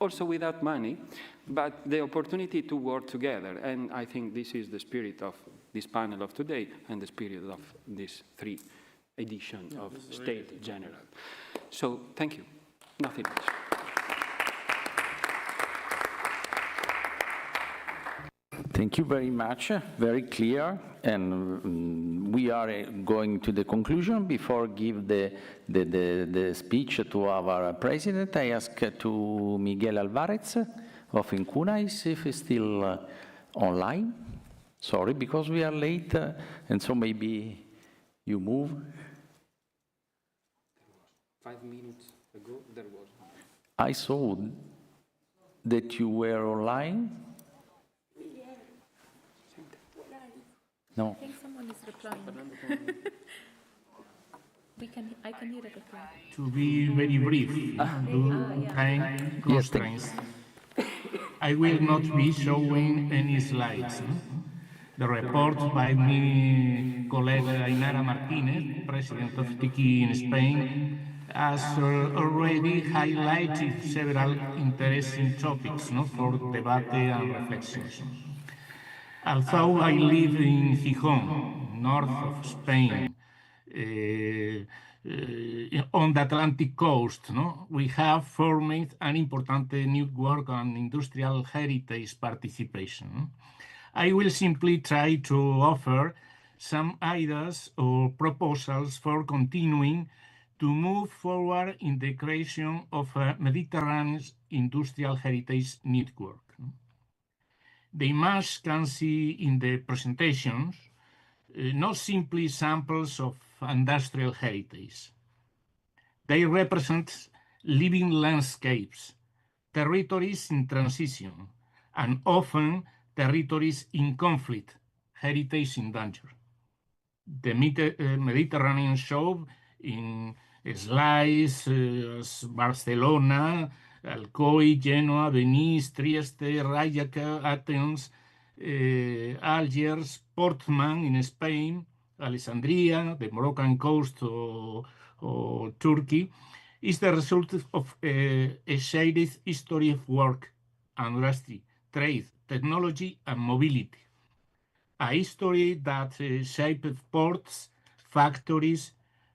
also without money, but the opportunity to work together. And I think this is the spirit of this panel of today and the spirit of this 3 edition of State General. So thank you. Nothing else. Thank you very much, very clear, and we are going to the conclusion. Before give the speech to our president, I ask to Miguel Alvarez of Incunais if he's still online. Sorry, because we are late, and so maybe you move. 5 minutes ago, there was. I saw that you were online. No. I think someone is replying. I can hear a reply. To be very brief, time constraints. I will not be showing any slides. The report by my colleague Ainara Martinez, president of TICI in Spain, has already highlighted several interesting topics for debate and reflections. Although I live in Gijón, north of Spain, on the Atlantic coast, we have formed an important network on industrial heritage participation. I will simply try to offer some ideas or proposals for continuing to move forward in the creation of a Mediterranean industrial heritage network. The image can see in the presentations not simply samples of industrial heritage. They represent living landscapes, territories in transition, and often territories in conflict, heritage in danger. The Mediterranean show in slides, Barcelona, Alcoy, Genoa, Venice, Trieste, Rijeka, Athens, Algiers, Portman in Spain, Alexandria, the Moroccan coast or Turkey, is the result of a shared history of work, industry, trade, technology, and mobility. A history that shaped ports, factories,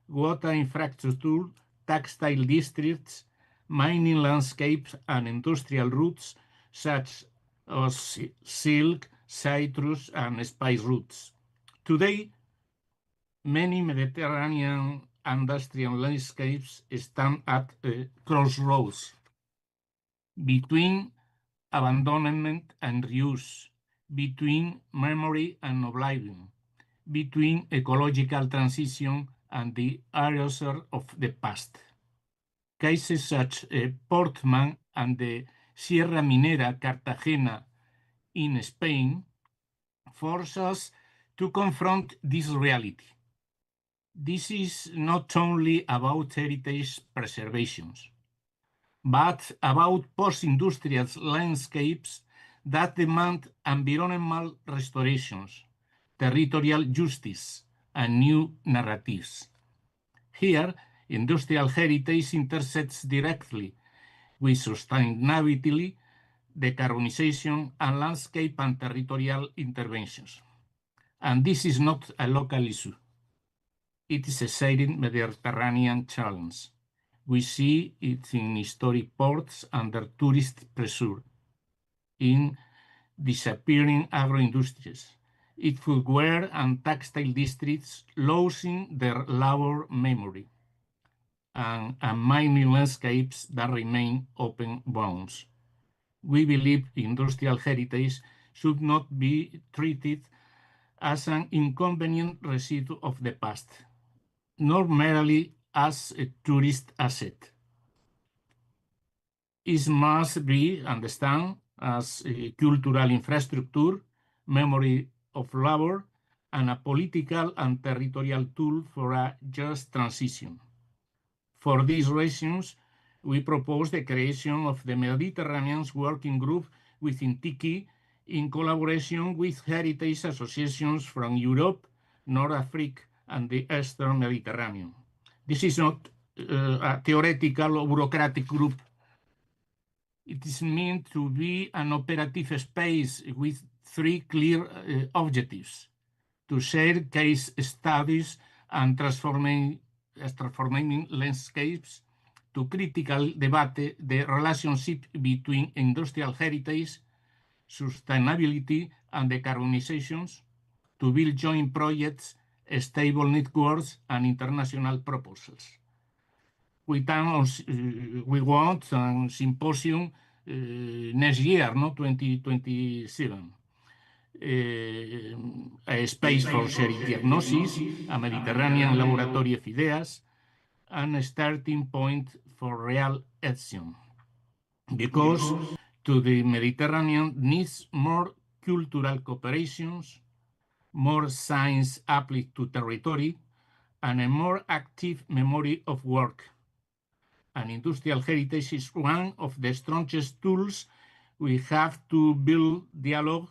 water infrastructure, textile districts, mining landscapes, and industrial routes such as silk, citrus, and spice routes. Today, many Mediterranean industrial landscapes stand at crossroads between abandonment and reuse, between memory and oblivion, between ecological transition and the erasure of the past. Cases such as Portman and the Sierra Minera Cartagena in Spain force us to confront this reality. This is not only about heritage preservation, but about post-industrial landscapes that demand environmental restorations, territorial justice, and new narratives. Here, industrial heritage intersects directly with sustainability, decarbonization, and landscape and territorial interventions. And this is not a local issue. It is a shared Mediterranean challenge. We see it in historic ports under tourist pressure, in disappearing agro-industries, in footwear and textile districts losing their labor memory, and mining landscapes that remain open wounds. We believe industrial heritage should not be treated as an inconvenient residue of the past, nor merely as a tourist asset. It must be understood as a cultural infrastructure, memory of labor, and a political and territorial tool for a just transition. For these reasons, we propose the creation of the Mediterranean Working Group within TICI in collaboration with heritage associations from Europe, North Africa, and the Eastern Mediterranean. This is not a theoretical or bureaucratic group. It is meant to be an operative space with three clear objectives: to share case studies and transforming landscapes, to critical debate the relationship between industrial heritage, sustainability, and decarbonizations, to build joint projects, stable networks, and international proposals. We want a symposium next year, 2027. A space for sharing diagnosis, a Mediterranean laboratory of ideas, and a starting point for real action. Because to the Mediterranean needs more cultural cooperations, more science applied to territory, and a more active memory of work. And industrial heritage is one of the strongest tools we have to build dialogue,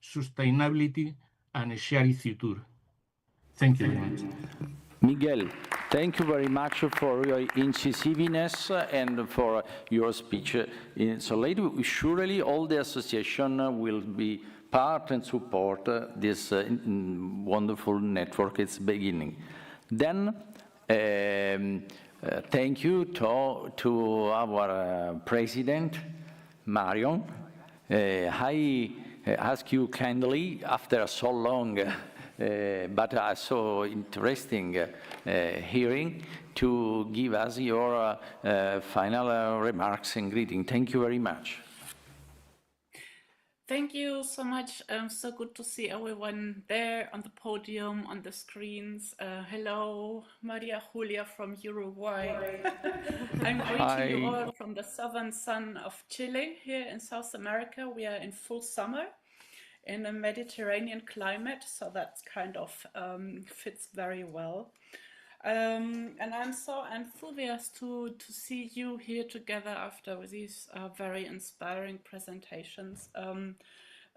sustainability, and a shared future. Thank you very much. Miguel, thank you very much for your incisiveness and for your speech. So surely all the association will be part and support this wonderful network it's beginning. Then, thank you to our president, Marion. I ask you kindly, after so long but so interesting hearing, to give us your final remarks and greeting. Thank you very much. Thank you so much. So good to see everyone there on the podium, on the screens. Hello, Maria Julia from Uruguay. I'm greeting you all from the southern sun of Chile here in South America. We are in full summer in a Mediterranean climate, so that kind of fits very well. And I'm so enthusiastic to see you here together after these very inspiring presentations.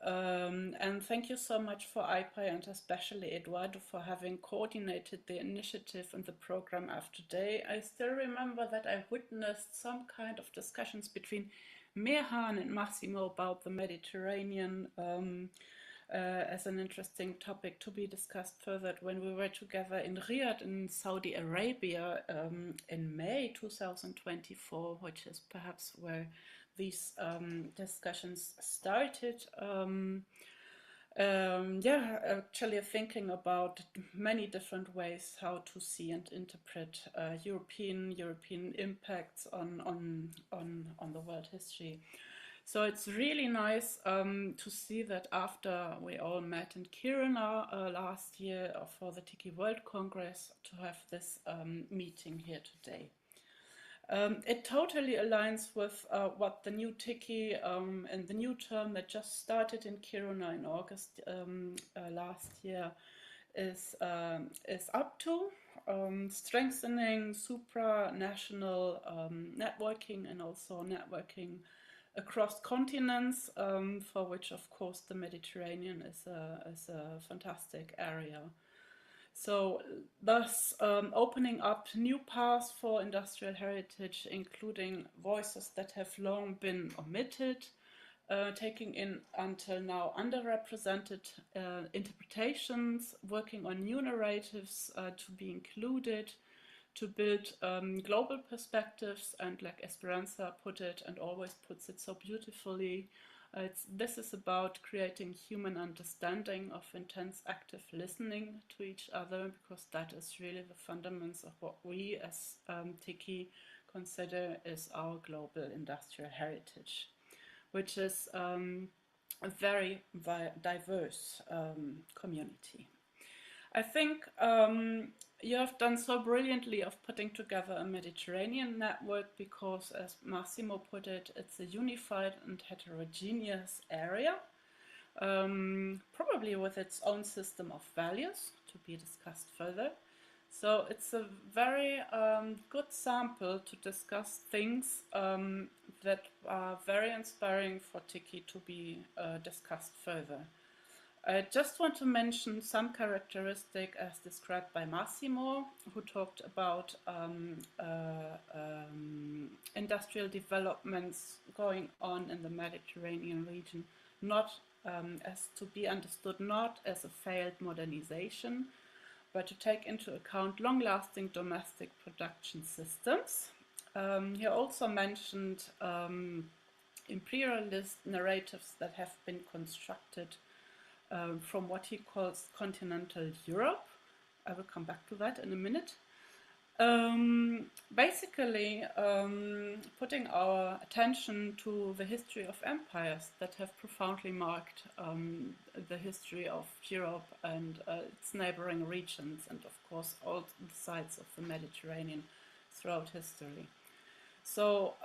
And thank you so much for IPI and especially Eduardo for having coordinated the initiative and the program of today. I still remember that I witnessed some kind of discussions between Mehan and Massimo about the Mediterranean as an interesting topic to be discussed further when we were together in Riyadh in Saudi Arabia in May 2024, which is perhaps where these discussions started. Yeah, actually thinking about many different ways how to see and interpret European impacts on the world history. So it's really nice to see that after we all met in Kiruna last year for the Tiki World Congress, to have this meeting here today. It totally aligns with what the new Tiki and the new term that just started in Kiruna in August last year is up to. Strengthening supranational networking and also networking across continents, for which, of course, the Mediterranean is a fantastic area. So, thus, opening up new paths for industrial heritage, including voices that have long been omitted, taking in until now underrepresented interpretations, working on new narratives to be included, to build global perspectives, and like Esperanza put it and always puts it so beautifully, this is about creating human understanding of intense active listening to each other, because that is really the fundamentals of what we as Tiki consider is our global industrial heritage, which is a very diverse community. I think you have done so brilliantly of putting together a Mediterranean network because, as Massimo put it, it's a unified and heterogeneous area, probably with its own system of values to be discussed further. So it's a very good sample to discuss things that are very inspiring for Tiki to be discussed further. I just want to mention some characteristic as described by Massimo, who talked about industrial developments going on in the Mediterranean region, not as to be understood not as a failed modernization, but to take into account long-lasting domestic production systems. He also mentioned imperialist narratives that have been constructed from what he calls continental Europe. I will come back to that in a minute. Basically, putting our attention to the history of empires that have profoundly marked the history of Europe and its neighboring regions, and of course all the sides of the Mediterranean throughout history. So,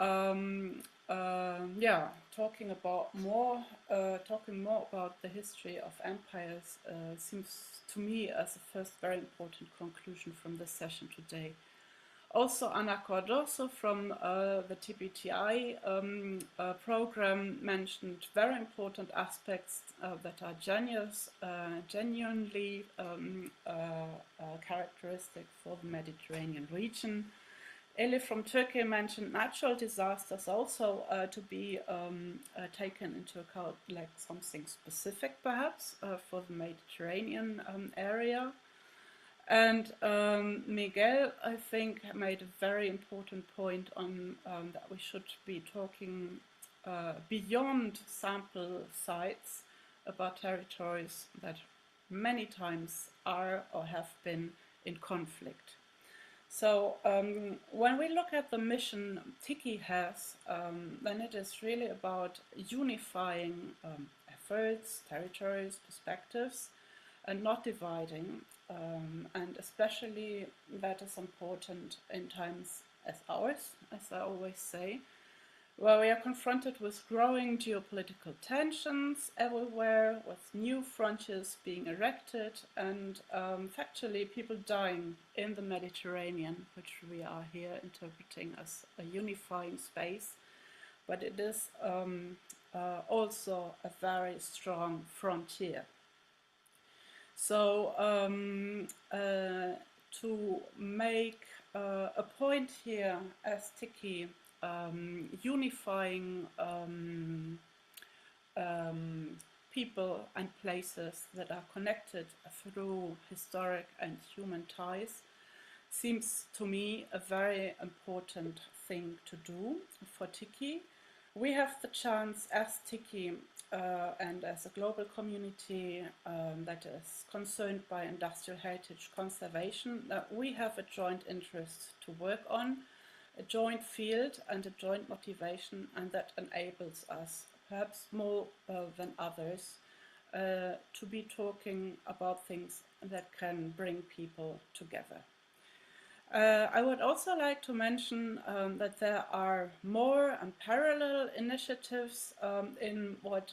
yeah, talking more about the history of empires seems to me as a first very important conclusion from this session today. Also, Ana Cardoso from the TBTI program mentioned very important aspects that are genuinely characteristic for the Mediterranean region. Eli from Turkey mentioned natural disasters also to be taken into account, like something specific perhaps for the Mediterranean area. And Miguel, I think, made a very important point on that we should be talking beyond sample sites about territories that many times are or have been in conflict. So when we look at the mission Tiki has, then it is really about unifying efforts, territories, perspectives, and not dividing. And especially that is important in times as ours, as I always say, Well, we are confronted with growing geopolitical tensions everywhere, with new frontiers being erected, and factually people dying in the Mediterranean, which we are here interpreting as a unifying space. But it is also a very strong frontier. So to make a point here as Tiki, unifying people and places that are connected through historic and human ties seems to me a very important thing to do for Tiki. We have the chance as Tiki and as a global community that is concerned by industrial heritage conservation, that we have a joint interest to work on, a joint field and a joint motivation, and that enables us, perhaps more than others, to be talking about things that can bring people together. I would also like to mention that there are more and parallel initiatives in what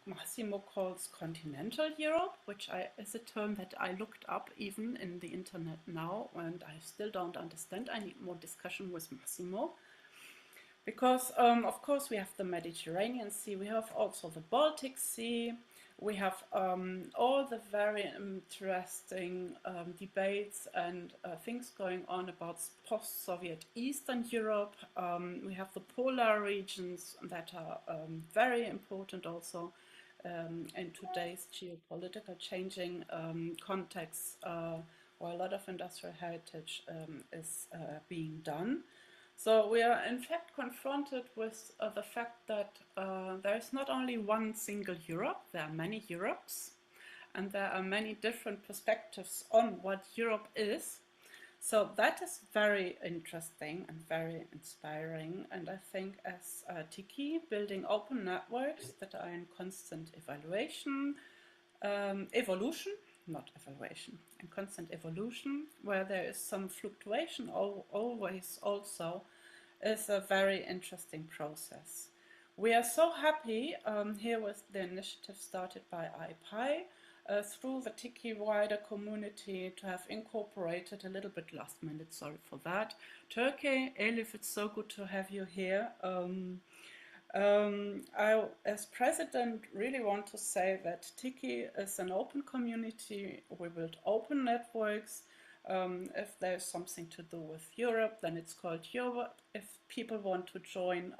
Massimo calls continental Europe, which is a term that I looked up even in the internet now, and I still don't understand. I need more discussion with Massimo. Because, of course, we have the Mediterranean Sea, we have also the Baltic Sea, we have all the very interesting debates and things going on about post-Soviet Eastern Europe. We have the polar regions that are very important also in today's geopolitical changing context, where a lot of industrial heritage is being done. So we are in fact confronted with the fact that there is not only one single Europe, there are many Europes, and there are many different perspectives on what Europe is. So that is very interesting and very inspiring, and I think as Tiki, building open networks that are in constant evolution, in constant evolution, where there is some fluctuation always also, is a very interesting process. We are so happy here with the initiative started by IPI through the Tiki wider community to have incorporated a little bit last minute, sorry for that. Turkey, Elif, it's so good to have you here. I, as president, really want to say that Tiki is an open community. We build open networks. If there's something to do with Europe, then it's called Europe. If people want to join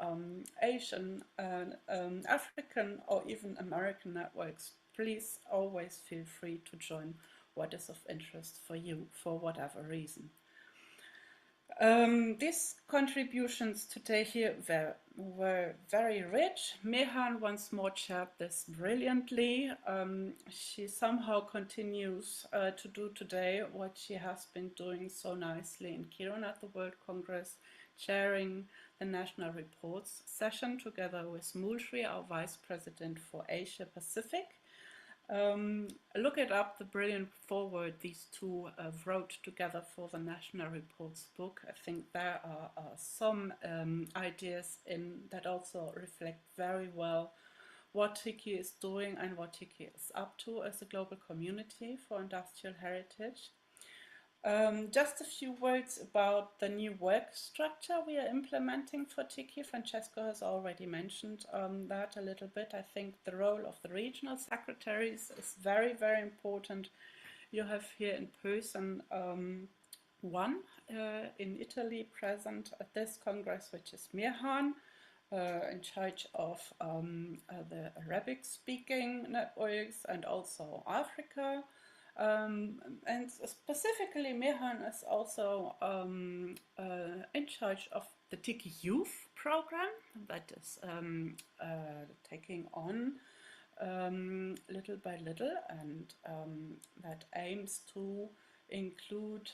Asian, African, or even American networks, please always feel free to join what is of interest for you, for whatever reason. These contributions today here were very rich. Mehan once more chaired this brilliantly. She somehow continues to do today what she has been doing so nicely in Kiruna at the World Congress, chairing the National Reports session together with Mulshri, our Vice President for Asia Pacific. Look it up, the brilliant foreword these two wrote together for the National Reports book. I think there are some ideas in that also reflect very well what Tiki is doing and what Tiki is up to as a global community for industrial heritage. Just a few words about the new work structure we are implementing for Tiki. Francesco has already mentioned that a little bit. I think the role of the regional secretaries is very, very important. You have here in person one in Italy present at this Congress, which is Mirhan, in charge of the Arabic-speaking networks and also Africa. And specifically, Mehan is also in charge of the Tiki Youth program that is taking on little by little, and that aims to include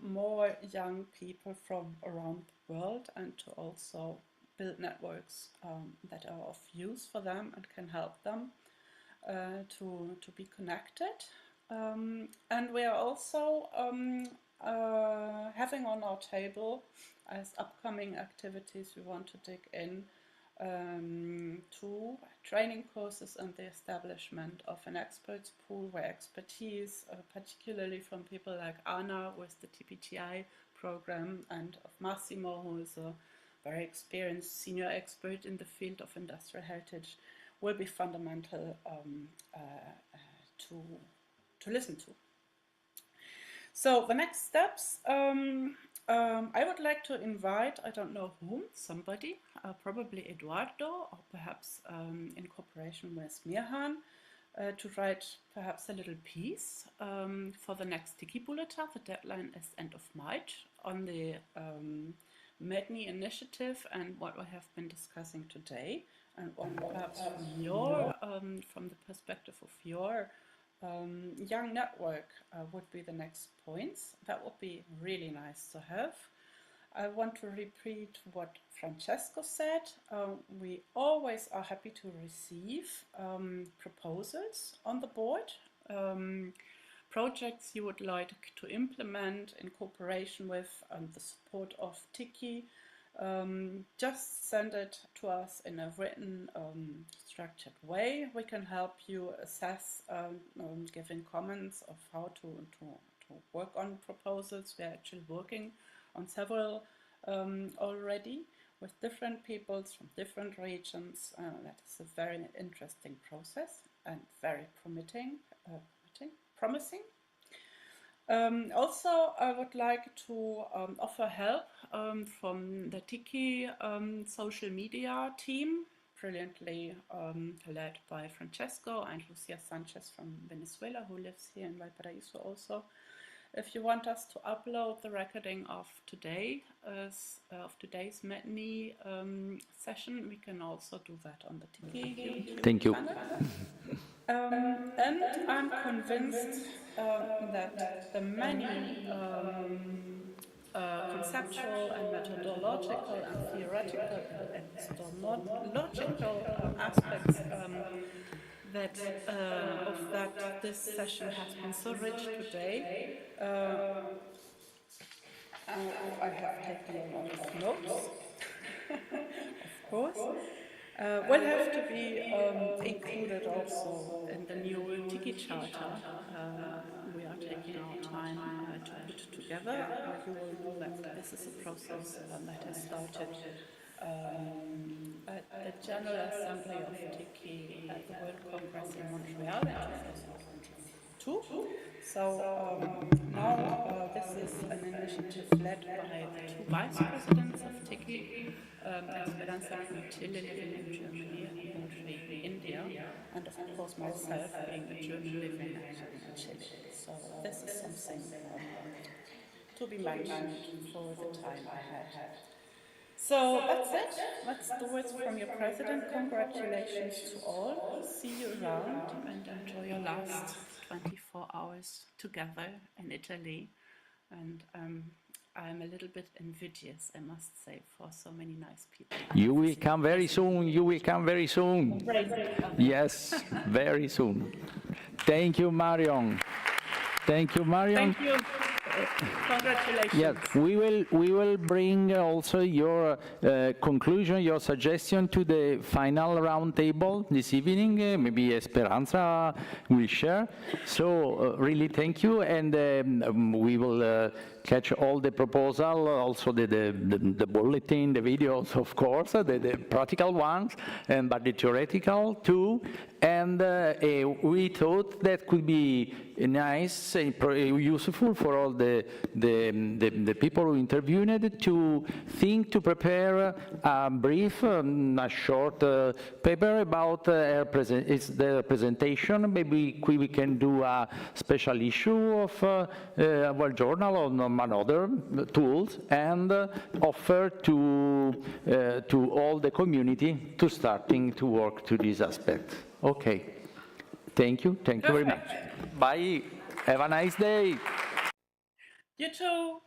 more young people from around the world and to also build networks that are of use for them and can help them to be connected. And we are also having on our table as upcoming activities we want to dig in to training courses and the establishment of an experts pool where expertise, particularly from people like Anna with the TPTI program and of Massimo, who is a very experienced senior expert in the field of industrial heritage, will be fundamental to listen to. So the next steps, I would like to invite, I don't know whom, somebody, probably Eduardo, or perhaps in cooperation with Mirhan, to write perhaps a little piece for the next Tiki Bulletin. The deadline is end of March on the MEDNI initiative and what we have been discussing today, and what perhaps from your, from the perspective of your young network would be the next points. That would be really nice to have. I want to repeat what Francesco said. We always are happy to receive proposals on the board, projects you would like to implement in cooperation with the support of Tiki. Just send it to us in a written, structured way. We can help you assess, giving comments of how to work on proposals. We're actually working on several already with different peoples from different regions. That is a very interesting process and very promising. Also, I would like to offer help from the Tiki social media team, brilliantly led by Francesco and Lucia Sanchez from Venezuela, who lives here in Valparaiso also. If you want us to upload the recording of today's MEDNI session, we can also do that on the Tiki YouTube Thank you. channel. And I'm convinced that the many conceptual and methodological and theoretical and epistemological aspects that this session has been so rich today. I have taken a lot of notes, of course. Will have to be included also in the new Tiki Charter. We are taking our time to put together. You will know that this is a process that has started at the General Assembly of Tiki at the World Congress in Montreal in 2002. So now this is an initiative led by the two vice presidents of Tiki, Esperanza Puntille living in Germany and Montreal in India, and of course myself being a German living actually in Chile. So this is something to be mentioned for the time ahead. So that's it. That's the words from your president. Congratulations to all. See you around and enjoy your last 24 hours together in Italy. And I'm a little bit envious, I must say, for so many nice people. You will come very soon. You will come very soon. Yes, very soon. Thank you, Marion. Thank you, Marion. Thank you. Congratulations. Yes, we will bring also your conclusion, your suggestion to the final roundtable this evening. Maybe Esperanza will share. So really thank you, and we will catch all the proposal, also the bulletin, the videos, of course, the practical ones, but the theoretical too. And we thought that could be nice and useful for all the people who interviewed to think, to prepare a brief, a short paper about their presentation. Maybe we can do a special issue of our journal or other tools, and offer to all the community to starting to work to this aspect. Okay. Thank you very much. Bye. Have a nice day. You too.